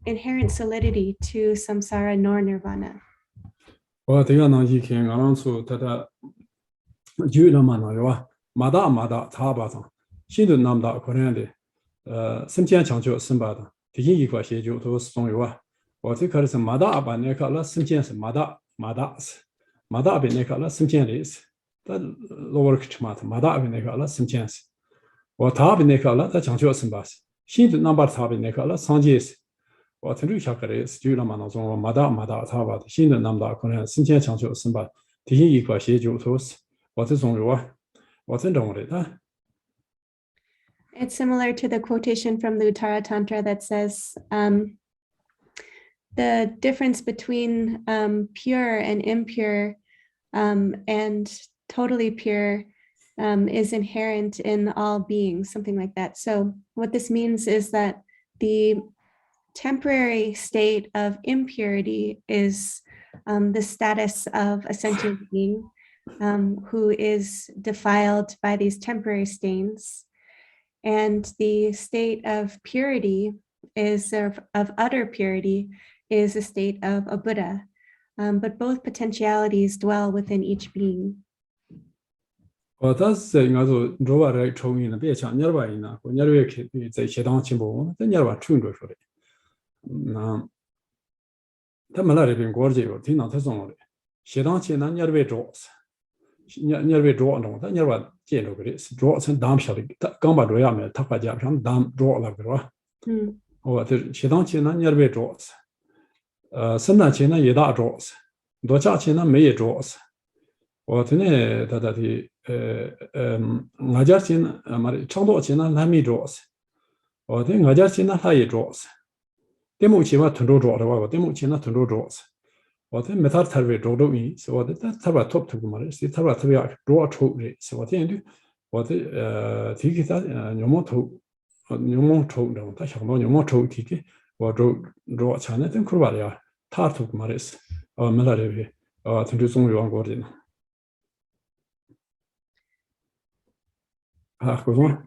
inherent solidity to samsara nor nirvana. wa de ya na ji khen aran so ta da ju la ma na yo ma da ta ba sa xin de nam da ko ren de sim jian chang jiu sim ba da de yin yi kwa xie jiu to song yo wa de ka se ma da ba ne ka la sim jian se ma da be ne ka la sim jian le da lo work chma ma da be ne ka la sim jian se wa ta be ne ka la da chang jiu sim ba xin de nam ba ta be ne ka la sang ji se我听着下个的是就那么那种马达他吧，新的那么大可能新鲜强就是吧，提醒一块些就说是我这种肉啊，我真懂的他。It's similar to the quotation from the Uttara Tantra that says the difference between pure and impure and totally pure is inherent in all beings, something like that. So what this means is that the temporary state of impurity is the status of a sentient being who is defiled by these temporary stains. And the state of purity is of utter purity is a state of a Buddha. But both potentialities dwell within each being. 我当时应该说，如果来抽烟的，别像伢娃一样，伢娃去在学堂进步，这伢娃冲着说的。那他们那边过去有听到他说的，学堂去那伢娃做，伢娃做弄，他伢娃见着个的，做成当晓得，他刚把这样的，他把家上当做了个吧。我这学堂去那伢娃做，圣诞节那也大做，多假期那没也做。我今天他的我家去那嘛的，长多去那还没做，我的我家去那他也做。对目前嘛，团队做的话，我对目前那团队做，我的没他特别做到位，是我的他把 top 图嘛的，是他把特别做出来，是我的我的提给他有么图 영몽 초도 다 형도 영몽 초티기 로 차네 된 쿠르바야 타르투 마레스 말라레비 전주 송요한 거리는 그거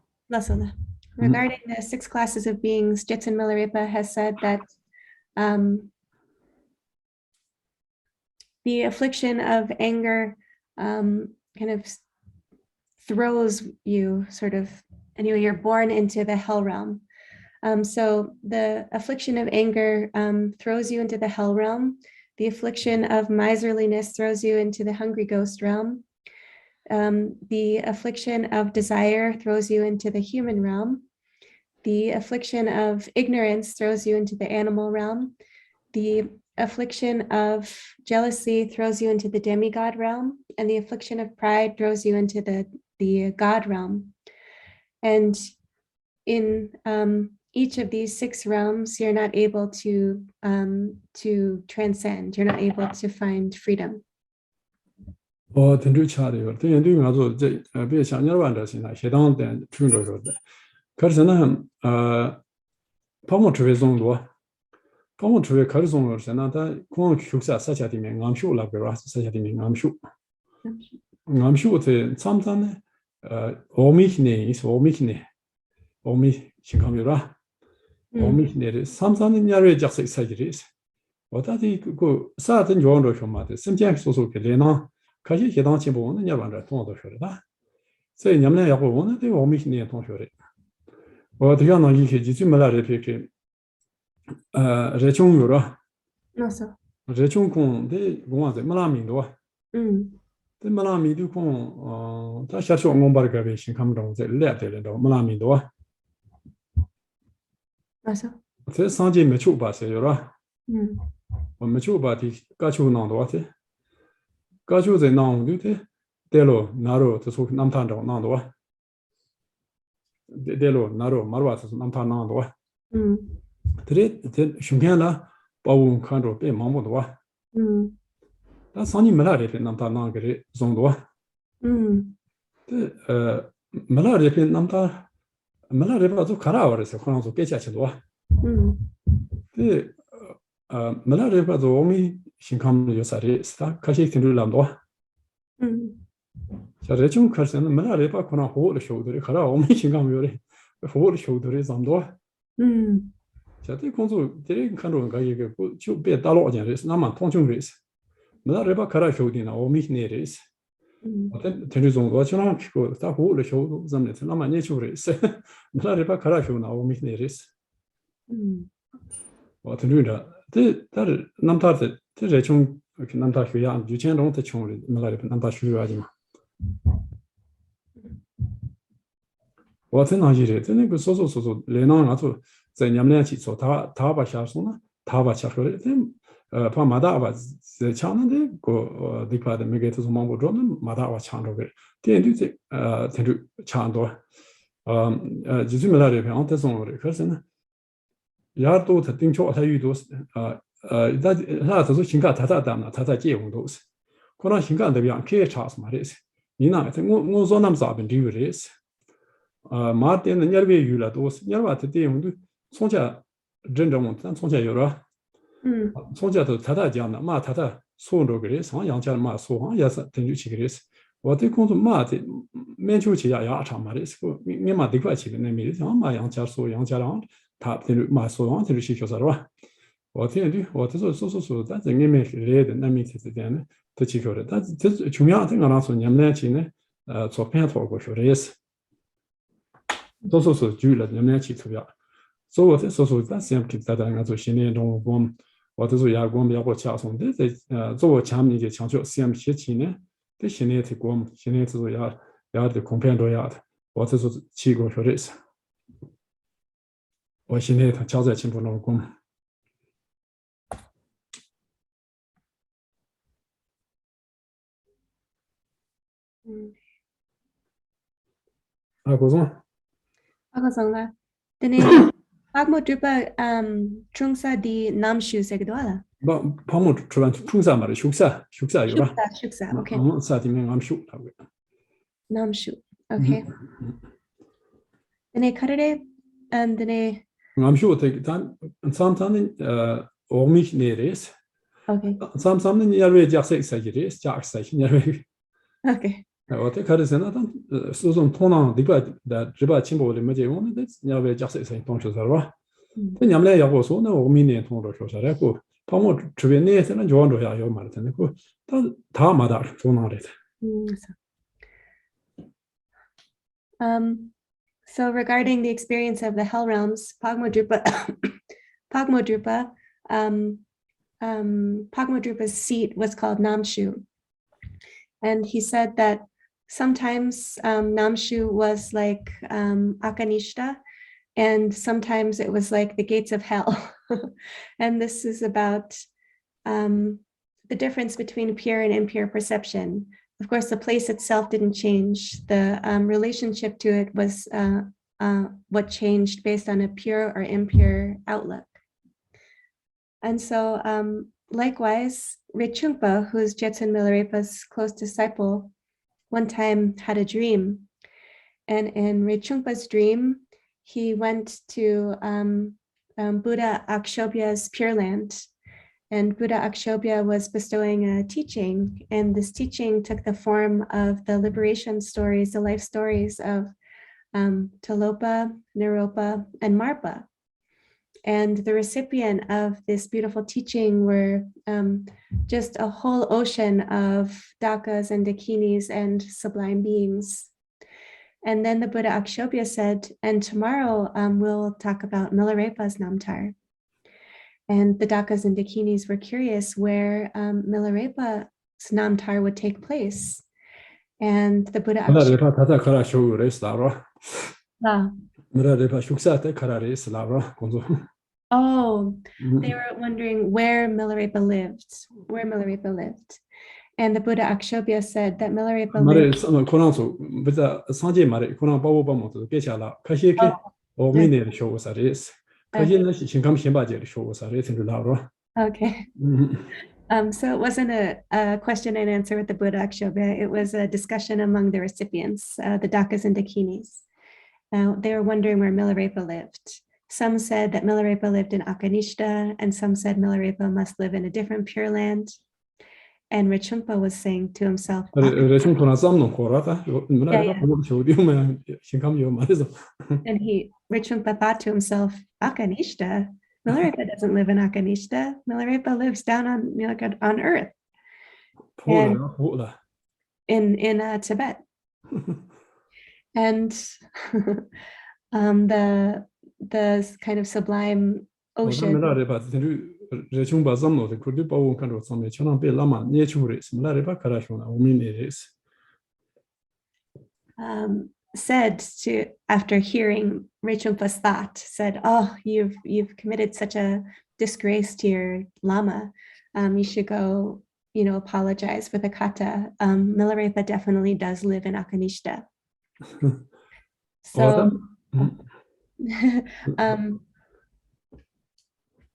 Regarding the 6 classes of beings, Jetsun Milarepa has said that the affliction of anger kind of throws you sort of, anyway, you're born into the hell realm. So the affliction of anger throws you into the hell realm. The affliction of miserliness throws you into the hungry ghost realm. The affliction of desire throws you into the human realm. The affliction of ignorance throws you into the animal realm. The affliction of jealousy throws you into the demigod realm, and the affliction of pride throws you into the God realm. And in each of these 6 realms, you're not able to transcend. You're not able to find freedom. 전주 차리요. 대연도 가서 이제 비 상여반다 신나 해당된 충돌을 돼. 그래서는 방문 주회 정도 방문 주회 가르송을 세나다 공원 교사 사자디면 암쇼라 그러 사자디면 암쇼 암쇼의 참산에 오미히네 오미 신감이라 오미히네를 삼산은 야외 작색 사기리스 어다디 그 사든 요원로 효마데 심지어 소소게 레나 가시 해당 진보는 야반다 통도 효르다所以你们要不我那对我们今年同学的我这样呢一些就没来的这热衷有了热衷空的我在没拉米多对没拉米的空他下去我们把这个微信看不懂在来的人都没拉米多这上届没去吧是有了我们去吧的刚去弄多的刚去在弄的对了那罗这说南滩中弄多对了那罗马罗这是南滩弄多这胸片了把我们看着被盲目多但上年没来的南滩弄个的中多这没来的南滩没来的把就看了的是可能就给价钱多这没来的把就我们新看有啥的是他开始听着那么多자, 레중 칼스는 말아래 봐 그나 호를 쇼들이 가라 오미 신감 요래 호를 쇼들이 잠도 자, 대 공부 대리 칸로가 이게 주배 달로잖아요. 나만 통중레스. 말아래 봐 가라 쇼디나 오미 네레스. 어떤 전주 정도 저랑 피고 다 호를 쇼도 잠네 나만 예주레스. 말아래 봐 가라 쇼나 오미 네레스. 어떤 유다 대 다를 남타데 대 레중 남타 휴야 유천동 대 총을 말아래 남타 휴야지 마. 我在哪里的？在那个说来那俺说在你们俩去做，他把下说呢，他把下说的，怕马大把在抢那的个地块的每个都是忙不着，那马大把抢着个，电就这电就抢多，就是没来这边，俺在送的，可是呢，亚都他顶桥他遇到他都是新干他单了，他结婚都是，可能新干这边开查什么的是，你那我说那么咋办的有的是。마트는 열배 유라도 열바트 때문에 손자 전정은 손자 여러 손자도 다다잖아 마 다다 손으로 그래 상양자 마 소한 야서 된주치 그래서 어디 공부 마트 맨주치야 야참 말이고 미마 되고치 내미 마 양자 소 양자랑 다 되는 마 소한 되는 시켜서라 어디에도 어디서 소소소 다 정님의 레드 남이스 되는 더 지켜라 다 중요한 거 하나서 냠내치네 조편 보고 그래서 都是举了你们去投票，所以我在说咱先给大家按照新年中我都是也我们要过加送的在做前面的强调先写起呢，对新年的过新年就是要的公平多样的，我这是七个说的是，我现在他交在进步中过。郭总。 Agosonga. Tene pagmo drupa trungsa di namshu segdoala. Ba pagmo drupa trungsa mare shuksa yoba. Shuksa, okay. Sa di namshu. Namshu. Okay. Tene karere and the I'm sure take time sometimes omich neres. okay. Sometimes yarwe jaxe sagiris, jaxe yarwe. Okay. 어때 가르세나 단 소송 통랑 리바 리바 침보를 맞게 오는 데 야베 자세 생 동초서와 냠래 야고서 나 오미네 통로 쇼사라고 방어 주변에서는 좋아로야 요 말한테 그다 마다 좋나래. So regarding the experience of the hell realms, Pagmadrupa's seat was called Namshu. And he said that sometimes Namshu was like Akanishta, and sometimes it was like the gates of hell. And this is about the difference between pure and impure perception. Of course, the place itself didn't change. The relationship to it was what changed based on a pure or impure outlook. And so likewise, Rechungpa, who's Jetsun Milarepa's close disciple, one time had a dream. And in Rechungpa's dream, he went to Buddha Akshobhya's Pure Land. And Buddha Akshobhya was bestowing a teaching. And this teaching took the form of the liberation stories, the life stories of Tilopa, Naropa, and Marpa. And the recipient of this beautiful teaching were just a whole ocean of dakas and dakinis and sublime beings. And then the Buddha Akshobhya said, and tomorrow we'll talk about Milarepa's Namtar. And the dakas and dakinis were curious where Milarepa's Namtar would take place. And the Buddha Akshobhya... Oh, they were wondering where Milarepa lived. And the Buddha Akshobhya said that Milarepa lived. Okay. So it wasn't a question and answer with the Buddha Akshobhya. It was a discussion among the recipients, the dakas and dakinis. They were wondering where Milarepa lived. Some said that Milarepa lived in Akanishta, and some said Milarepa must live in a different Pure Land. And Rechungpa was saying to himself, and Rechungpa thought to himself, Akanishta? Milarepa doesn't live in Akanishta. Milarepa lives down on earth. In Tibet. And the kind of sublime ocean. Said to, after hearing Rechungpa's thought, said, "Oh, you've committed such a disgrace to your lama. You should go, apologize for the kata. Milarepa definitely does live in Akanishta." So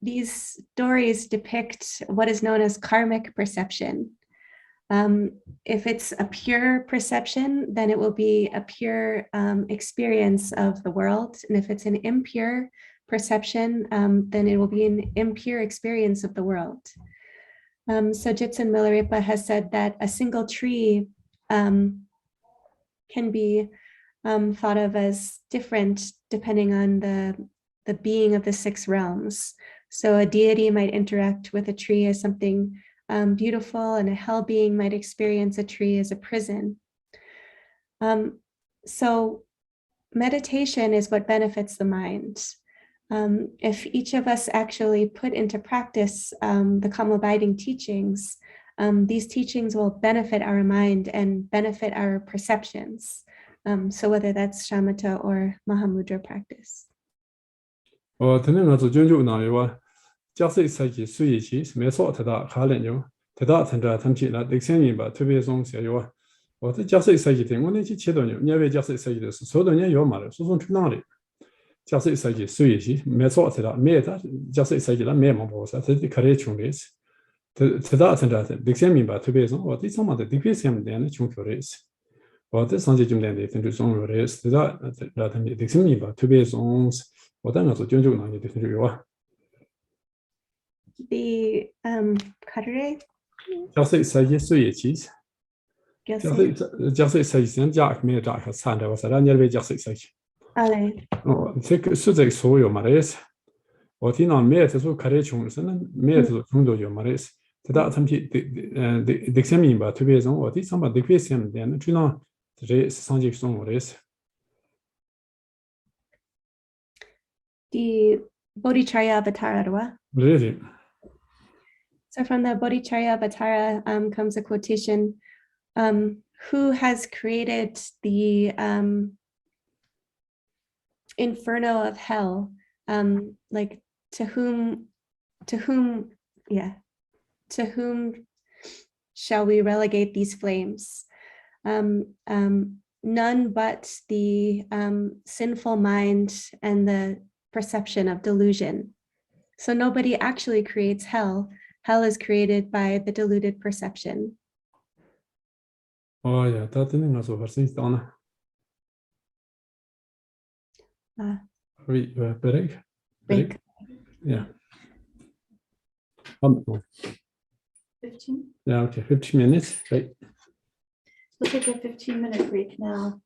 these stories depict what is known as karmic perception. If it's a pure perception, then it will be a pure experience of the world. And if it's an impure perception, then it will be an impure experience of the world. So Jetsun Milarepa has said that a single tree can be thought of as different depending on the being of the 6 realms. So a deity might interact with a tree as something beautiful, and a hell being might experience a tree as a prison. So meditation is what benefits the mind. If each of us actually put into practice the calm abiding teachings, these teachings will benefit our mind and benefit our perceptions. So whether that's shamatha or mahamudra practice. Just Saki Suichi, Meso Tada, Kalenyo, Tada Tandra Tamchi, La Dixeni, but to be song Sayua, or the Just Saki thing, when it's Chidon, never just say this, so the your mother, so don't know it. Just Saki Suichi, Meso Tada, Meta, just Saki, Memo was at the courage on this. Tada Tandra, Dixeni, but to be song, or this some of the Dixem then chunk race. Or the Sanjim then they tend to song race, Tada Dixeni, but to be songs. 我当然是尊重那你的这个 The Kadre 假设谁谁也其实 Gyaltse假设谁先加没加个参的我是让你为假设谁 Ale 哦这个是这个所有嘛的意思我听到没有这说开的穷是呢没有这穷都有嘛的意思这大他们的下面吧特别从我的上把的块钱的那就那这上级送我的意思 the Bodhicharya Avatara Arwa. 这是 So from the Bodhicharya Avatara comes a quotation, who has created the inferno of hell? Like to whom shall we relegate these flames? None but the sinful mind and the perception of delusion. So nobody actually creates hell. Hell is created by the deluded perception. 哦呀他真的说发生到呢 break Break. yeah 15. yeah okay 15 minutes right We'll take a 15-minute break now.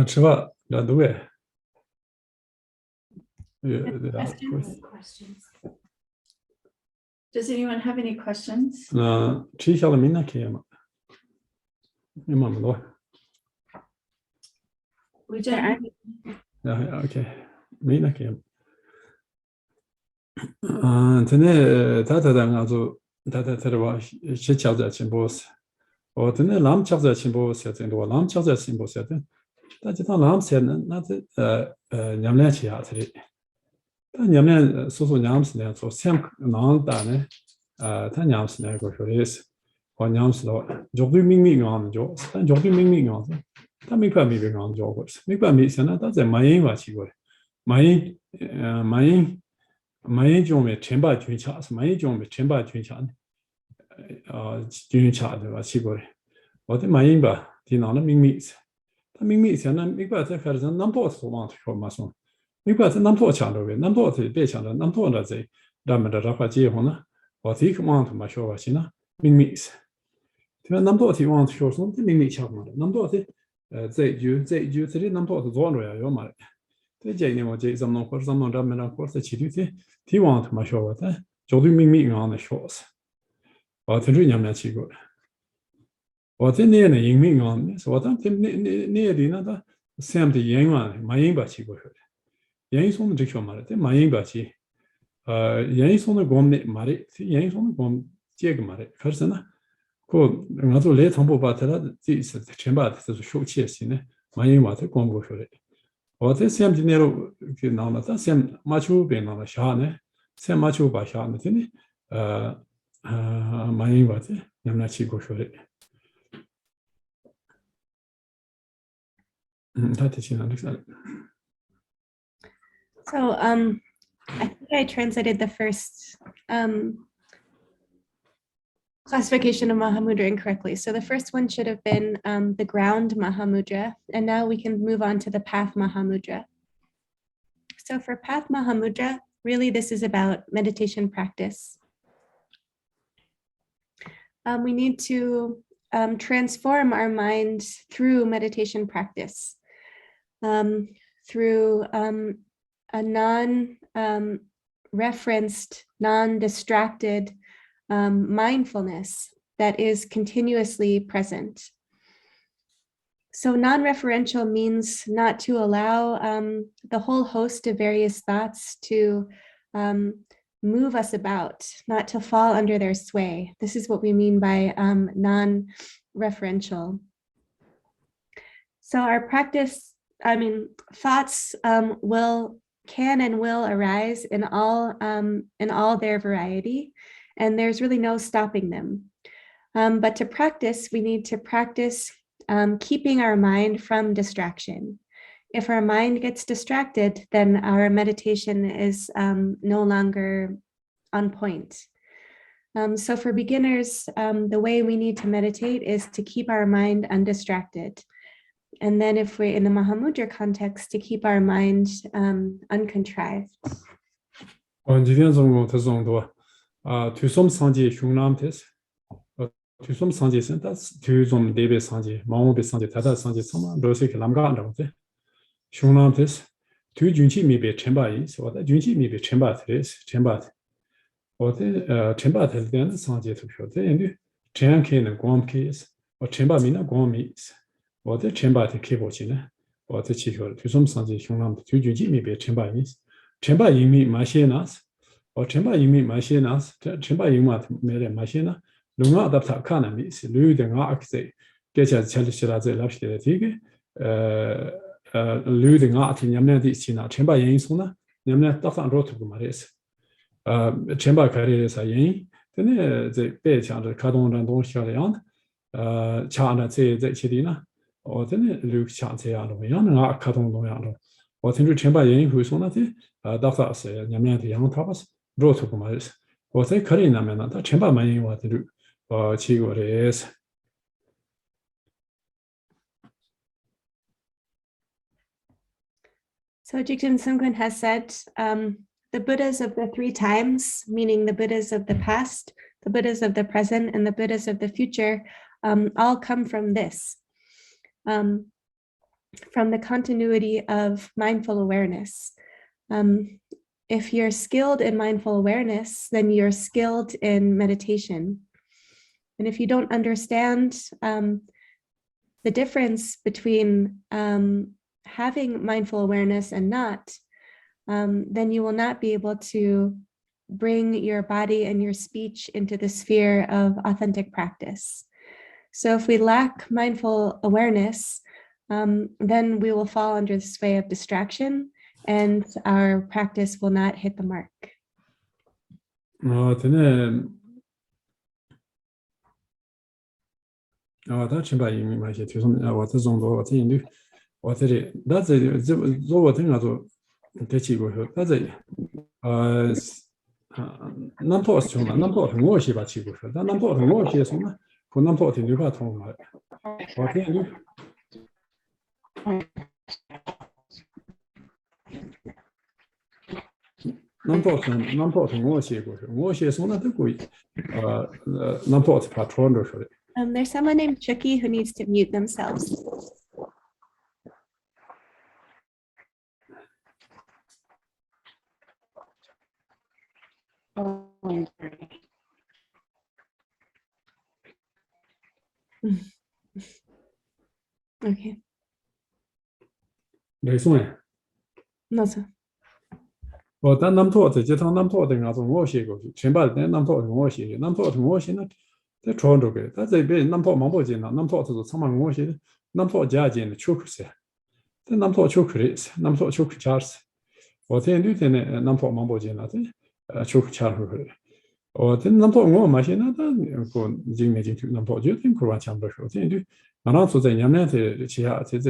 吃饭那都哎 Questions? Does anyone have any questions? 那吃一下了没那可以吗？没嘛么多 We There don't. are ，OK，没那可以。真的，他俺做，他的话，是教在进步是，我真的咱们教在进步是真多，咱们教在进步是的，但是他咱们现在那这娘俩起下这里，但娘俩说娘们是那做，像男的呢，他娘们是那个说的是，我娘们是的话，绝对明明俺们做，但绝对明明俺们。他没办法没办法做过，没办法现在他在马英话去过的，马英就没全把军卡是马英就没全把军卡呢，军卡对吧？去过的，我的马英吧，电脑的秘密是，他秘密现在没办法在开始那么多说往说嘛说，没办法那么多强的呗，那么多的别强的，那么多的在咱们的这块结婚呢，我这个往他妈说吧，现在秘密是，对吧？那么多的往说什么的秘密强嘛的，那么多的。这一句这里能多是做着呀，要嘛的。这今年我这怎么或者怎么着没着，或者其实提往他妈说我的，绝对明明样的说是，我听说你们去过，我在那呢英明样的，我当天那里那个三的演员马英吧去过说的，演艺松的这说嘛的，这马英吧去，演艺松的光的嘛的，演艺松的光这个嘛的，可是呢。그 나도 레 정보 받으라 지스 쳔바스 쇼치에시네 많이 와서 공부 소리 어제 샘 지내로 그 나오나다 샘 마추 베나나 샤네 샘 마추 바 샤네 되네 많이 와서 남나 치고 소리 다 되시나 릭사 So I think I translated the first classification of Mahamudra incorrectly. So the first one should have been the ground Mahamudra, and now we can move on to the path Mahamudra. So for path Mahamudra, really this is about meditation practice. We need to transform our mind through meditation practice, through a non-referenced, non-distracted mindfulness that is continuously present. So non-referential means not to allow the whole host of various thoughts to move us about, not to fall under their sway. This is what we mean by non-referential. So our practice, thoughts can and will arise in all their variety. And there's really no stopping them. But to practice, we need to practice keeping our mind from distraction. if our mind gets distracted, then our meditation is no longer on point. So for beginners, the way we need to meditate is to keep our mind undistracted. And then if we're in the Mahamudra context, to keep our mind uncontrived. 今天总共这种多推送上节胸囊的推送上节是它推送这边上节毛边上节它上节什么都是个啷个样的胸囊的推军气没别陈把意思我的军气没别陈把的陈把的我的陈把的的上节图标的人这样看呢光看是我陈把没那光没是我的陈把的看不清呢我的气球推送上节胸囊推军气没别陈把意思 Chemba yimi mashinas, or Chemba yimi mashinas, Chemba yima mere machina, Lunga adapta canamis, Luding Arxe, get a Chalishila Lapshitig, Luding Art in Yamna Sina, Chemba Yinsuna, Yamna Tafan Rotumaris. Chemba carriers a yin, then the page under Cadon and Don Shalian, Chana say the Chidina, or then Luke Chantiano, Yan, Cadon Doyano. 我听说前把人会说那的到啥是两面的阳他把是肉出不嘛是我在可怜那面呢他前把人我的去过的是 So Jigten Sungkwan has said, the Buddhas of the three times, meaning the Buddhas of the past, the Buddhas of the present, and the Buddhas of the future, all come from this. From the continuity of mindful awareness. If you're skilled in mindful awareness, then you're skilled in meditation. And if you don't understand the difference between having mindful awareness and not, then you will not be able to bring your body and your speech into the sphere of authentic practice. So if we lack mindful awareness, then we will fall under the sway of distraction and our practice will not hit the mark. 他前把人嘛些推送我这种多我这印度我这里那这做我听啊做这几个那这南坡是什么南坡我些把几个说但南坡我些什么可南坡听就把通了我听就 non-porting There's someone named Chucky who needs to mute themselves. Okay. No, sir. 我但南坡这趟南坡的那种我写过去，前把的南坡我写，南坡我写呢，在传着个，但这边南坡忙不进了，南坡就是他们我写的，南坡加进的秋裤些，但南坡秋裤的，南坡秋裤加是，我天绿天的南坡忙不进了，这秋裤加回来，我这南坡我买些那但个进没进去，南坡就挺苦完强不说，天绿，马上坐在阳面的其他这，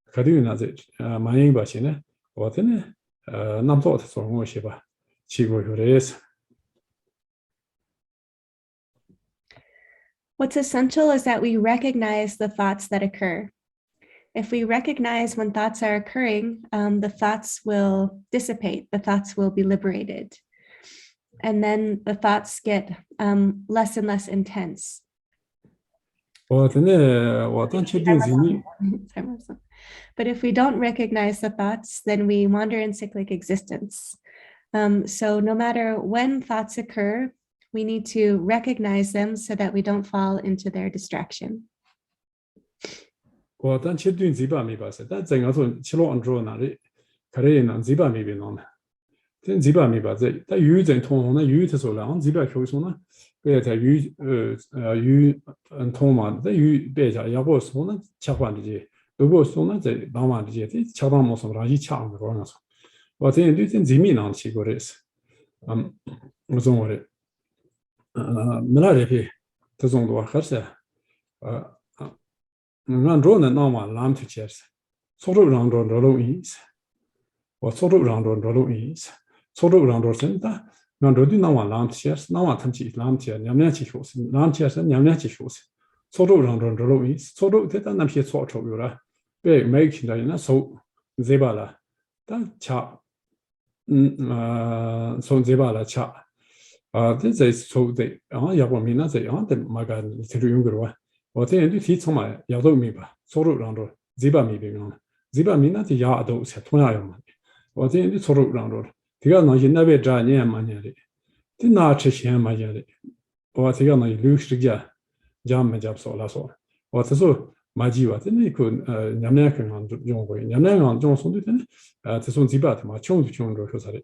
可对那这满意吧些呢，我这呢。 What's essential is that we recognize the thoughts that occur. If we recognize when thoughts are occurring, the thoughts will dissipate, the thoughts will be liberated. And then the thoughts get less and less intense. But if we don't recognize the thoughts, then we wander in cyclic existence. So no matter when thoughts occur, we need to recognize them so that we don't fall into their distraction. 我但切断嘴巴没把事，但整个说切落安住那里，可能呢嘴巴没变弄的，但嘴巴没把这，但语真通红，那语他说了，俺嘴巴口说呢，个他语通嘛，但语别家要不说呢，切换的这。 如果说呢，在当晚的这些恰当么什么东西抢的话，我这对这人民上去过的是，我中国的，没那里这种多还是，按照呢，那晚蓝图解释， 소로 랑도 로로 is or 소로 랑도 로로 is 소로 랑도 센다 난 로디 나와 람치스 나와 탐치 람치 냠냐치 쇼스 람치스 냠냐치 쇼스 소로 랑도 로로 is 소로 대단 남시 소초 요라 배 메이킹다이나 소 제발라 단차 손 제발라 차 this is so they 야고 미나 제 한테 마가 들을 용거와 어때 이 정말 야도 미바 소로 랑도 제바 미비면 제바 미나티 야도 세 통야요 어때 이 소로 랑도 디가 나 옛날에 자냐 마냐리 디나 치시야 마냐리 어때가 나 루스리자 잠마 잡소라소 어때서 마지와 되네 그 냠냐큰 용거 냠냐한 좀 손도 되네 대손 지바트 마 총도 총도 효사리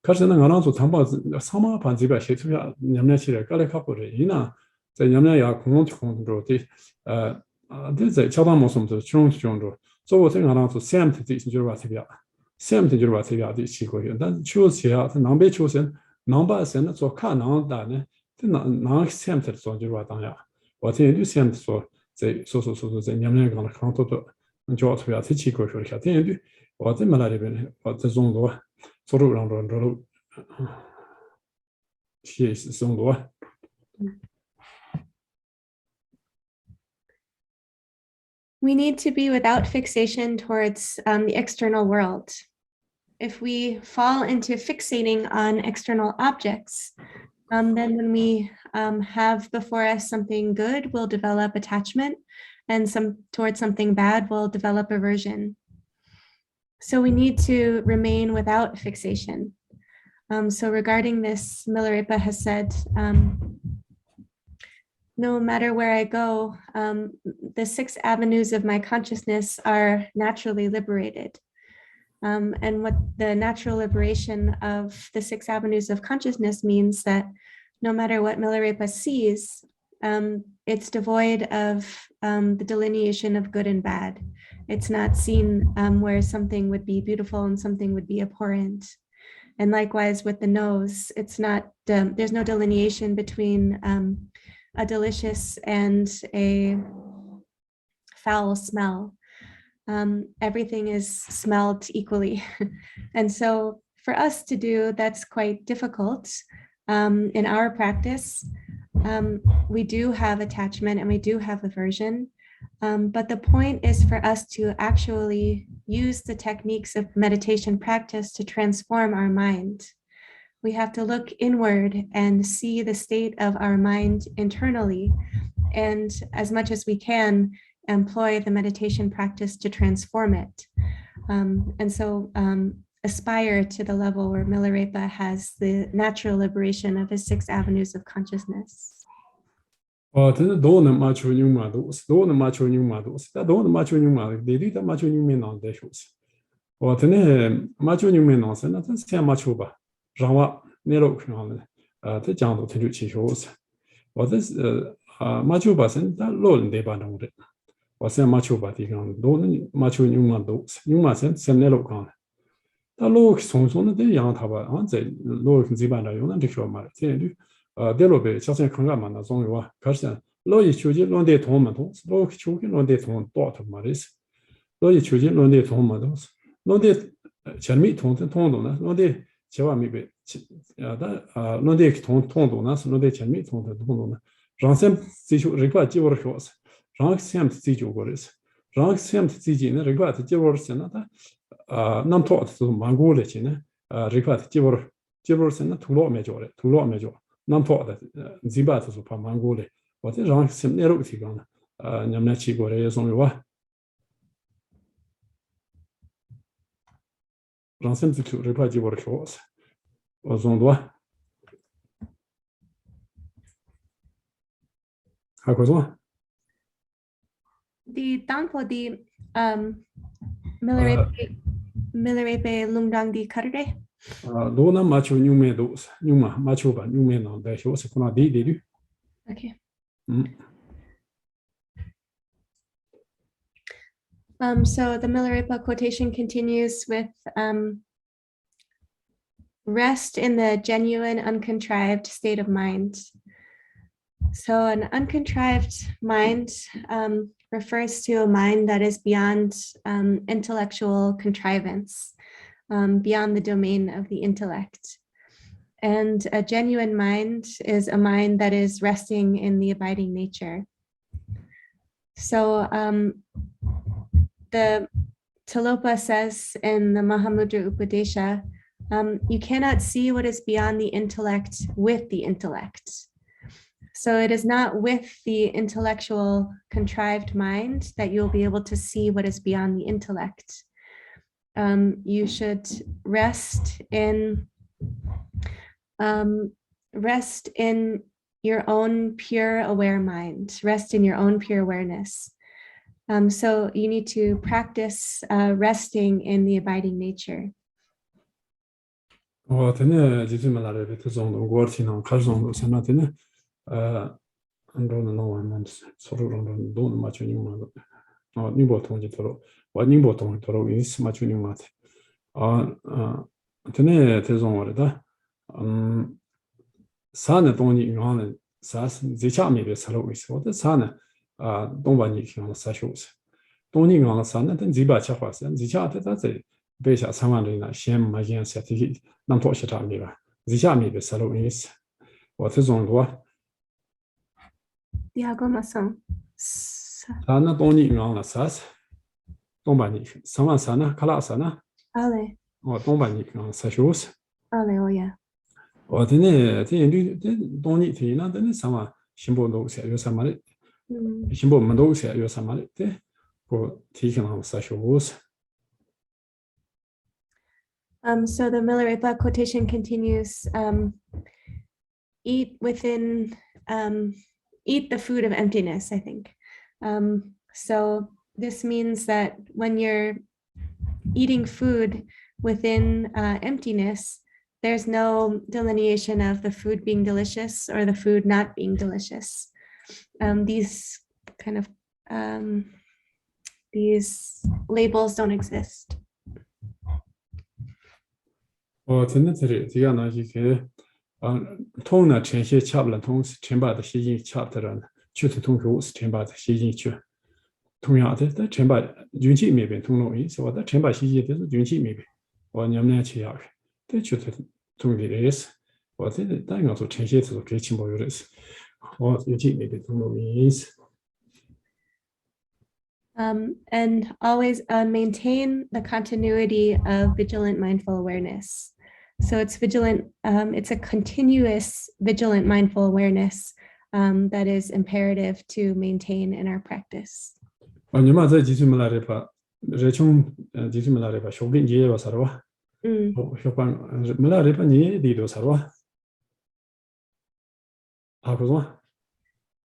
가서는 안아서 담바 사마 반지바 시트야 냠냐치를 깔레카포를 이나 在냠냐야 공공적으로这交大模什么的种种做我这个呢是 SAM 的就是话这边 SAM 的就是话这边的机会但确实啊它南北确实南北是呢做看南的呢这南 SAM 的做就是话当下我这就 SAM 说在说在냠냐讲的看到的就特别这机会说的这就我这么来这边我这种多做路让路是生多We need to be without fixation towards the external world. If we fall into fixating on external objects, then when we have before us something good, we'll develop attachment, and towards something bad, we'll develop aversion. So we need to remain without fixation. So regarding this, Milarepa has said, no matter where I go, the 6 avenues of my consciousness are naturally liberated. And what the natural liberation of the 6 avenues of consciousness means that no matter what Milarepa sees, it's devoid of the delineation of good and bad. It's not seen where something would be beautiful and something would be abhorrent. And likewise with the nose, it's not, there's no delineation between a delicious and a foul smell. Everything is smelled equally. And so for us to do, that's quite difficult. In our practice, we do have attachment and we do have aversion. But the point is for us to actually use the techniques of meditation practice to transform our mind. We have to look inward and see the state of our mind internally, and as much as we can, employ the meditation practice to transform it. And so aspire to the level where Milarepa has the natural liberation of his 6 avenues of consciousness. 真的都能马球牛马都是，都能马球牛马都是，但都能马球牛马的，对的马球牛没囊的说是。真的马球牛没囊是，那真是先马球吧，让我那路上的，这讲到他就起球是，这是马球吧是，但老人得把弄的，先马球吧地方都能马球牛马都是，牛马先那路上的，但路从的这样他吧，在路这边的有那这说嘛，这就。第六杯，小生看看嘛，那总有啊。可是老一秋季轮得通嘛，都是老秋季轮得通多的嘛的是。老一秋季轮得通嘛都是，轮得前面通通呢，轮得千万没被，轮得通呢是轮得前面通呢。让先追求人家结果的说是，让先追求过的是，让先追求呢人家的结果是呢他那么多是蛮过的去呢，人家的结果是呢土老没叫的，土老没叫。 南坡的基本上是怕蛮过的，我这让什么那路提高呢？你们去过的也总有啊，让什么去这块就我的说是，我总多，还可说。The Danpo di Milarepe Lungdang di Karre. 都能马球牛面都是牛嘛，马球吧牛面能带球是可能对的。Okay. 嗯。So the Milarepa quotation continues with rest in the genuine, uncontrived state of mind. So an uncontrived mind refers to a mind that is beyond intellectual contrivance, beyond the domain of the intellect. And a genuine mind is a mind that is resting in the abiding nature. So the Tilopa says in the Mahamudra Upadesha, you cannot see what is beyond the intellect with the intellect. So it is not with the intellectual contrived mind that you'll be able to see what is beyond the intellect. You should rest in your own pure aware mind, rest in your own pure awareness. So you need to practice resting in the abiding nature. tene jitima la re te zong do gor ti nang ka zong do sana tene ando no wan soro ron do ma chu ni ma no ni bo tong ji toro wa ni bo tong toro is ma chu ni ma tene te zong wa da sa ne dong ni yuan ne sa zi cha mi be sa lo is wo de sa ne dong ba ni yuan sa shu se dong ni yuan sa ne den zi ba cha hua se zi cha de da ze bei xia 3万人呢先嘛yan sa ti nam to xia cha mi ba zi cha mi be sa lo is wo te zong lo Diagomasong. sa na dong ni yuan la sa dong ba ni 3万sa na ka la sa na Ale, wo dong ba ni yuan sa shu se ale, oh yeah. 我的呢，这绿这东西提那的那什么，新波都些有什么的，新波们都些有什么的，对，我提醒他们啥学务是。So the Milarepa quotation continues, eat the food of emptiness, I think. So this means that when you're eating food within emptiness, there's no delineation of the food being delicious or the food not being delicious. These kind of these labels don't exist. 我真的这里这样呢，一个通呢，前些差不了通前把的吸引差的人，就是通过是前把的吸引去。同样的，在前把运气那边通容易是吧？在前把吸引的是运气那边，我你们俩去要的，对，就是通的意思。我这里当然说前些是可以情报有的是，我运气那边通容易是。And always maintain the continuity of vigilant mindful awareness. So it's vigilant, it's a continuous vigilant mindful awareness that is imperative to maintain in our practice. 你们在几岁没来的吧？热衷几岁没来的吧？小兵也有啥的吧？小班没来的吧？你里头啥的吧？啊，不是吗？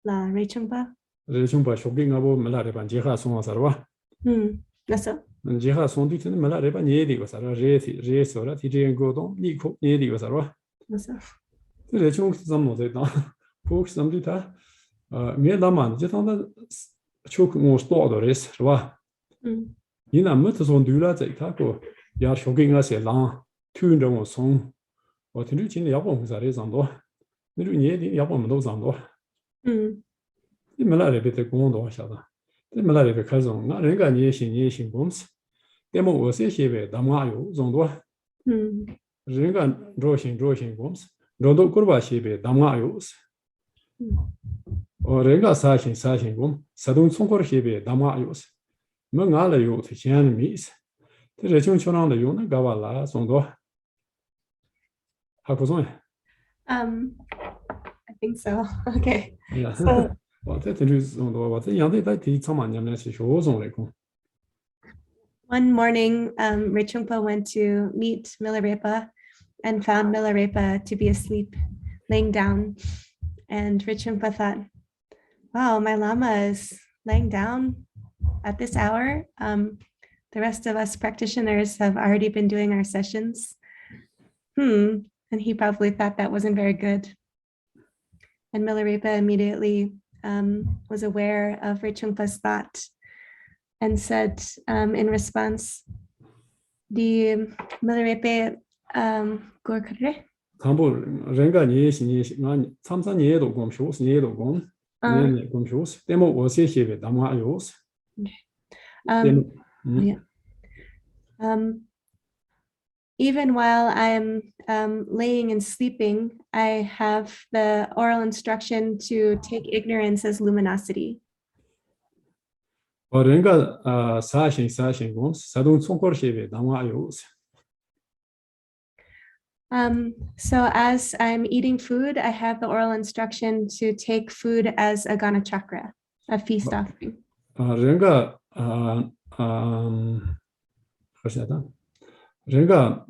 La Reichungpa? 热衷把小兵啊，不没来的吧？结合送啊啥的吧？Nasa. 结合送对的没来的吧？你里头啥的？热说了，提前沟通，你可你里头啥的吧？ Nasa. 这热衷怎么在当？不是怎么对他？没那么就当他。 çok mustadır是吧？你那么这种对了，在他个要小给我些浪，推着我送，我听着今天要不我啥的上多，你说你要不我们都上多，你们来这边在工作晓得，你们来这边开始，那人家也行公司，那么我这些呗，他们有上多，人家做行公司，做到过把些呗，他们有是。 人家三星工，山东从过些别，他妈有是，没俺来有的钱的没事，这热情球场的有那个完了，送多，还不送呀I think so. Okay. 我这里送多，我这样的在地上嘛，你们是学送来工。 One morning, Reichungpa went to meet Milarepa and found Milarepa to be asleep, laying down. And Reichungpa thought, wow, my Lama is laying down at this hour. The rest of us practitioners have already been doing our sessions. And he probably thought that wasn't very good. And Milarepa immediately was aware of Reichungpa's thought and said in response, the Milarepa Gorkare? 他不人家你是俺参加你都工，学是你都工， Um, 네, 그럼 좋스. 데모 오세시베 담아 요스. um, 데모. yeah. Even while I'm laying and sleeping, I have the oral instruction to take ignorance as luminosity. 랭가 사신 곰스 사동 총코르시베 담아 요스. So as I'm eating food, I have the oral instruction to take food as a Gana chakra, a feast offering. 랭가 그러시다. 랭가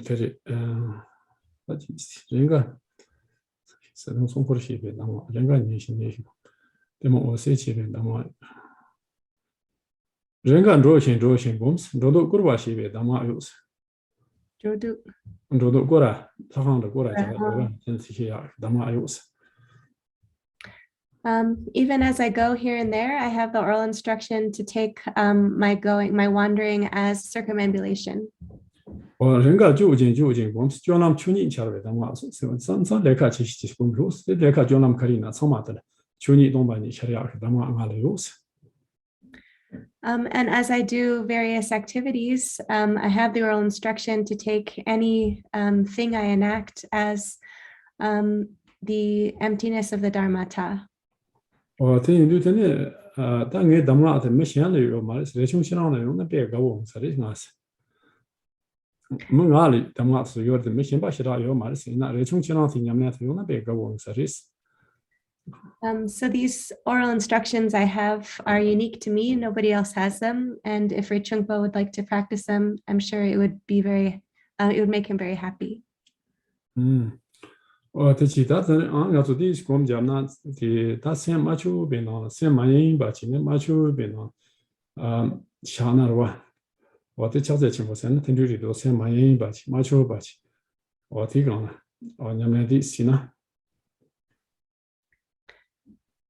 되리 랭가 사동 총코르시베 담아 랭가 니신 데모 오세치베 담아 랭가 로신 곰스 로도 꾸르바시베 담아 요스. Jodu. 로도 꾸라 사방도 꾸라 자가 센시야 담아 요스. Even as I go here and there, I have the oral instruction to take my wandering as circumambulation. 랭가 조진 곰스 조남 추니 차르베 담아 선선 레카 치시치 곰로스 레카 조남 카리나 소마들 추니 동반이 차리아 담아 안갈레 요스. And as I do various activities, I have the oral instruction to take any thing I enact as the emptiness of the Dharmata. 테니 두테네 땅에 담아한테 메시안을 요 말스 레충신하는 요는 배가고 사리 마스. 뭔가리 담아서 요르데 메신 바시라 요 말스 나 레충신한테 냠냐서 요는 배가고 사리스. So these oral instructions I have are unique to me. Nobody else has them. And if Rechungpa would like to practice them, I'm sure it would make him very happy. 대치 다들 가서 디스 곰잡나 디 다세 마추 베노 세 마이 바치네 마추 베노 샤나르와 어디 찾아 친구선 텐두리도 세 마이 바치 마추 바치 어디 가나 냠네디 시나.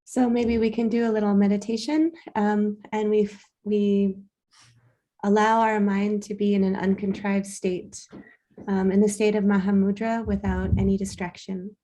So maybe we can do a little meditation, and we allow our mind to be in an uncontrived state, in the state of Mahamudra without any distraction.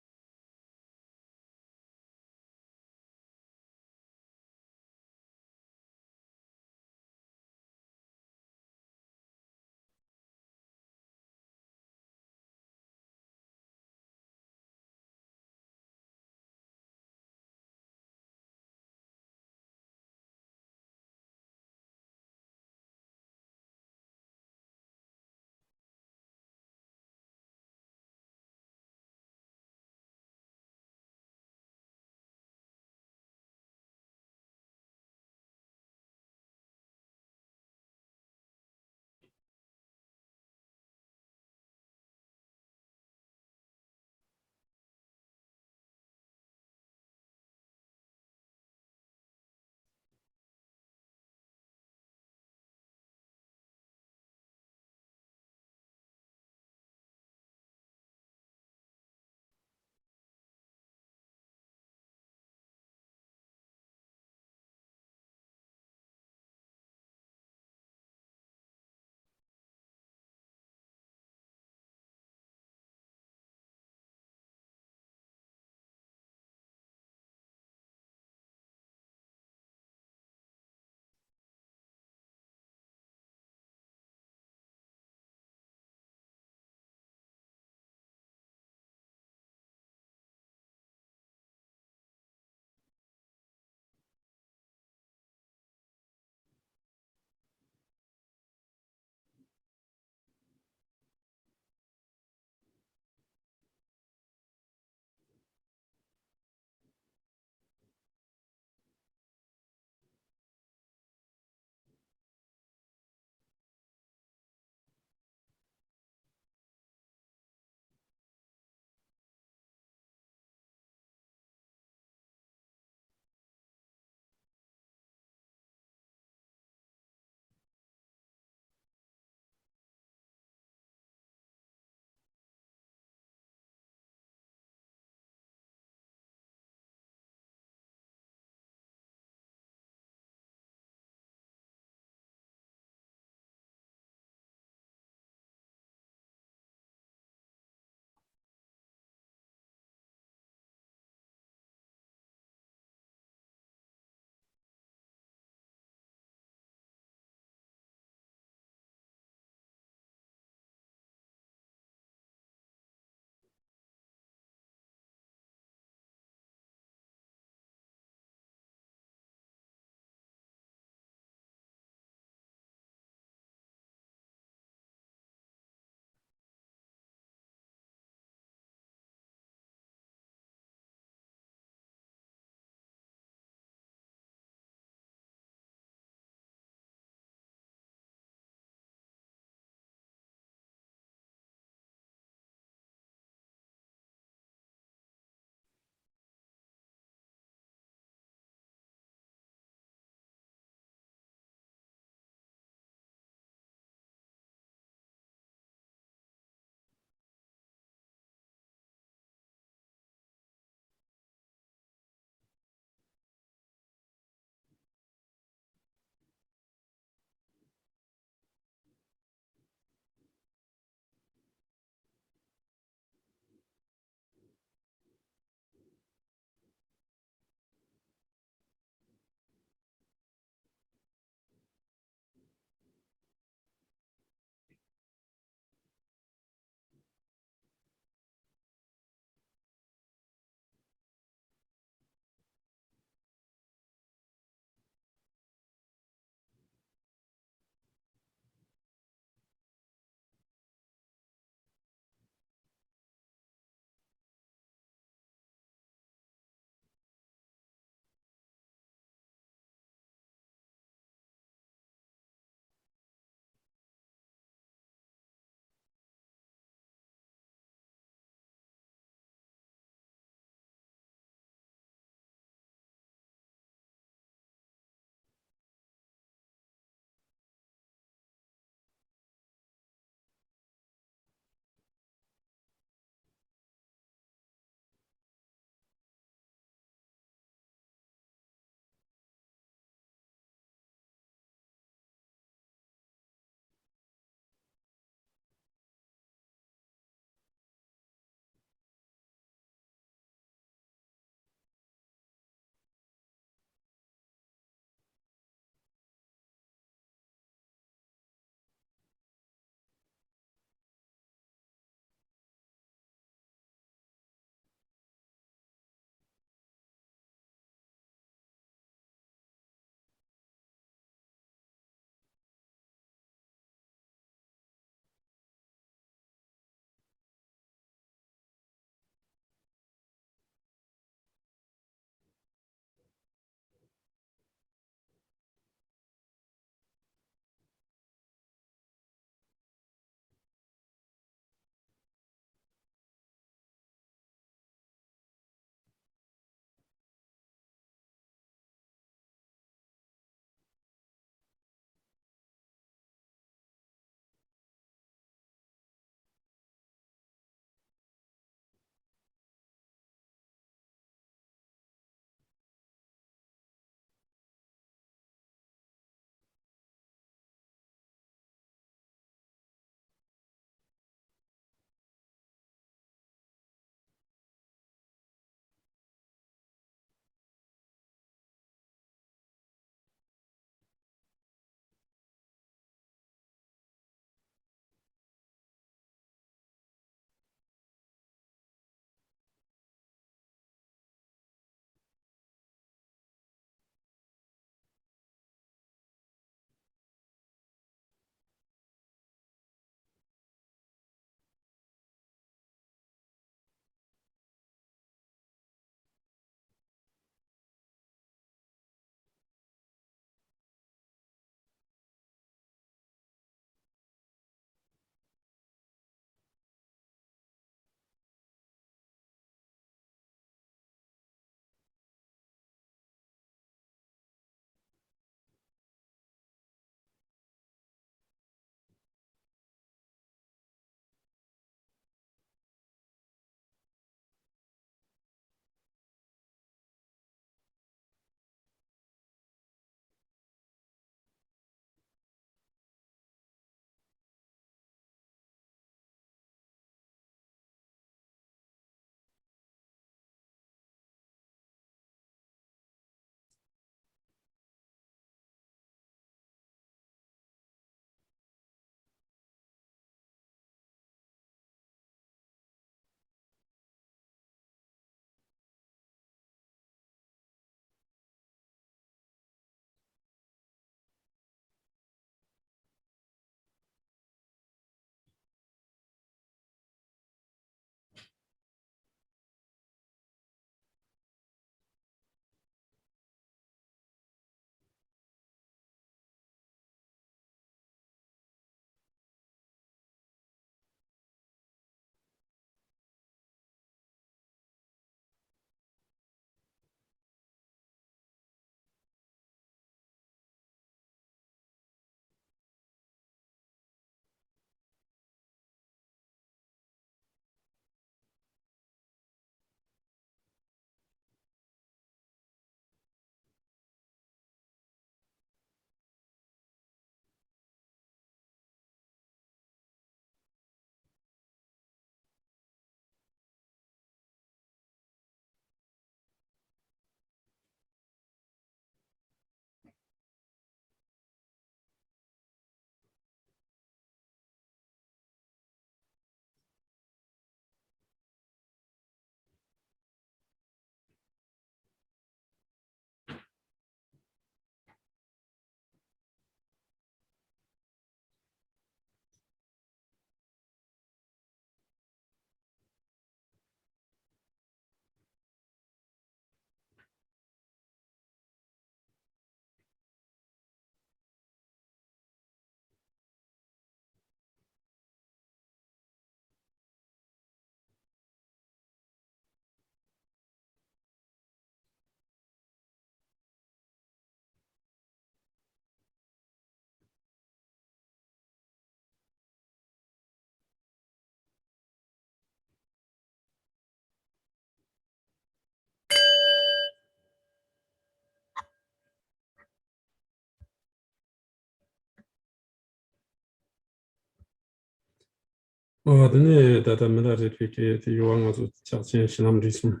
근데 다다 메다리피케 요왕아주 자신 신남리스м.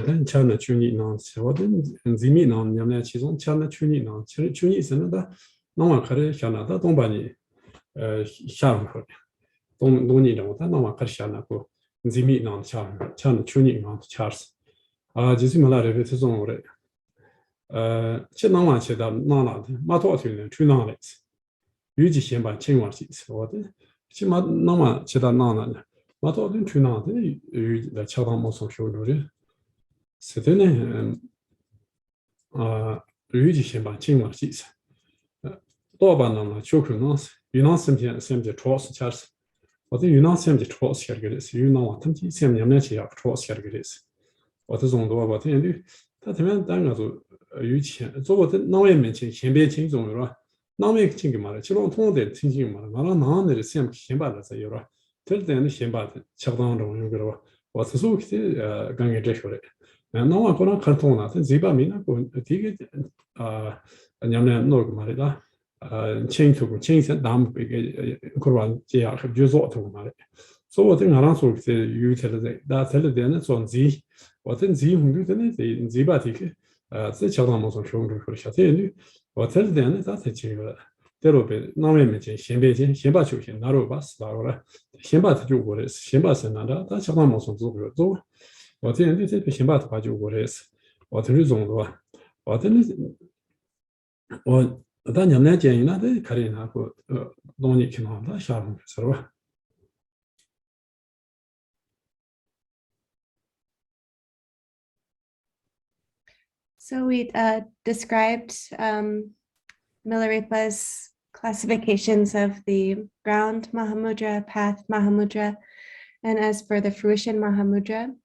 단 차나 주니나 세워든 지미나 냠내 치종 차나 주니나 주니 있으면다 너무 가래 샤나다 동반이 샤르 동니랑 너무 가래 샤나고 지미나 차나 주니나 차스 지스말라레 베트종오레 치나마치다 나나데 마토트는 주나레스 유지 현반 친구시스 어디 치마 너무 치다 나나네 마토든 주나데 유다 차방 모소 쇼르레 c'était lui dit先把今晚记下，多半呢就可能是云南先主要是假是，我在云南先主要是个的是云南话，他们先两年前也主要是个的是，我这种多我这样的，他这边当然就有钱，做我的南外面钱先别钱种有了，南外钱给嘛了，其中通的钱给嘛了，完了南的先把它有了，这点的先把它恰当中有个了，我这时候去刚给这说的。나와 그런 카르톤나 지바미나 그 되게 냠냠 노그 말이다 체인투고 체인선 남 이게 그런 제야 주소도 말이 so 어떤 하나 소리에 유텔에 다 텔레데는 손지 어떤 지 hundu는 지바티게 제 차단모서 쇼를 그러셔야지 어텔데는 다 대체가 대로베 남에면先别先把球先拿入把死打过来先把它就过来先把身拿的他차단모서做我这人对这个先把它就过来是我这是中的吧我这里我但你们建议那得看人那个农业情况他下面是吧 So we described Milarepa's classifications of the ground Mahamudra, path Mahamudra, and as for the fruition Mahamudra,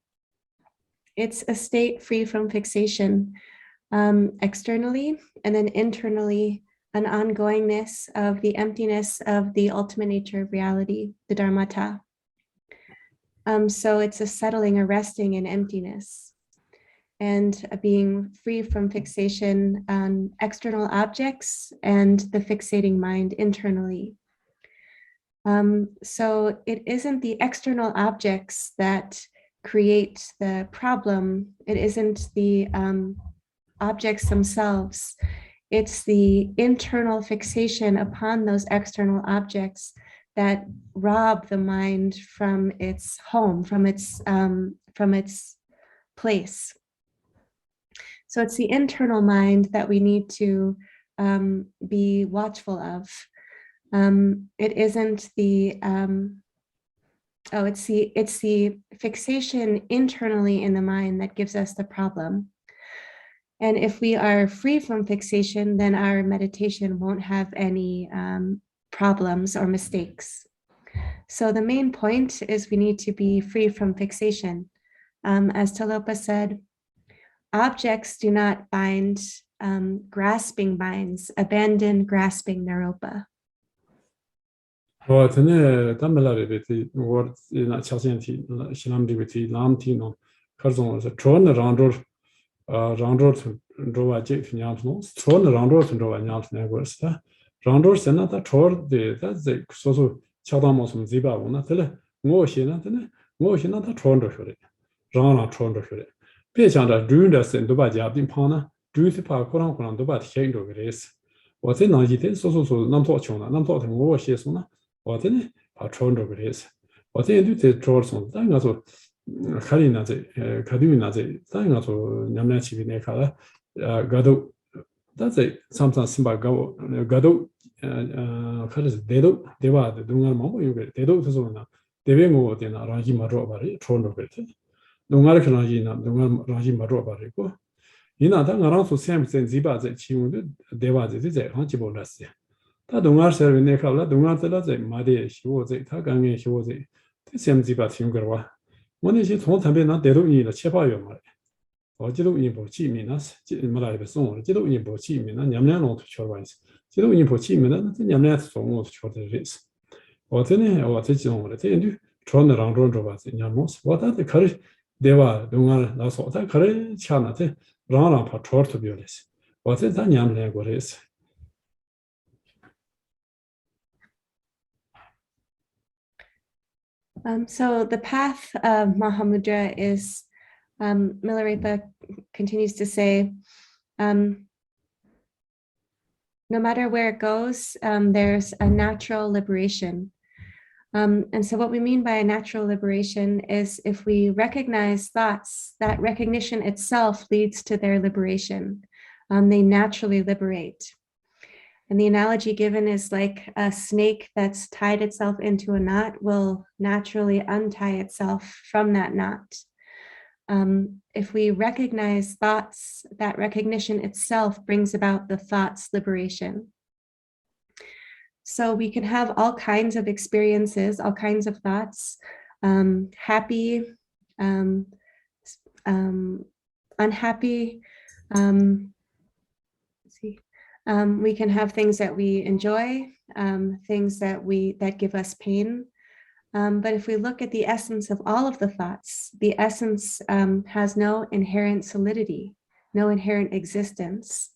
it's a state free from fixation externally, and then internally, an ongoingness of the emptiness of the ultimate nature of reality, the Dharmata. So it's a settling, a resting in emptiness, and being free from fixation on external objects and the fixating mind internally. So it isn't the external objects that create the problem. It isn't the objects themselves. It's the internal fixation upon those external objects that rob the mind from its home, from its place. So it's the internal mind that we need to be watchful of. It isn't the it's the fixation internally in the mind that gives us the problem. And if we are free from fixation, then our meditation won't have any problems or mistakes. So the main point is we need to be free from fixation. As Tilopa said, objects do not bind, grasping binds, abandon grasping Naropa. 我真的他们那里边我那朝鲜体西南这边体南体呢，可是说穿的让着让着着话这个样子喏，穿的让着着话样子那个是的，让着现在他穿的他这说说恰当么什么几百万呢？对了，我现在他穿着说的，让穿着说的，别想着人的身都把家庭胖呢，就是怕可能都把钱着个意思。我在那一天说那么多穷了，那么多钱我写说呢。 我这里把穿着个意思，我这里在做什么？但我说，看你那这，看你那这，但我说，两年前那看了，个都，但是常常是把个都，看的是得都，对吧？的东岸毛有个得都，他说呢，这边我的那让伊马着把的穿着个的，东岸可能伊那东岸让伊马着把的个，伊那他我让说三不几把在其中的对吧？这在行基本那是。 他东岸社会那块了，东岸这了在马的修在，他刚刚修在，这什么几把听过哇？我那些从那边那带到你了7、8月嘛，我记得你不起名那是，没来的送我，记得你不起名那娘娘弄出去玩意，记得你不起名那这娘娘送我出去的意思。我这呢，我这种的，这就穿的让着着吧，这娘么事，我他这可是对吧？东岸那说他可是抢那这让怕穿出去的是，我这咱娘娘过的是。So the path of Mahamudra is, Milarepa continues to say, no matter where it goes, there's a natural liberation. And so what we mean by a natural liberation is if we recognize thoughts, that recognition itself leads to their liberation. They naturally liberate. And the analogy given is like a snake that's tied itself into a knot will naturally untie itself from that knot. If we recognize thoughts, that recognition itself brings about the thought's liberation. So we can have all kinds of experiences, all kinds of thoughts, happy, unhappy. We can have things that we enjoy, things that give us pain. But if we look at the essence of all of the thoughts, the essence has no inherent solidity, no inherent existence.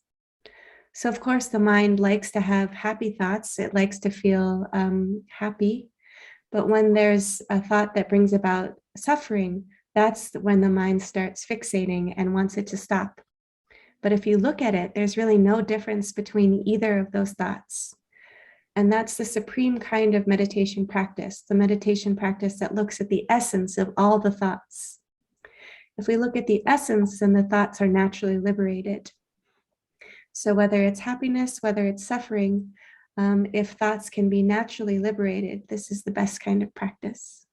So of course, the mind likes to have happy thoughts. It likes to feel happy. But when there's a thought that brings about suffering, that's when the mind starts fixating and wants it to stop. But if you look at it, there's really no difference between either of those thoughts. And that's the supreme kind of meditation practice, the meditation practice that looks at the essence of all the thoughts. If we look at the essence, then the thoughts are naturally liberated. So whether it's happiness, whether it's suffering, if thoughts can be naturally liberated, this is the best kind of practice.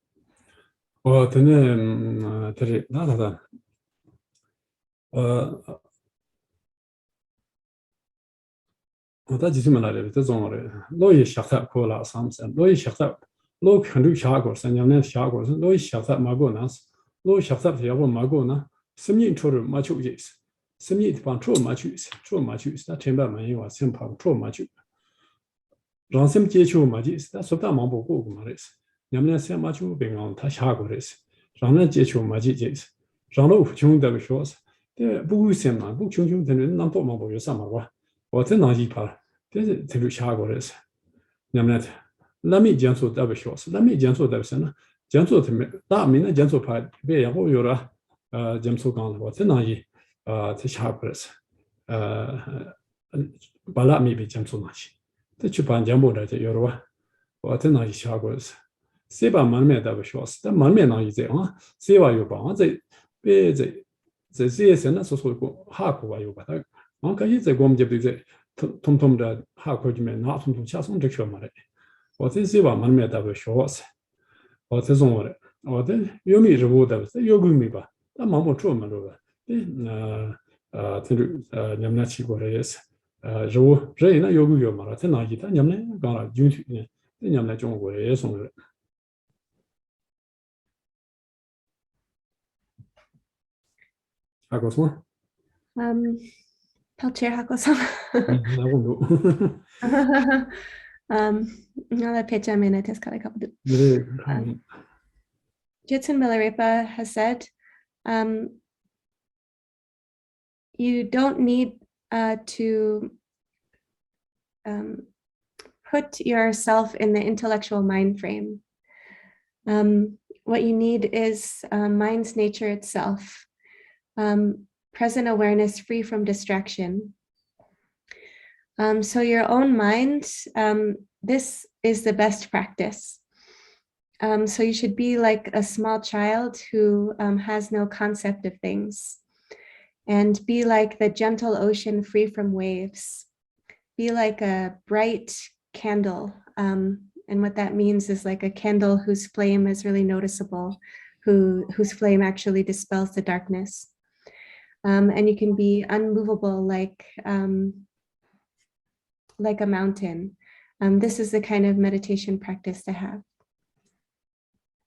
Ransom Jechu Majis, that's what I'm about Maris. Yamna Samachu being on Tashagoris. Rana Jechu Majis. Rano Chung the Shores. The Busema, Buchung, the Nampo Mabo Samawa. What an Ajipa. This is Shagoris. Yamnet. Let me gentle double shores. Let me gentle Devson. Gentle to me. That mean a gentle pie. Be a whole Yura. Gemso Gan. What an Aji. Tashagoris. Bala may be gentle much. The Chupan Jambo that Yorua, or ten I shagos. Seba Manme Davashos, the Manmena is there, huh? Seva Yuba, the ZSN, so Haku Yuba. Uncle is a gom jib, Tom the Hakojiman, not from Chas on the Mare. What is Seva Manme Davashos? What is on it? Or then you meet the wood of the Yogumiba, the Mammo Truman, Yamnachi Gores. Jo Reina Yogu Maratena, Yamne, Gana, June, Yamna John Gores on it. Hakosma? Peltier Hakosan. I won't Nada pecha mena teskala kapu. do. Jitsun Milarepa has said, you don't need to put yourself in the intellectual mind frame. What you need is mind's nature itself, present awareness free from distraction. So your own mind, this is the best practice. So you should be like a small child who has no concept of things. And be like the gentle ocean free from waves. Be like a bright candle. And what that means is like a candle whose flame is really noticeable, whose flame actually dispels the darkness. And you can be unmovable like a mountain. This is the kind of meditation practice to have.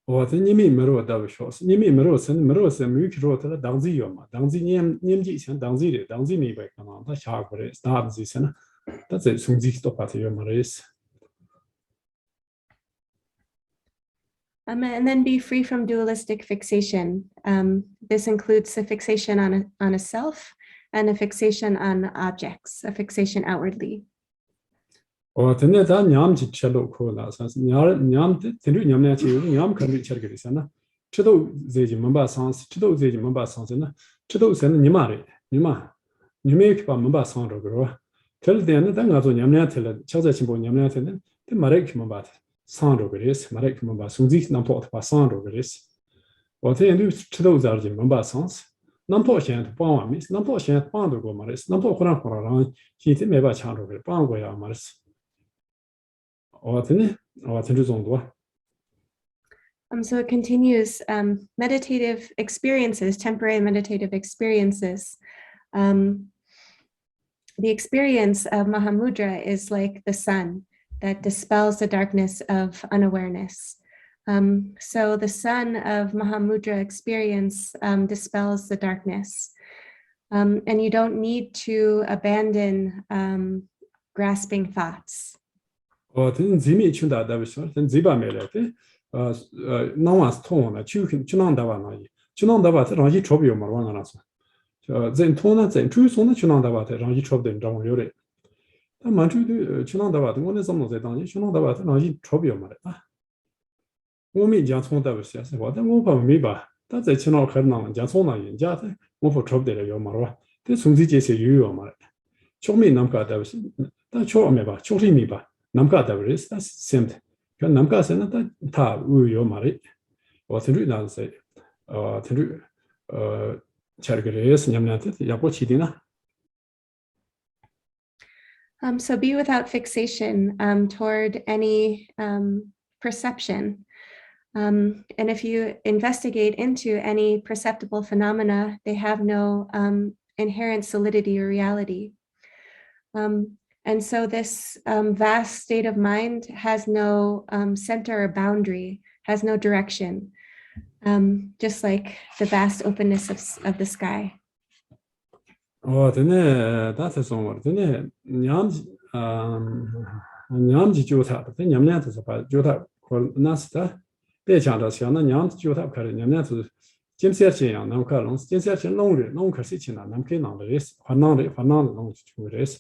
What in Yimi Mero Davashos, Yimi Meros and Meros and Mukirota, Danzi Yoma, Danzi Nimji and Danzi me back on the shark for it, start this and that's it, soon this stop at your Maris. And then be free from dualistic fixation. This includes a fixation on a self and a fixation on objects, a fixation outwardly. 근데 다 냠지 첼로 코나서 냠 진주 냠냐 치유 냠 컨비 첼게리잖아. 치도 제지 멤버 상스 치도 제지 멤버 상스나 치도 세는 니마리 니마 니메기 바 멤버 상로 그러. tel 때는 다 가서 냠냐 텔 차자 친구 냠냐 텔은 때 마레기 멤버 상로 그레스 마레기 멤버 송지 남포트 바 상로 그레스. 我这里知道在这门把上市，南跑线帮我们，南跑线帮着过嘛的，南跑忽然忽然让现在没把抢着给帮过呀嘛的。我真的，我真是中多。 So it continues, meditative experiences, temporary meditative experiences. The experience of Mahamudra is like the sun that dispels the darkness of unawareness. So the sun of Mahamudra experience dispels the darkness. And you don't need to abandon grasping thoughts. 我真是没听到的，说真这把没来的，那晚是通的，就能打完那一，就能打完这让一钞票嘛，往那说，人通呢，人主送的就能打完的，让一钞票的让我有的，但满处的就能打完的，我那怎么在当地就能打完的，让一钞票嘛的啊。 我们讲从的是是话，但我怕没吧，但在青岛开那讲从那人家的，我不trouble的要嘛了，但从这些有要嘛了，小米南家的是，但小米吧，小米吧，南家的是但是现在，看南家是那他有嘛了，我听着那是，听着这个人是你们的要不起的呢？ So be without fixation toward any perception. And if you investigate into any perceptible phenomena, they have no inherent solidity or reality. And so this vast state of mind has no center or boundary, has no direction, just like the vast openness of the sky. 真的，但是说我真的娘就他，这娘们就是把就他或那是他。 别讲到像那娘就他看的，娘们是金色钱样，那看龙金色钱龙人，龙可是钱呐，那给弄的人是，还弄的龙就人是。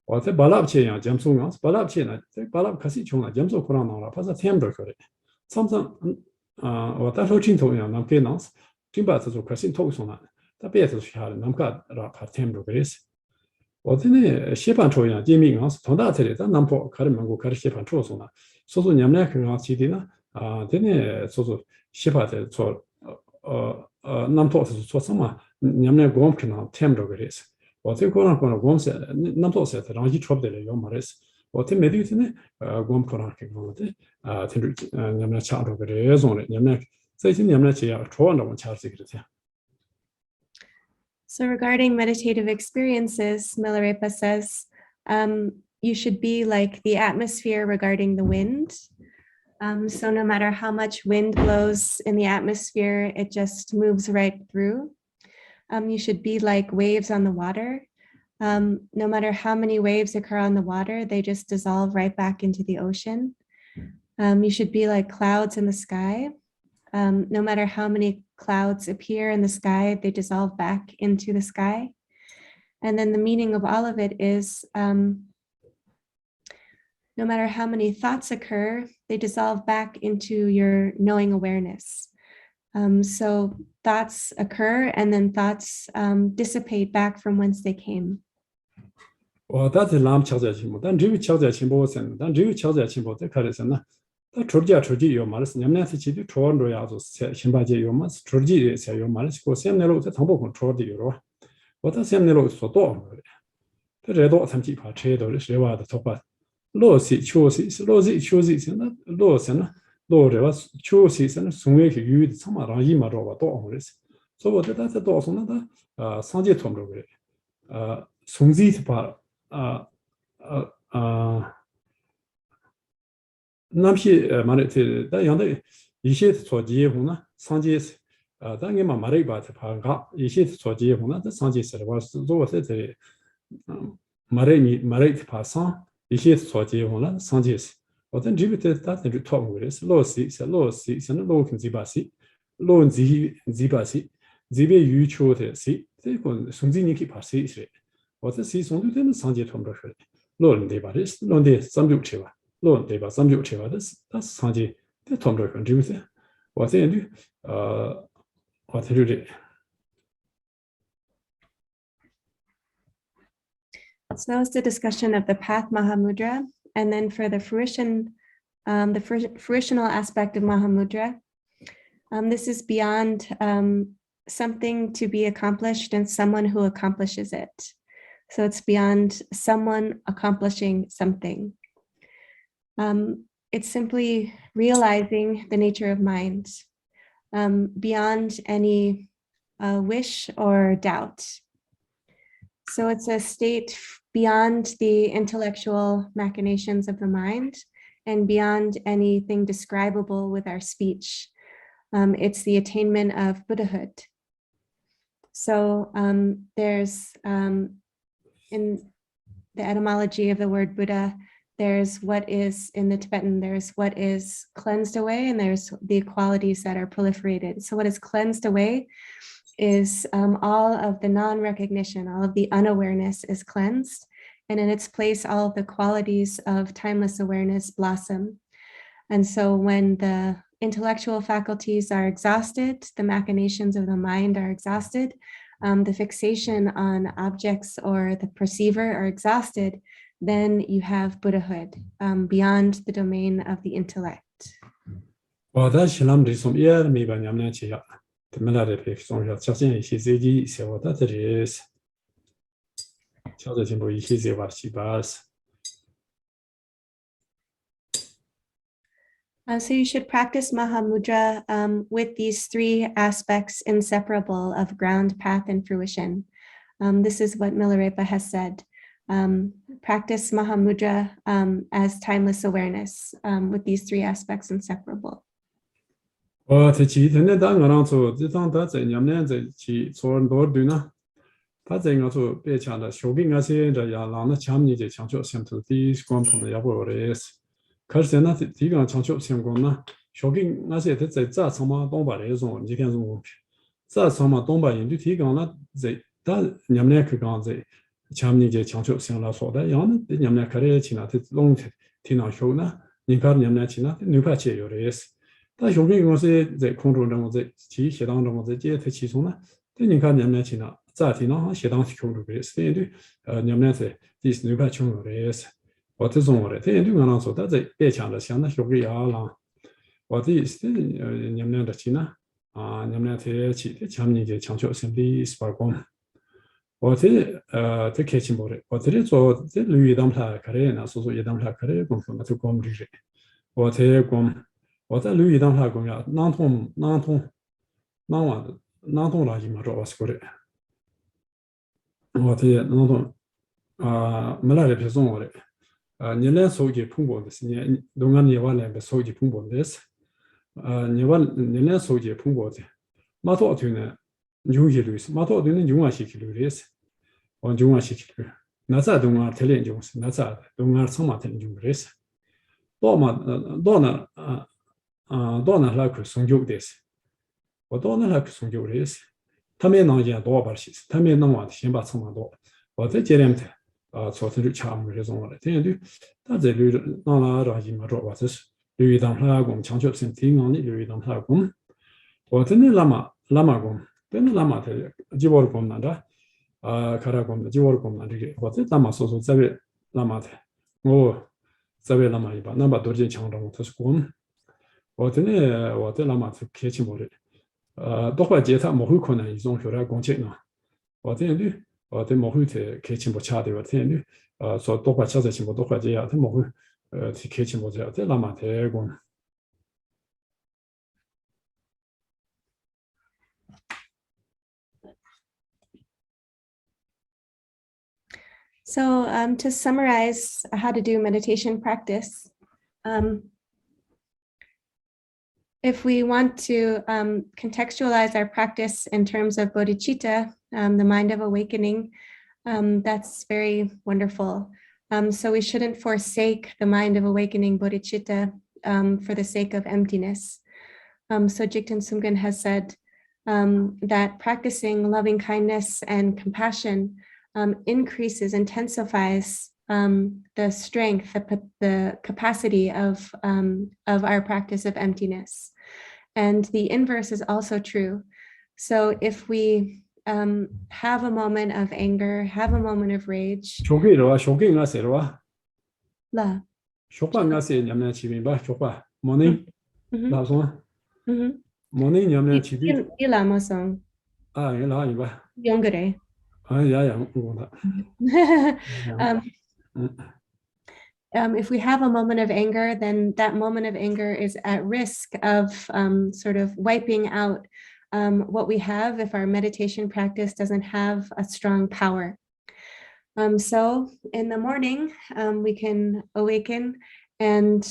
我在巴拉钱样，讲说样，巴拉钱呢，在巴拉可是穷了，讲说可能弄了，怕是添不着的。常常我当时镜头样，那给弄是，真把这种可是头上了，他别是下来，那个让怕添不着人是。我在那西班牙样，见面样是从大这里，咱南坡看的门口看的西班牙上了，所以说娘们看上去的呢。 这呢，就是西方在做，南头是做什么？你们我们可能听不着个意思。我这个人可能我们是南头是让一撮的来要么的是。我这没对的呢，我们可能可以讲的，听着，你们抢着个这种的，你们最近你们这样戳着我抢这个的。 So regarding meditative experiences, Milarepa says, you should be like the atmosphere regarding the wind. So no matter how much wind blows in the atmosphere, it just moves right through. You should be like waves on the water. No matter how many waves occur on the water, they just dissolve right back into the ocean. You should be like clouds in the sky. No matter how many clouds appear in the sky, they dissolve back into the sky. And then the meaning of all of it is, no matter how many thoughts occur, they dissolve back into your knowing awareness. So thoughts occur and then thoughts dissipate back from whence they came. 我但是咱们敲在起步，但只有敲在起步先，但只有敲在起步再开始先呢。那出去有嘛的是，你们是去的出完之后要做新八节有嘛是出去才有嘛的，过现在路在唐伯空出的有了，我到现在路说多了，这这多才几把车都是谁话的头发。 落水秋水是落水秋水是那落什么落这个秋水是那松叶去雨的，他妈让一马着吧多好的是，所以我在这多送那个上街通着个松子是把那批嘛的这但样的一些做结婚呢上街是但你妈妈的把这怕个一些做结婚呢这上街是的话是如果在这里妈的怕上。 一些做结婚了，上街是，我在这边在打算去讨论的是落水，是落水，是那落空几把水，落几把水，这边雨秋的水，这个从这你可以把水是，我在水从这边上街讨论出来，论对吧？这是论的三九七吧，论对吧？三九七吧，这是常见的同志很对不对？我这样的我这就这。 So that was the discussion of the Path Mahamudra. And then for the fruitional aspect of Mahamudra, this is beyond something to be accomplished and someone who accomplishes it. So it's beyond someone accomplishing something. It's simply realizing the nature of mind beyond any wish or doubt. So it's a state beyond the intellectual machinations of the mind and beyond anything describable with our speech. It's the attainment of Buddhahood. So there's, in the etymology of the word Buddha, there's what is in the Tibetan, there's what is cleansed away, and there's the qualities that are proliferated. So what is cleansed away is all of the non-recognition, all of the unawareness is cleansed. And in its place, all of the qualities of timeless awareness blossom. And so when the intellectual faculties are exhausted, the machinations of the mind are exhausted, the fixation on objects or the perceiver are exhausted, then you have Buddhahood beyond the domain of the intellect. So you should practice Mahamudra with these three aspects inseparable of ground, path, and fruition. This is what Milarepa has said. Practice Mahamudra as timeless awareness with these three aspects inseparable. So to summarize how to do meditation practice, if we want to contextualize our practice in terms of bodhicitta, the mind of awakening, that's very wonderful. So we shouldn't forsake the mind of awakening bodhicitta for the sake of emptiness. So Jigten Sumgön has said that practicing loving kindness and compassion increases, intensifies the strength, the capacity of our practice of emptiness. And the inverse is also true. So if we have a moment of anger, have a moment of rage, 쇼기로 쇼기가 세로와 la, 쇼파가 세 냠냐 치빈바 쇼파 모닝 mhm, 라송 mhm. 모닝 냠냐 치비 Ila mosong, 아 이라 이바 yongere. 아 야야 뭐다 If we have a moment of anger, then that moment of anger is at risk of sort of wiping out what we have if our meditation practice doesn't have a strong power. So in the morning, we can awaken, and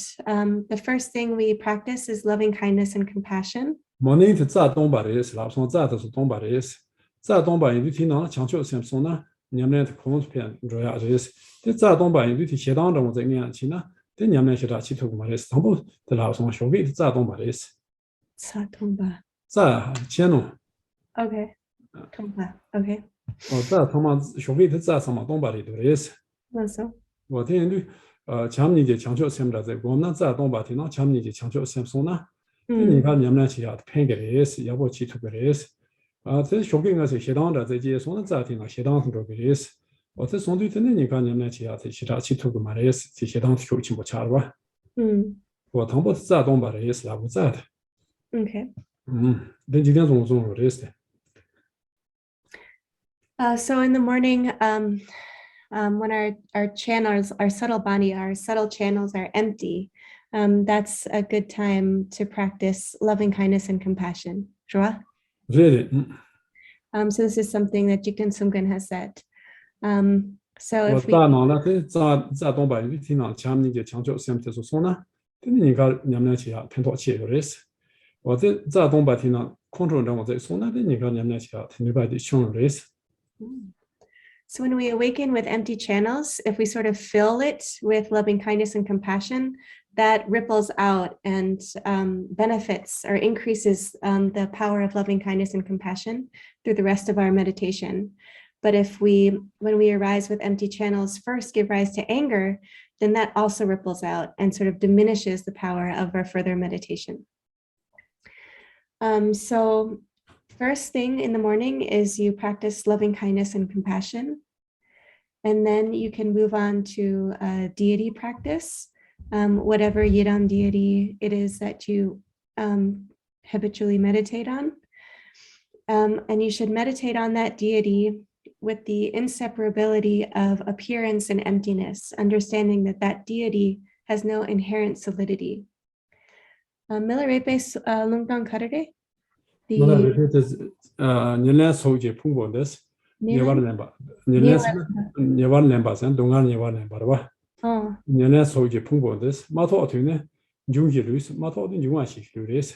the first thing we practice is loving kindness and compassion. 모닝 자 동바레스 라송 자도 동바레스 자 동바인 뒤티나 창초 셈소나 냠냐 콘스펜 로야레스 자 동바인 뒤티 셰당 정도 쟁냐 치나 데 냠냐 셰다 치토고 마레스 전부 데 라송 쇼기 자 동바레스 Satomba. 자 체노 Okay. Tomba. Okay. 자 타마 쇼기 자 사마 동바레 도레스 So. 我听对强你的强求sem的在我们在东巴听到强你的强求sem松呢 你看你们去要偏给的是要不去图个的是这小给我是适当的在这松的在听到适当的个的是我这松对的你看你们去要在其他去图个嘛的是这适当就去不差了吧我同步在东巴的是那不在的 Okay. 那几点钟有的是 So in the morning, when our channels, our subtle body, our subtle channels are empty, that's a good time to practice loving kindness and compassion. Sure. Really? So this is something that Jigten Sumgön has said. So 我 if we 大脑呢，在东北你听到强你的强求sem的说呢，你看你们去要偏多去有的是。我在东北听到控制人我在说那你看你们去要听你把的凶有的是。 So when we awaken with empty channels, if we sort of fill it with loving kindness and compassion, that ripples out and benefits or increases the power of loving kindness and compassion through the rest of our meditation. But if we, when we arise with empty channels, first give rise to anger, then that also ripples out and sort of diminishes the power of our further meditation. So first thing in the morning is you practice loving kindness and compassion. And then you can move on to a deity practice, whatever Yidam deity it is that you habitually meditate on. And you should meditate on that deity with the inseparability of appearance and emptiness, understanding that that deity has no inherent solidity. Milarepe Lungdang Karare? Nilan Soji Pungondes, Nevar Nemba, Nevar Nembas and Dungan Nevar Nembarwa. Nilan Soji Pungondes, Mato Tune, Jungi Lus, Mato in Juanshi Luris.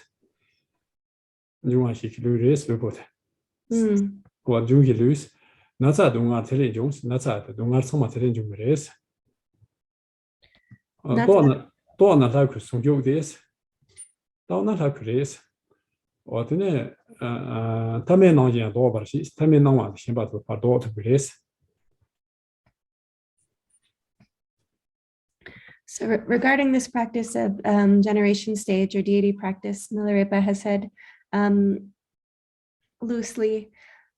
Juanshi Luris, Lupot. What Jungi Lus, Nasa Dunga Tele Jones, Nasa, Dunga Soma Tele Juris. Donna like some joke this. Donna like this. 我的呢，他们能见多把些，他们能玩先把这把多特别是。So regarding this practice of generation stage or deity practice, Milarepa has said loosely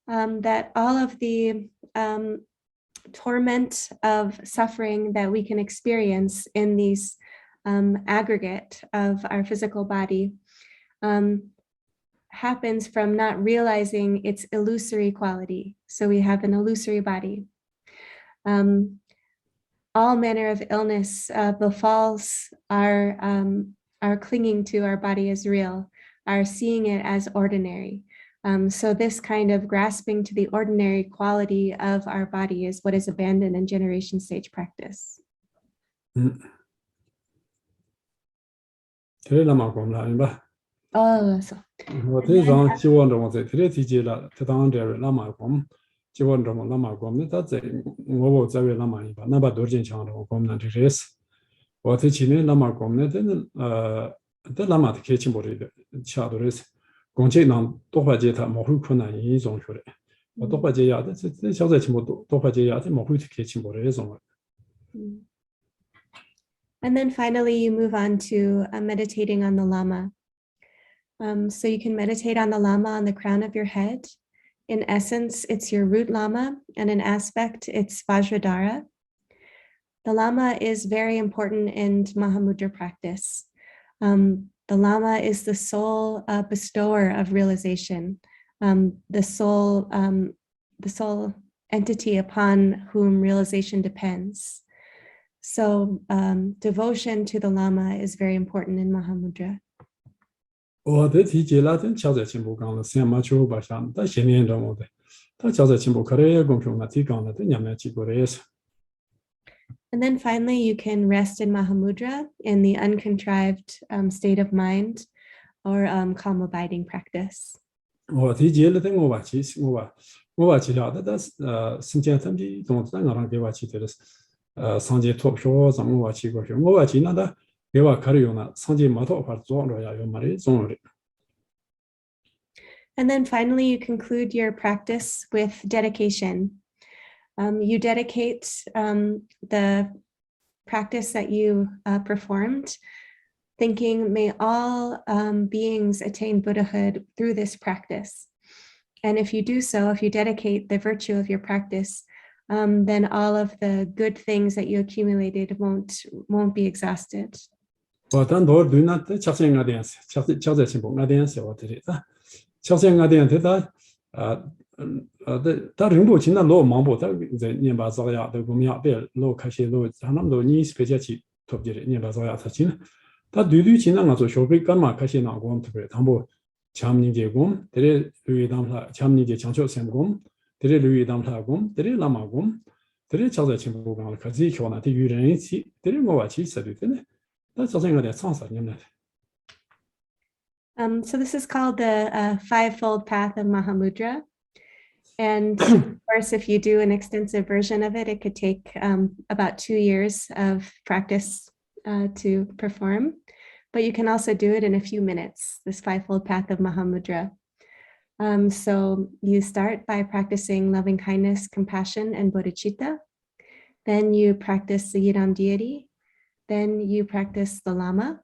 that all of the torment of suffering that we can experience in these aggregate of our physical body happens from not realizing its illusory quality. So we have an illusory body. All manner of illness befalls our clinging to our body as real, our seeing it as ordinary. So this kind of grasping to the ordinary quality of our body is what is abandoned in generation stage practice. Oh, so. 我这张希望着我在这里提及了，这当这位拉玛公，希望着我拉玛公呢，他在我在位拉玛一把，那把多坚强的我公呢这些是，我在去年拉玛公呢，这拉玛的开启不了的，恰多的是，公家能多花钱他没会困难一种出来，我多花钱呀，这小在起不多花钱呀，这没会开启不了一种。Mm. And then finally, you move on to meditating on the Lama. So you can meditate on the Lama on the crown of your head. In essence, it's your root Lama, and in aspect, it's Vajradhara. The Lama is very important in Mahamudra practice. The Lama is the sole bestower of realization, the sole entity upon whom realization depends. So devotion to the Lama is very important in Mahamudra. 我的体解了，真瞧在进步讲了，先没求把上，但些年中我的，他瞧在进步，可能也公平嘛，提讲了，但伢们结果的也是。 And then finally, you can rest in Mahamudra in the uncontrived state of mind or calm abiding practice. 我体解了，但我话其实我话其他的，但是时间他们的东西，我让给我去的是上节脱票，怎么话去过去，我话去那的给我考虑用了，上节没脱话做了呀，有么的中了。 And then finally, you conclude your practice with dedication. You dedicate the practice that you performed, thinking, may all beings attain Buddhahood through this practice. And if you do so, if you dedicate the virtue of your practice, then all of the good things that you accumulated won't be exhausted. 我当多对那这瞧见我点是，瞧在进步我点是我这里的，瞧见我点他他人不进那老忙不，他在年把早呀都不妙，别老开些老，他那么多年是别家去特别的年把早呀他进，他对进那个做消费干嘛开些那个特别，他不强人结工，这里留意当他强人结强求成功，这里留意当他工，这里那么工，这里瞧在进步讲了，可自己瞧那这与人一起，这里我话其实对的呢。 So this is called the fivefold path of Mahamudra. And of course, if you do an extensive version of it, it could take about 2 years of practice to perform. But you can also do it in a few minutes, this fivefold path of Mahamudra. So you start by practicing loving kindness, compassion, and bodhicitta. Then you practice the Yidam deity. Then you practice the Lama,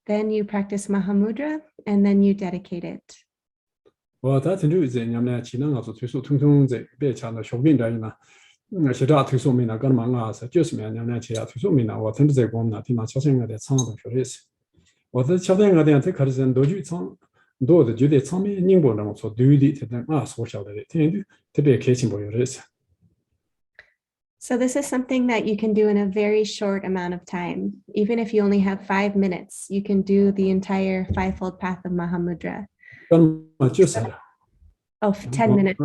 then you practice Mahamudra, and then you dedicate it. 我他听着在伢们去那个做推手，通通在别抢到小兵这呢，其他推手没那干嘛啊？是就是没伢们去啊推手没那，我听着在讲呢，听那朝鲜我在唱的说的是，我在朝鲜我在他开始多久唱，多的就在唱面宁波那么说对的，他那所晓得的，听着特别开心不有的是。 So this is something that you can do in a very short amount of time. Even if you only have 5 minutes, you can do the entire fivefold path of Mahamudra. Oh, 10 minutes.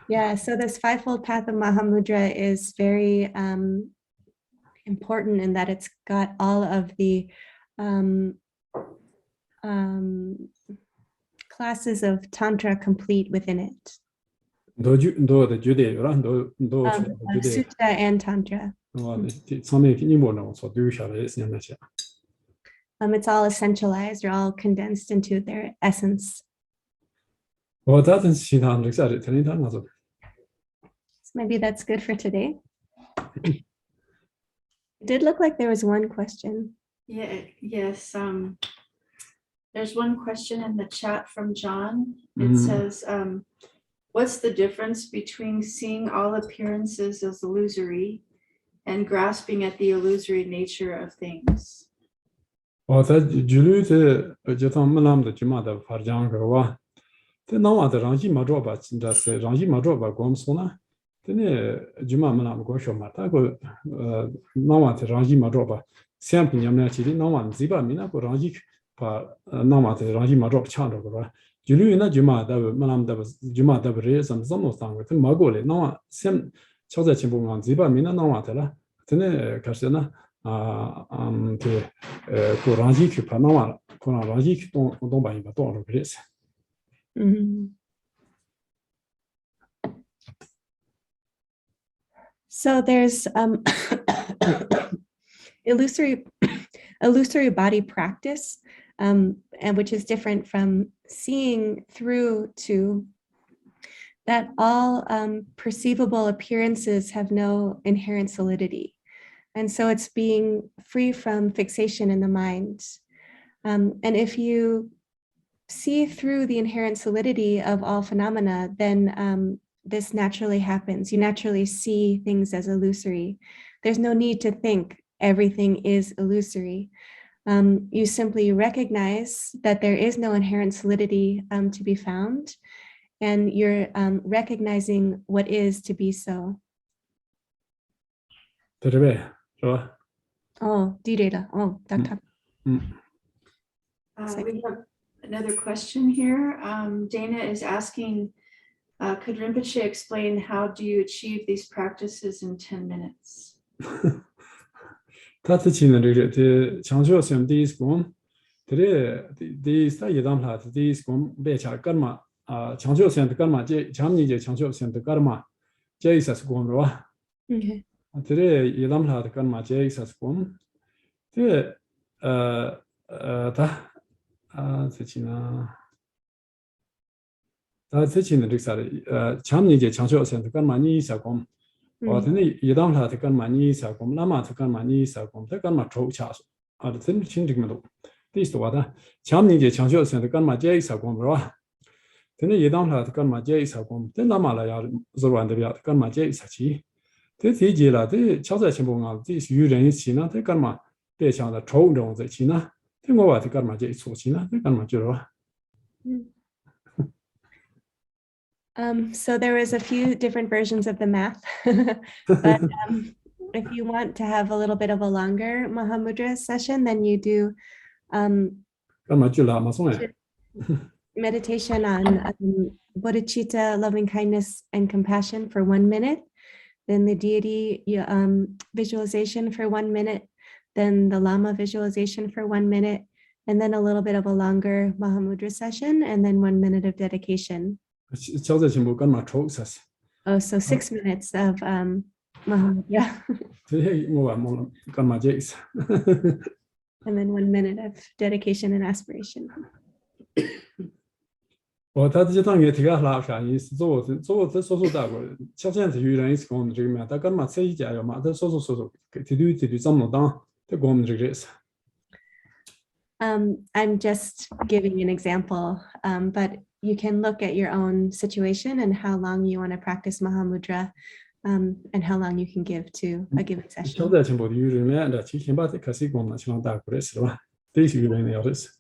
Yeah, so this fivefold path of Mahamudra is very important in that it's got all of the classes of Tantra complete within it. Sutta and Tantra. It's all essentialized or all condensed into their essence. So maybe that's good for today. It did look like there was one question. Yes. There's one question in the chat from John. It says, what's the difference between seeing all appearances as illusory and grasping at the illusory nature of things? pa nama te rangi ma drop cha ro ba julu na juma da malam da juma da re sam sam no sang te ma go le nama sem chao za chen bu ngang zi ba mi na nama ta la te ne ka se na te ko rangi ki pa nama ko rangi ki dong ba yin ba dong ro ge se. So there's illusory body practice, and which is different from seeing through to that all perceivable appearances have no inherent solidity. And so it's being free from fixation in the mind. And if you see through the inherent solidity of all phenomena, then this naturally happens. You naturally see things as illusory. There's no need to think everything is illusory. You simply recognize that there is no inherent solidity to be found, and you're recognizing what is to be so. 对不对？是吧？ Oh, Dida. Oh, Dr. We have another question here. Dana is asking, could Rinpoche explain how do you achieve these practices in 10 minutes? 他之前的这个的强调性第一是讲，第三一档他第一是讲别强干嘛啊？强调性的干嘛？这强你这强调性的干嘛？这意思是讲是吧？ Okay. 这一档他的干嘛？这意思是讲，这他之前呢，他之前的这个啥的强你这强调性的干嘛？你意思讲？ 他那一档他干嘛？你意思讲，那么他干嘛？你意思讲，他干嘛抽卡数？真清这个么多。第四话的，强你这强调性的干嘛？这意思讲是吧？他那一档他干嘛？这意思讲，他那么来要做完的表，干嘛？这意思起？他第几了？他敲在前部啊，这是有人一起呢，他干嘛？别想的抽中在起呢？他我话他干嘛？这一出起呢？他干嘛就是吧？ So there was a few different versions of the math, but if you want to have a little bit of a longer Mahamudra session, then you do 干嘛就了嘛？送来。 meditation on bodhicitta, loving kindness and compassion for 1 minute, then the deity visualization for 1 minute, then the Lama visualization for 1 minute, and then a little bit of a longer Mahamudra session, and then 1 minute of dedication. 敲在前部干嘛抽才是？ Oh, so 6 minutes of Mahamudra, 这我话冇干嘛这意思？ and then 1 minute of dedication and aspiration. 他这当也提个拉啥意思？做这说大过，像现在有人是跟我们这个面，他干嘛这一家要嘛？他说提这么当，他跟我们这个意思。 I'm just giving an example, but you can look at your own situation and how long you want to practice Mahamudra, and how long you can give to a given 敲 session. 在前部的有人面的，提前把这开始跟我们情况大过来是吧？这是有人要的是。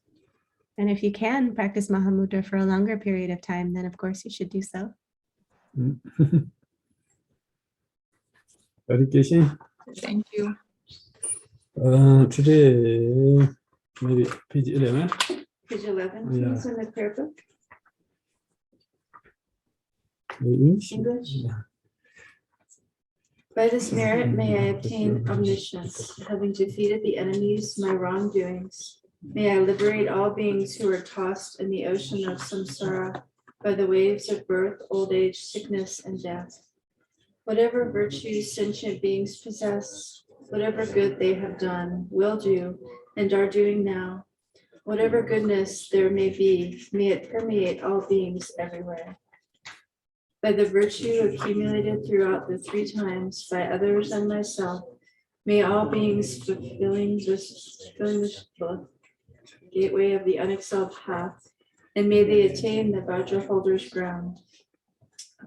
And if you can practice Mahamudra for a longer period of time, then of course you should do so. Dedication. Thank you. Today maybe page 11. Page 11, please, Yeah. in the prayer book. English. English. Yeah. By this merit may I obtain omniscience, having defeated the enemies, my wrongdoings. May I liberate all beings who are tossed in the ocean of samsara by the waves of birth, old age, sickness, and death. Whatever virtues sentient beings possess, whatever good they have done, will do, and are doing now, whatever goodness there may be, may it permeate all beings everywhere. By the virtue accumulated throughout the 3 times by others and myself, may all beings fulfilling this gateway of the unexcelled path, and may they attain the Vajra holder's ground.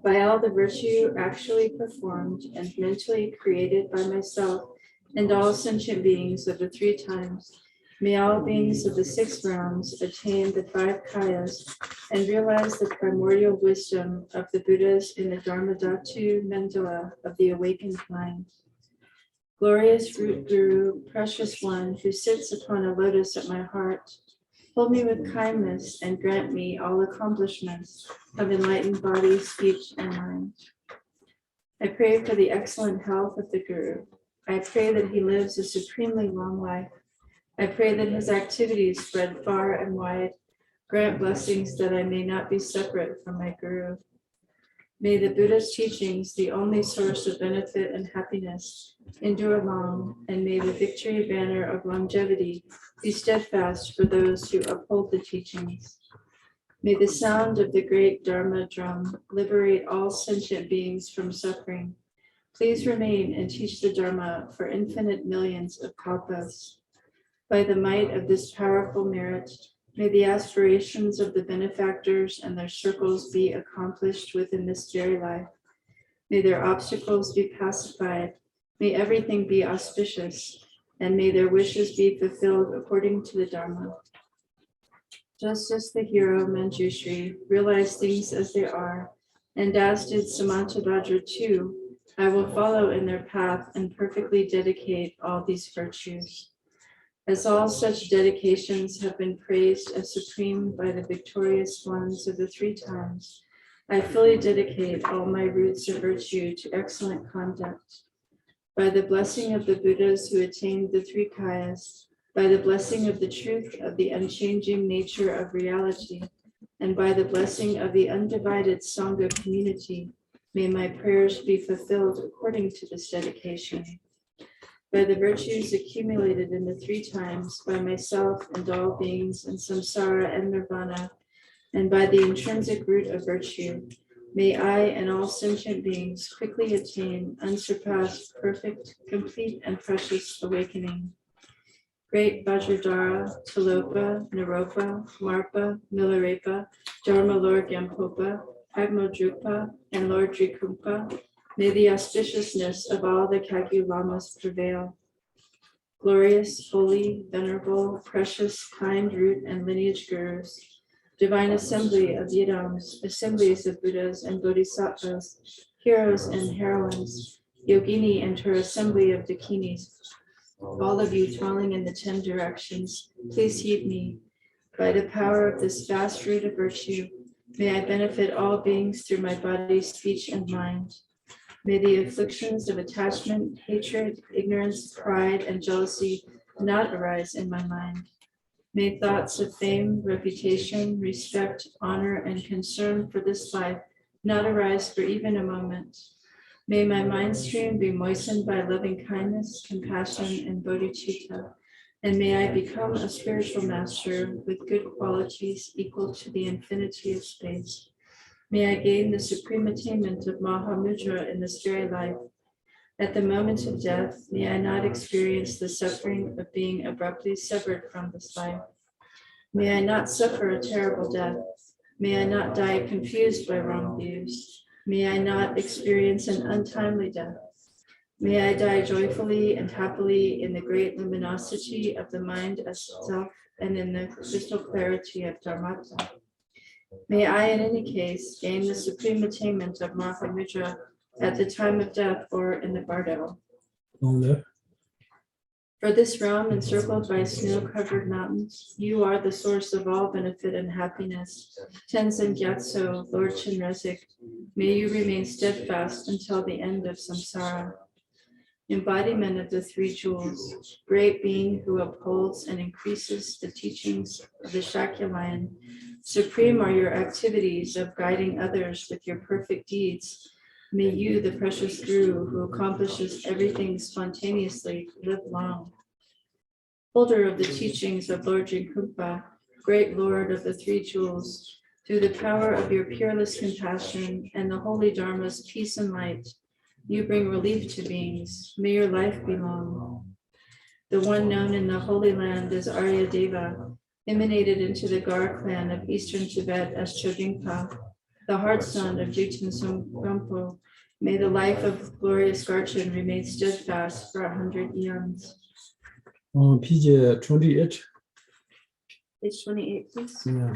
By all the virtue actually performed and mentally created by myself and all sentient beings of the 3 times, may all beings of the 6 realms attain the 5 kayas and realize the primordial wisdom of the Buddhas in the Dharmadhatu mandala of the awakened mind. Glorious root guru, precious one who sits upon a lotus at my heart, hold me with kindness and grant me all accomplishments of enlightened body, speech, and mind. I pray for the excellent health of the guru. I pray that he lives a supremely long life. I pray that his activities spread far and wide. Grant blessings that I may not be separate from my guru. May the Buddha's teachings, the only source of benefit and happiness, endure long, and may the victory banner of longevity be steadfast for those who uphold the teachings. May the sound of the great Dharma drum liberate all sentient beings from suffering. Please remain and teach the Dharma for infinite millions of kalpas. By the might of this powerful merit, may the aspirations of the benefactors and their circles be accomplished within this very life. May their obstacles be pacified. May everything be auspicious, and may their wishes be fulfilled according to the Dharma. Just as the hero Manjushri realized things as they are, and as did Samantabhadra too, I will follow in their path and perfectly dedicate all these virtues. As all such dedications have been praised as supreme by the victorious ones of the three times, I fully dedicate all my roots of virtue to excellent conduct. By the blessing of the Buddhas who attained the three kayas, by the blessing of the truth of the unchanging nature of reality, and by the blessing of the undivided Sangha community, may my prayers be fulfilled according to this dedication. By the virtues accumulated in the three times, by myself and all beings in samsara and nirvana, and by the intrinsic root of virtue, may I and all sentient beings quickly attain unsurpassed, perfect, complete, and precious awakening. Great Vajradhara, Tilopa, Naropa, Marpa, Milarepa, Dharma Lord Gampopa, Agmodrupa, and Lord Drikumpa, may the auspiciousness of all the Kagyu Lamas prevail. Glorious, holy, venerable, precious, kind root and lineage gurus, divine assembly of Yidams, assemblies of Buddhas and Bodhisattvas, heroes and heroines, Yogini and her assembly of Dakinis, all of you dwelling in the 10 directions, please heed me. By the power of this vast root of virtue, may I benefit all beings through my body, speech, and mind. May the afflictions of attachment, hatred, ignorance, pride, and jealousy not arise in my mind. May thoughts of fame, reputation, respect, honor, and concern for this life not arise for even a moment. May my mind stream be moistened by loving kindness, compassion, and bodhicitta, and may I become a spiritual master with good qualities equal to the infinity of space. May I gain the supreme attainment of Mahamudra in this very life. At the moment of death, may I not experience the suffering of being abruptly severed from this life. May I not suffer a terrible death. May I not die confused by wrong views. May I not experience an untimely death. May I die joyfully and happily in the great luminosity of the mind as self and in the crystal clarity of Dharmata. May I, in any case, gain the supreme attainment of Mahamudra at the time of death or in the bardo. Long live. For this realm encircled by snow-covered mountains, you are the source of all benefit and happiness. Tenzin Gyatso, Lord Chenrezig, may you remain steadfast until the end of samsara. Embodiment of the three jewels, great being who upholds and increases the teachings of the Shakyamuni, supreme are your activities of guiding others with your perfect deeds. May you, the precious Guru, who accomplishes everything spontaneously, live long. Holder of the teachings of Lord Jinkumpa, great Lord of the three jewels, through the power of your peerless compassion and the holy Dharma's peace and light, you bring relief to beings. May your life be long. The one known in the Holy Land as Arya Deva, emanated into the Gar clan of Eastern Tibet as Chodingpa, the heart son of Jigten Gampo. May the life of glorious Garchen remain steadfast for 100 eons. PJ 28. Page 28, please. Yeah.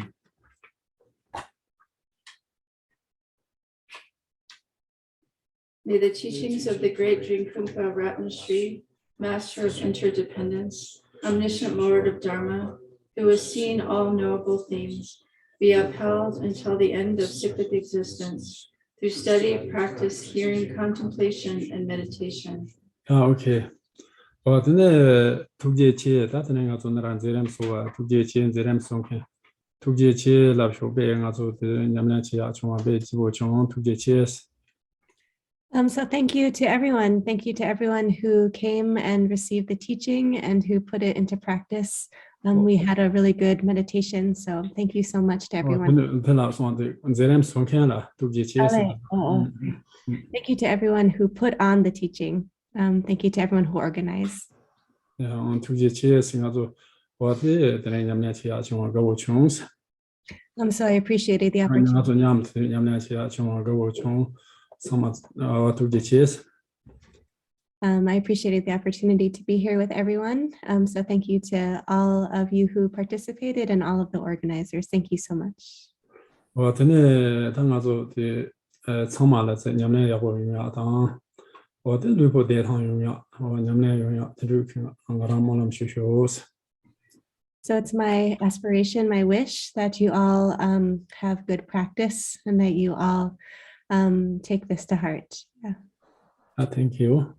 May the teachings of the great Drinkumpa Ratnasri, master of interdependence, omniscient Lord of Dharma, who has seen all knowable things, be upheld until the end of cyclic existence through study, practice, hearing, contemplation, and meditation. Okay. 근데 두개치 다트는 가서 나랑 제람소와 두개치 제람송케 두개치 랍쇼베 가서 냠냐치야 총아베 지보총 두개치. So thank you to everyone. Thank you to everyone who came and received the teaching and who put it into practice We had a really good meditation, so thank you so much to everyone. Thank you to everyone who put on the teaching. Thank you to everyone who organized. So I appreciated the opportunity. I appreciated the opportunity to be here with everyone. So thank you to all of you who participated and all of the organizers. Thank you so much. So it's my aspiration, my wish that you all have good practice and that you all take this to heart. Yeah. Thank you.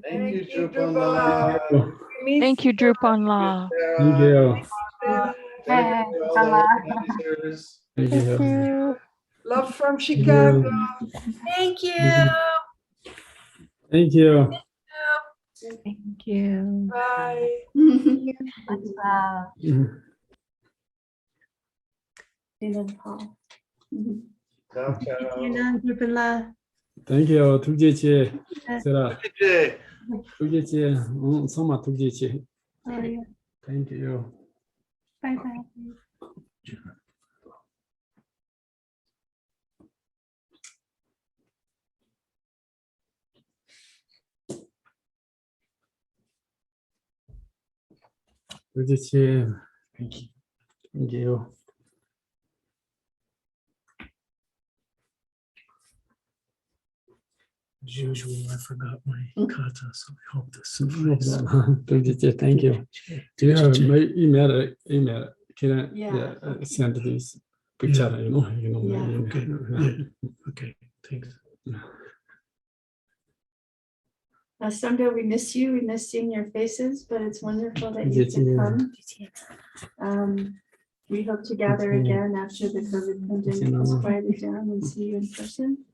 Thank you, Drupala. Thank you, Drupanla. Thank you. Thank you, all the organizers. Thank you. Love from Chicago. Thank you. Thank you. Thank you. Bye. Amen, Paul. Ciao, ciao. Thank you. Sarah. Thank you. Bye bye. Thank you. Thank you. As usual, I forgot my kata, so I hope this Thank you. Do you have my email? Can I Yeah. send this picture? You know my Yeah. email. Okay, thanks. Sangha, we miss you. We miss seeing your faces, but it's wonderful that you can come. We hope to gather again after the COVID pandemic has quieted down and see you in person.